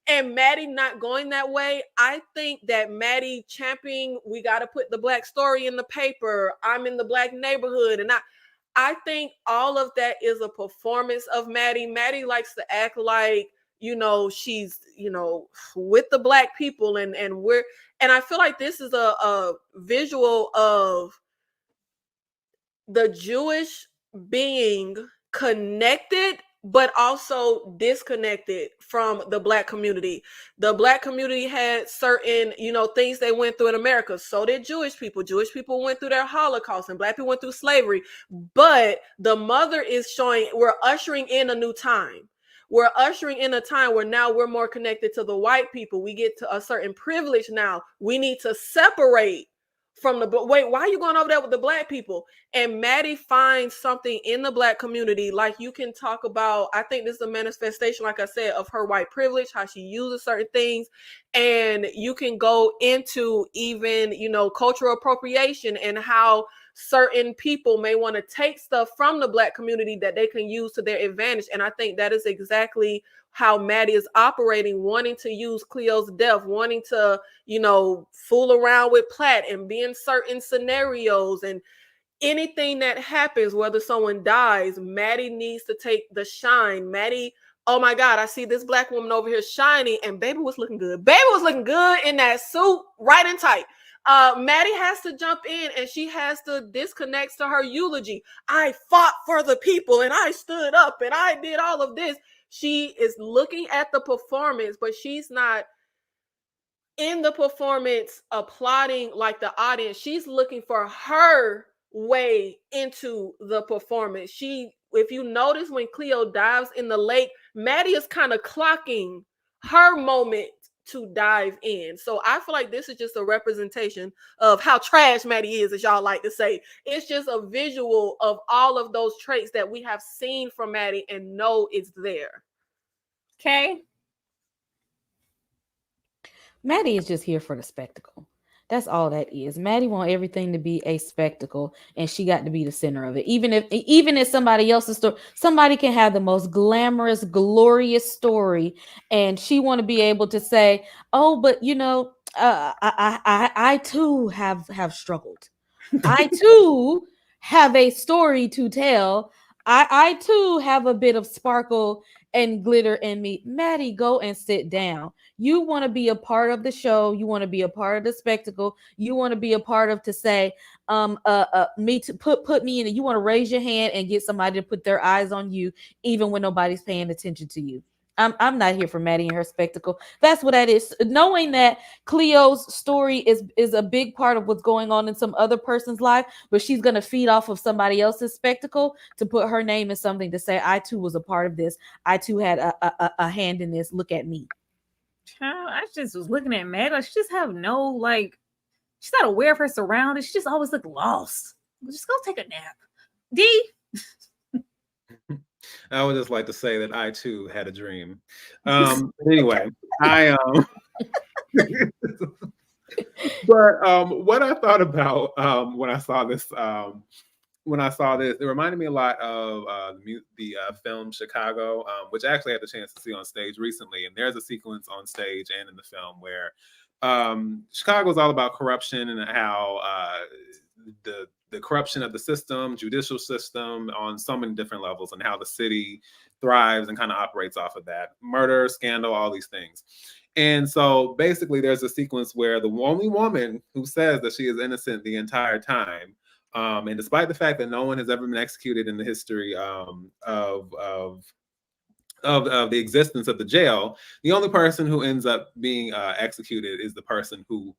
And Maddie not going that way. I think that Maddie championing, we got to put the Black story in the paper. I'm in the Black neighborhood. And I think all of that is a performance of Maddie. Maddie likes to act like, you know, she's, you know, with the Black people. And I feel like this is a visual of the Jewish being connected, but also disconnected from the Black community. The Black community had certain, you know, things they went through in America. So did Jewish people. Jewish people went through their Holocaust and Black people went through slavery. But the mother is showing we're ushering in a new time. We're ushering in a time where now we're more connected to the white people. We get to a certain privilege now. We need to separate from the, but wait, why are you going over there with the Black people? And Maddie finds something in the Black community. Like you can talk about, I think this is a manifestation, like I said, of her white privilege, how she uses certain things. And you can go into even, you know, cultural appropriation and how certain people may want to take stuff from the Black community that they can use to their advantage. And I think that is exactly how Maddie is operating, wanting to use Cleo's death, wanting to, you know, fool around with Platt and be in certain scenarios. And anything that happens, whether someone dies, Maddie needs to take the shine. Maddie, oh my God, I see this Black woman over here shining, and baby was looking good. Baby was looking good in that suit, right and tight. Maddie has to jump in and she has to disconnect to her eulogy. I fought for the people and I stood up and I did all of this. She is looking at the performance, but she's not in the performance applauding like the audience. She's looking for her way into the performance. If you notice when Cleo dives in the lake, Maddie is kind of clocking her moment to dive in. So I feel like this is just a representation of how trash Maddie is, as y'all like to say. It's just a visual of all of those traits that we have seen from Maddie and know it's there. Okay. Maddie is just here for the spectacle. That's all that is. Maddie wants everything to be a spectacle, and she got to be the center of it. Even if somebody else's story, somebody can have the most glamorous, glorious story, and she want to be able to say, "Oh, but you know, I too have struggled. I too have a story to tell. I too have a bit of sparkle and glitter in me." Maddie, go and sit down. You want to be a part of the show. You want to be a part of the spectacle. You want to be a part of to say, me to put me in it. You want to raise your hand and get somebody to put their eyes on you, even when nobody's paying attention to you. I'm not here for Maddie and her spectacle. That's what that is. Knowing that Cleo's story is a big part of what's going on in some other person's life, but she's going to feed off of somebody else's spectacle to put her name in something to say, I too was a part of this. I too had a hand in this. Look at me. Child, I just was looking at Maddie. Like, she just have no, like, she's not aware of her surroundings. She just always look lost. Just go take a nap. D. I would just like to say that I too had a dream. Anyway, I but what I thought about when I saw this, it reminded me a lot of the film Chicago, which I actually had the chance to see on stage recently. And there's a sequence on stage and in the film where Chicago is all about corruption and how the corruption of the system, judicial system on so many different levels, and how the city thrives and kind of operates off of that. Murder, scandal, all these things. And so basically there's a sequence where the only woman who says that she is innocent the entire time, and despite the fact that no one has ever been executed in the history of of the existence of the jail, the only person who ends up being executed is the person who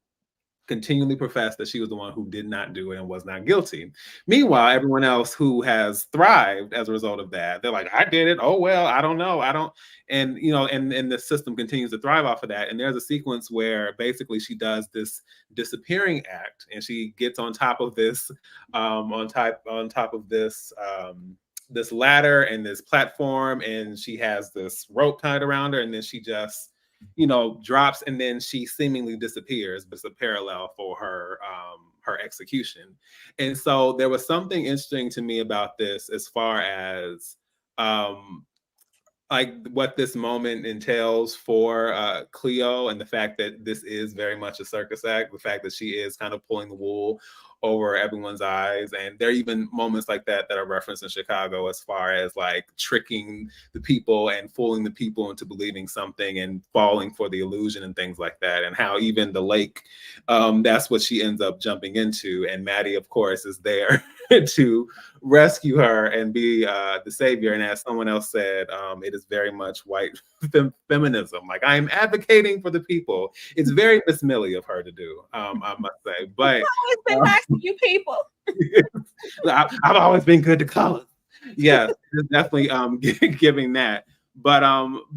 continually professed that she was the one who did not do it and was not guilty. Meanwhile, everyone else who has thrived as a result of that, they're like, I did it. Oh, well, I don't know. I don't. And, you know, and the system continues to thrive off of that. And there's a sequence where basically she does this disappearing act and she gets on top of this, on top of this, this ladder and this platform, and she has this rope tied around her, and then she just, you know, drops, and then she seemingly disappears. But it's a parallel for her her execution. And so there was something interesting to me about this as far as like what this moment entails for Cleo, and the fact that this is very much a circus act, the fact that she is kind of pulling the wool over everyone's eyes. And there are even moments like that that are referenced in Chicago as far as like tricking the people and fooling the people into believing something and falling for the illusion and things like that. And how even the lake, that's what she ends up jumping into. And Maddie, of course, is there to rescue her and be the savior. And as someone else said, it is very much white feminism. Like, I am advocating for the people. It's very Miss Millie of her to do, I must say. But It's been nice to you people. I've always been good to colors. Yes, definitely giving that. But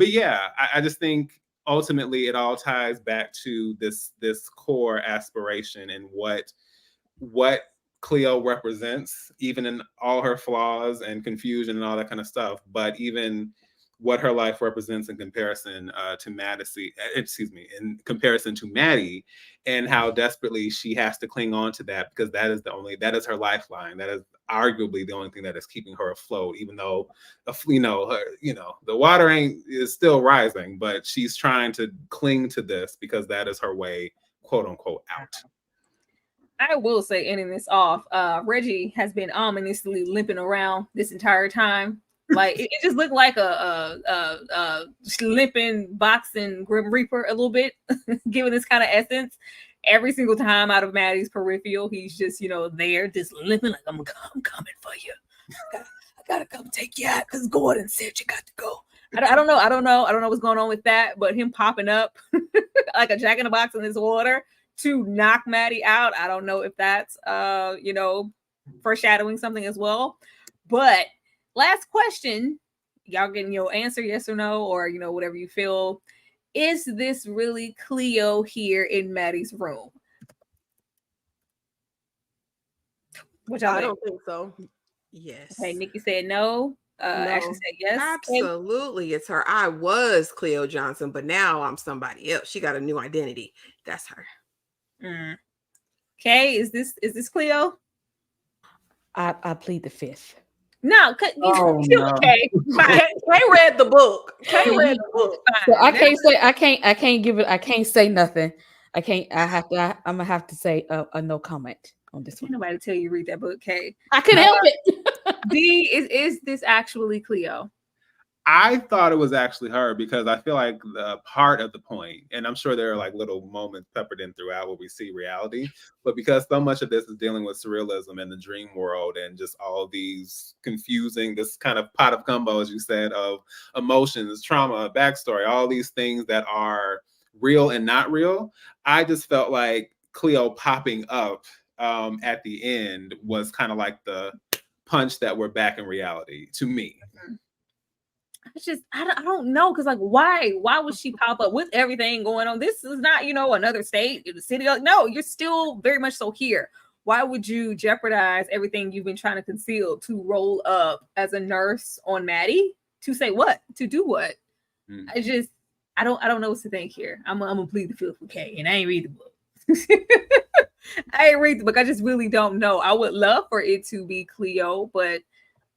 yeah, I just think ultimately it all ties back to this core aspiration and what Cleo represents, even in all her flaws and confusion and all that kind of stuff, but even what her life represents in comparison to in comparison to Maddie, and how desperately she has to cling on to that, because that is her lifeline. That is arguably the only thing that is keeping her afloat, even though, the water is still rising, but she's trying to cling to this because that is her way, quote unquote, out. I will say, ending this off, Reggie has been ominously limping around this entire time. Like it just looked like a limping boxing Grim Reaper a little bit, given this kind of essence. Every single time out of Maddie's peripheral, he's just, there, just limping like, I'm coming for you. I gotta come take you out because Gordon said you got to go. I don't know what's going on with that, but him popping up like a Jack in the Box in this water to knock Maddie out. I don't know if that's foreshadowing something as well. But last question, y'all getting your answer, yes or no, or whatever you feel. Is this really Cleo here in Maddie's room? Which I don't think so. Yes. Okay, Nikki said no. No. Ashley said yes. Absolutely, it's her. I was Cleo Johnson, but now I'm somebody else. She got a new identity. That's her. Okay, is this Cleo? I plead the fifth. No, okay. Kay read the book. So I can't give it. I can't say nothing. I'm gonna have to say a no comment on this one. Nobody tell you read that book, Kay. I couldn't help it. D, is this actually Cleo? I thought it was actually her, because I feel like the part of the point, and I'm sure there are like little moments peppered in throughout where we see reality, but because so much of this is dealing with surrealism and the dream world and just all these confusing, this kind of pot of gumbo, as you said, of emotions, trauma, backstory, all these things that are real and not real. I just felt like Cleo popping up at the end was kind of like the punch that we're back in reality to me. It's just I don't know, because like why would she pop up with everything going on? This is not another state, the city. No, you're still very much so here. Why would you jeopardize everything you've been trying to conceal to roll up as a nurse on Maddie? To say what? To do what? I don't know what to think here. I'm gonna plead the fifth for Kay, and I ain't read the book. I ain't read the book. I just really don't know. I would love for it to be Cleo, but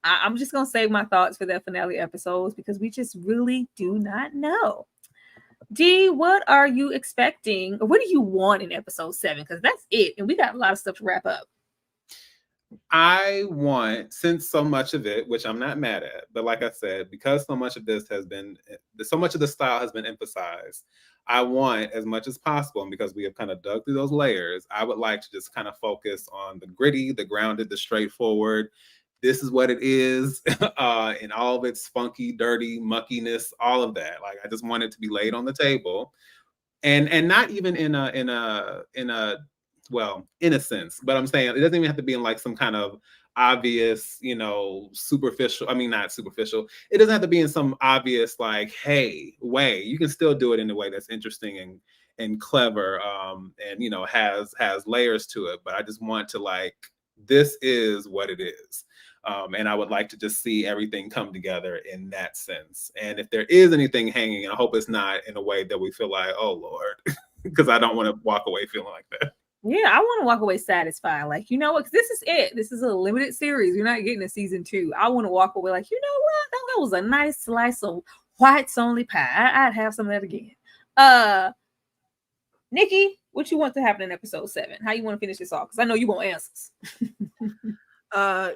I'm just going to save my thoughts for the finale episodes, because we just really do not know. D, what are you expecting? Or what do you want in episode 7? Because that's it. And we got a lot of stuff to wrap up. I want, since so much of it, which I'm not mad at, but like I said, because so much of the style has been emphasized, I want, as much as possible, and because we have kind of dug through those layers, I would like to just kind of focus on the gritty, the grounded, the straightforward, this is what it is, in all of its funky, dirty muckiness, all of that. Like, I just want it to be laid on the table, and not even in a sense, but I'm saying it doesn't even have to be in like some kind of obvious, superficial. I mean, not superficial. It doesn't have to be in some obvious like, hey, way. You can still do it in a way that's interesting and clever, and has layers to it. But I just want to like, this is what it is. And I would like to just see everything come together in that sense. And if there is anything hanging, and I hope it's not in a way that we feel like, oh Lord, because I don't want to walk away feeling like that. Yeah, I want to walk away satisfied. Like, you know what? 'Cause this is it. This is a limited series. You're not getting a season 2. I want to walk away like, you know what? That was a nice slice of whites only pie. I'd have some of that again. Nikki, what you want to happen in episode 7? How you want to finish this off? Because I know you want answers.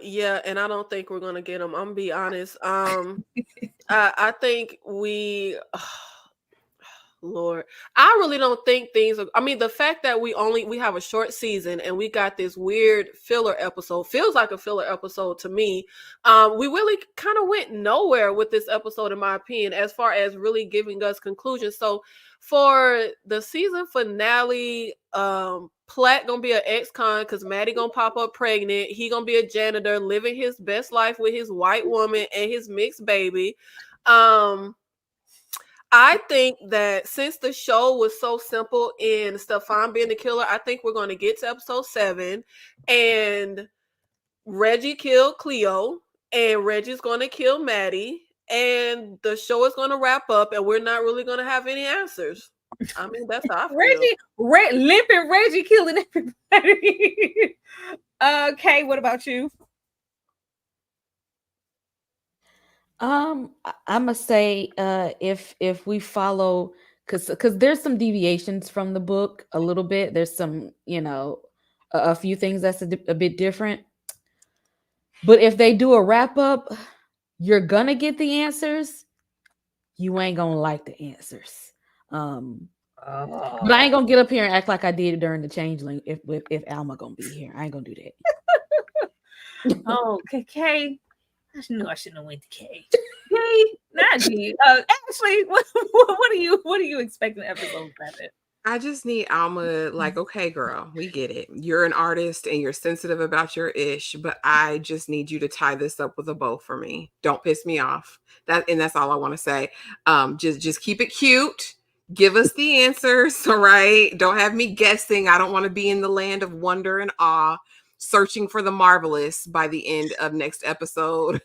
Yeah, and I don't think we're gonna get them. I'm gonna be honest. I think Lord, I really don't think things are, I mean, the fact that we have a short season and we got this weird filler episode, feels like a filler episode to me. We really kind of went nowhere with this episode, in my opinion, as far as really giving us conclusions. So for the season finale, Platt gonna be an ex-con because Maddie gonna pop up pregnant. He gonna be a janitor living his best life with his white woman and his mixed baby. I think that since the show was so simple in Stefan being the killer, I think we're going to get to episode 7 and Reggie killed Cleo and Reggie's going to kill Maddie and the show is going to wrap up and we're not really going to have any answers. I mean, that's how I feel. Limping Reggie killing everybody. Okay, what about you? I must say, if we follow, because there's some deviations from the book a little bit. There's some, a few things that's a bit different. But if they do a wrap up, you're gonna get the answers. You ain't gonna like the answers. But I ain't gonna get up here and act like I did during the Changeling. If Alma gonna be here, I ain't gonna do that. Oh, okay. I knew I shouldn't have went to K. K, not G. Ashley, what are you expecting episode 7? I just need Alma, like, okay, girl, we get it. You're an artist and you're sensitive about your ish, but I just need you to tie this up with a bow for me. Don't piss me off. That's all I want to say. Just keep it cute. Give us the answers, all right? Don't have me guessing. I don't want to be in the land of wonder and awe, searching for the marvelous by the end of next episode.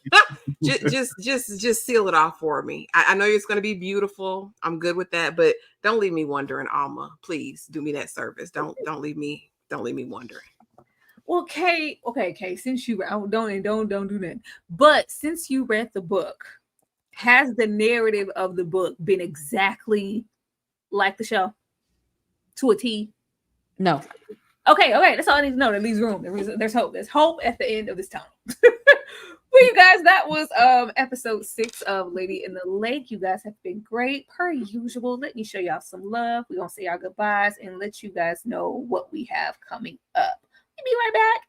just seal it off for me. I know it's going to be beautiful. I'm good with that, but don't leave me wondering, Alma. Please do me that service. Don't leave me wondering. Well, Kay, since you don't do that. But since you read the book, has the narrative of the book been exactly like the show to a T? No. Okay, that's all I need to know. That leaves room. There's hope. There's hope at the end of this tunnel. Well, you guys, that was episode 6 of Lady in the Lake. You guys have been great, per usual. Let me show y'all some love. We're going to say our goodbyes and let you guys know what we have coming up. We'll be right back.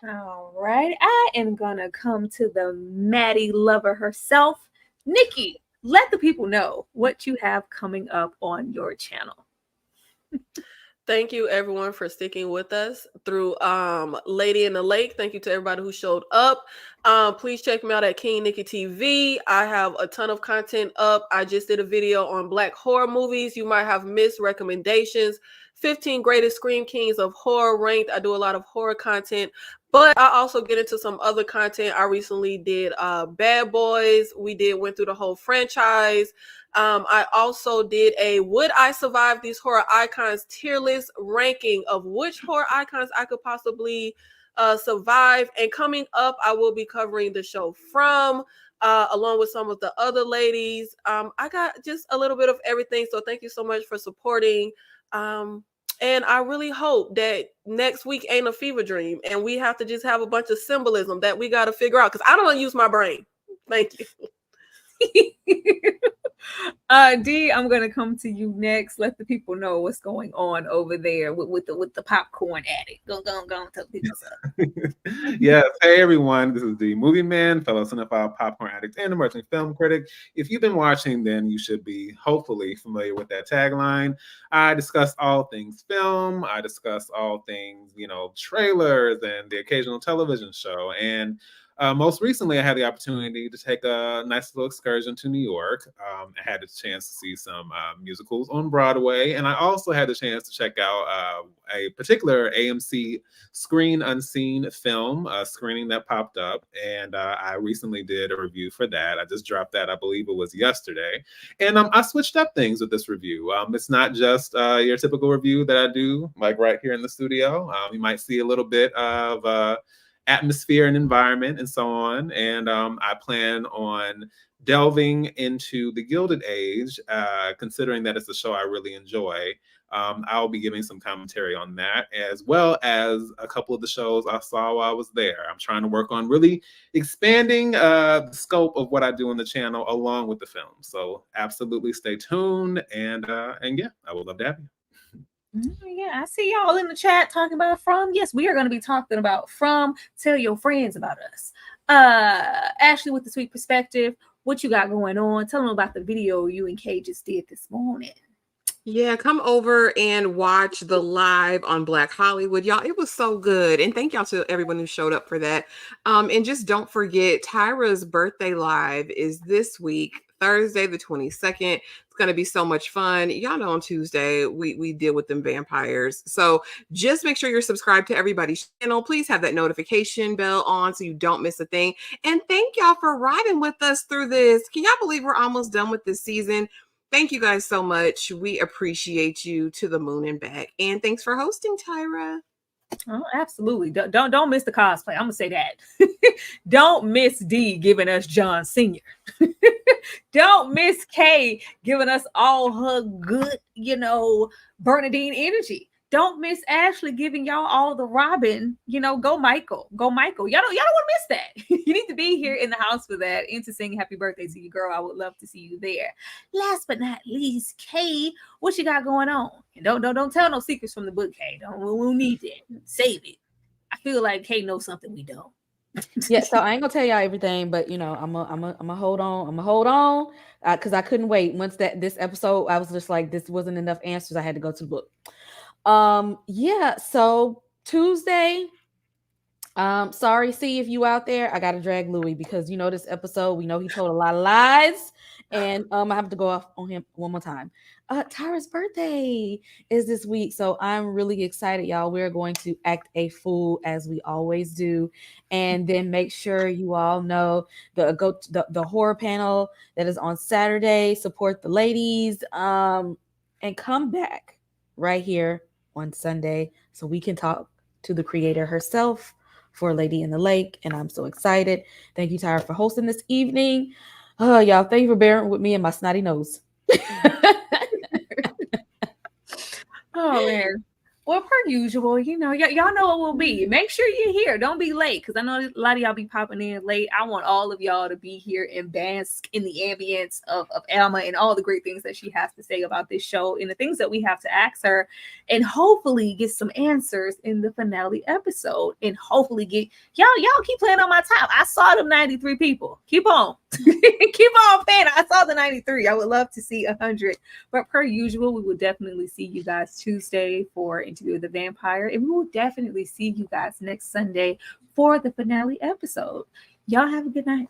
All right, I am gonna come to the Maddie lover herself. Nikki, let the people know what you have coming up on your channel. Thank you everyone for sticking with us through Lady in the Lake. Thank you to everybody who showed up. Please check me out at King Nikki TV. I have a ton of content up. I just did a video on Black horror movies you might have missed, recommendations, 15 greatest scream kings of horror ranked. I do a lot of horror content, but I also get into some other content. I recently did Bad Boys. Went through the whole franchise. I also did a Would I Survive These Horror Icons tier list ranking of which horror icons I could possibly survive. And coming up, I will be covering the show From, along with some of the other ladies. I got just a little bit of everything. So thank you so much for supporting. And I really hope that next week ain't a fever dream and we have to just have a bunch of symbolism that we got to figure out, because I don't want to use my brain. Thank you. D, I'm gonna come to you next. Let the people know what's going on over there with the popcorn addict. Go tell people something. Yes, hey everyone, this is the Movieman, fellow cinephile, popcorn addict, and emerging film critic. If you've been watching, then you should be hopefully familiar with that tagline. I discuss all things film. I discuss all things, trailers and the occasional television show. And most recently, I had the opportunity to take a nice little excursion to New York. I had a chance to see some musicals on Broadway, and I also had the chance to check out a particular AMC Screen Unseen film screening that popped up, and I recently did a review for that. I just dropped that, I believe it was yesterday, and I switched up things with this review. It's not just your typical review that I do, like right here in the studio. You might see a little bit of atmosphere and environment and so on. And I plan on delving into the Gilded Age, considering that it's a show I really enjoy. I'll be giving some commentary on that, as well as a couple of the shows I saw while I was there. I'm trying to work on really expanding the scope of what I do on the channel along with the film. So absolutely stay tuned. And yeah, I would love to have you. Yeah, I see y'all in the chat talking about From. Yes, we are going to be talking about From. Tell your friends about us. Ashley with the Sweet Perspective, what you got going on? Tell them about the video you and Kay just did this morning. Yeah, come over and watch the live on Black Hollywood. Y'all, it was so good. And thank y'all to everyone who showed up for that. And just don't forget, Tyra's birthday live is this week, Thursday the 22nd. It's going to be so much fun. Y'all know on Tuesday, we deal with them vampires. So just make sure you're subscribed to everybody's channel. Please have that notification bell on so you don't miss a thing. And thank y'all for riding with us through this. Can y'all believe we're almost done with this season? Thank you guys so much. We appreciate you to the moon and back. And thanks for hosting, Tyra. Oh, absolutely. Don't miss the cosplay. I'm gonna say that. Don't miss D giving us John Sr. Don't miss Kay giving us all her good, Bernadine energy. Don't miss Ashley giving y'all all the Robin, go Michael. Y'all don't want to miss that. You need to be here in the house for that and to sing happy birthday to you, girl. I would love to see you there. Last but not least, Kay, what you got going on? And don't tell no secrets from the book, Kay. We'll need that. Save it. I feel like Kay knows something we don't. Yeah, so I ain't gonna tell y'all everything, but I'm a hold on, because I couldn't wait. Once this episode, I was just like, this wasn't enough answers. I had to go to the book. Yeah, so Tuesday, sorry, see if you out there, I gotta drag Louis because this episode, we know he told a lot of lies, and I have to go off on him one more time. Tyra's birthday is this week, so I'm really excited, y'all. We're going to act a fool as we always do, and then make sure you all know the horror panel that is on Saturday. Support the ladies, and come back right here on Sunday so we can talk to the creator herself for Lady in the Lake, and I'm so excited. Thank you, Tyra, for hosting this evening. Y'all, thank you for bearing with me and my snotty nose. Oh man. Well, per usual, y'all know what will be. Make sure you're here. Don't be late, because I know a lot of y'all be popping in late. I want all of y'all to be here and bask in the ambience of Alma and all the great things that she has to say about this show and the things that we have to ask her, and hopefully get some answers in the finale episode, and hopefully get y'all keep playing on my top. I saw them 93 people. Keep on. Keep on paying. I saw the 93. I would love to see 100. But per usual, we will definitely see you guys Tuesday for Interview with the Vampire. And we will definitely see you guys next Sunday for the finale episode. Y'all have a good night.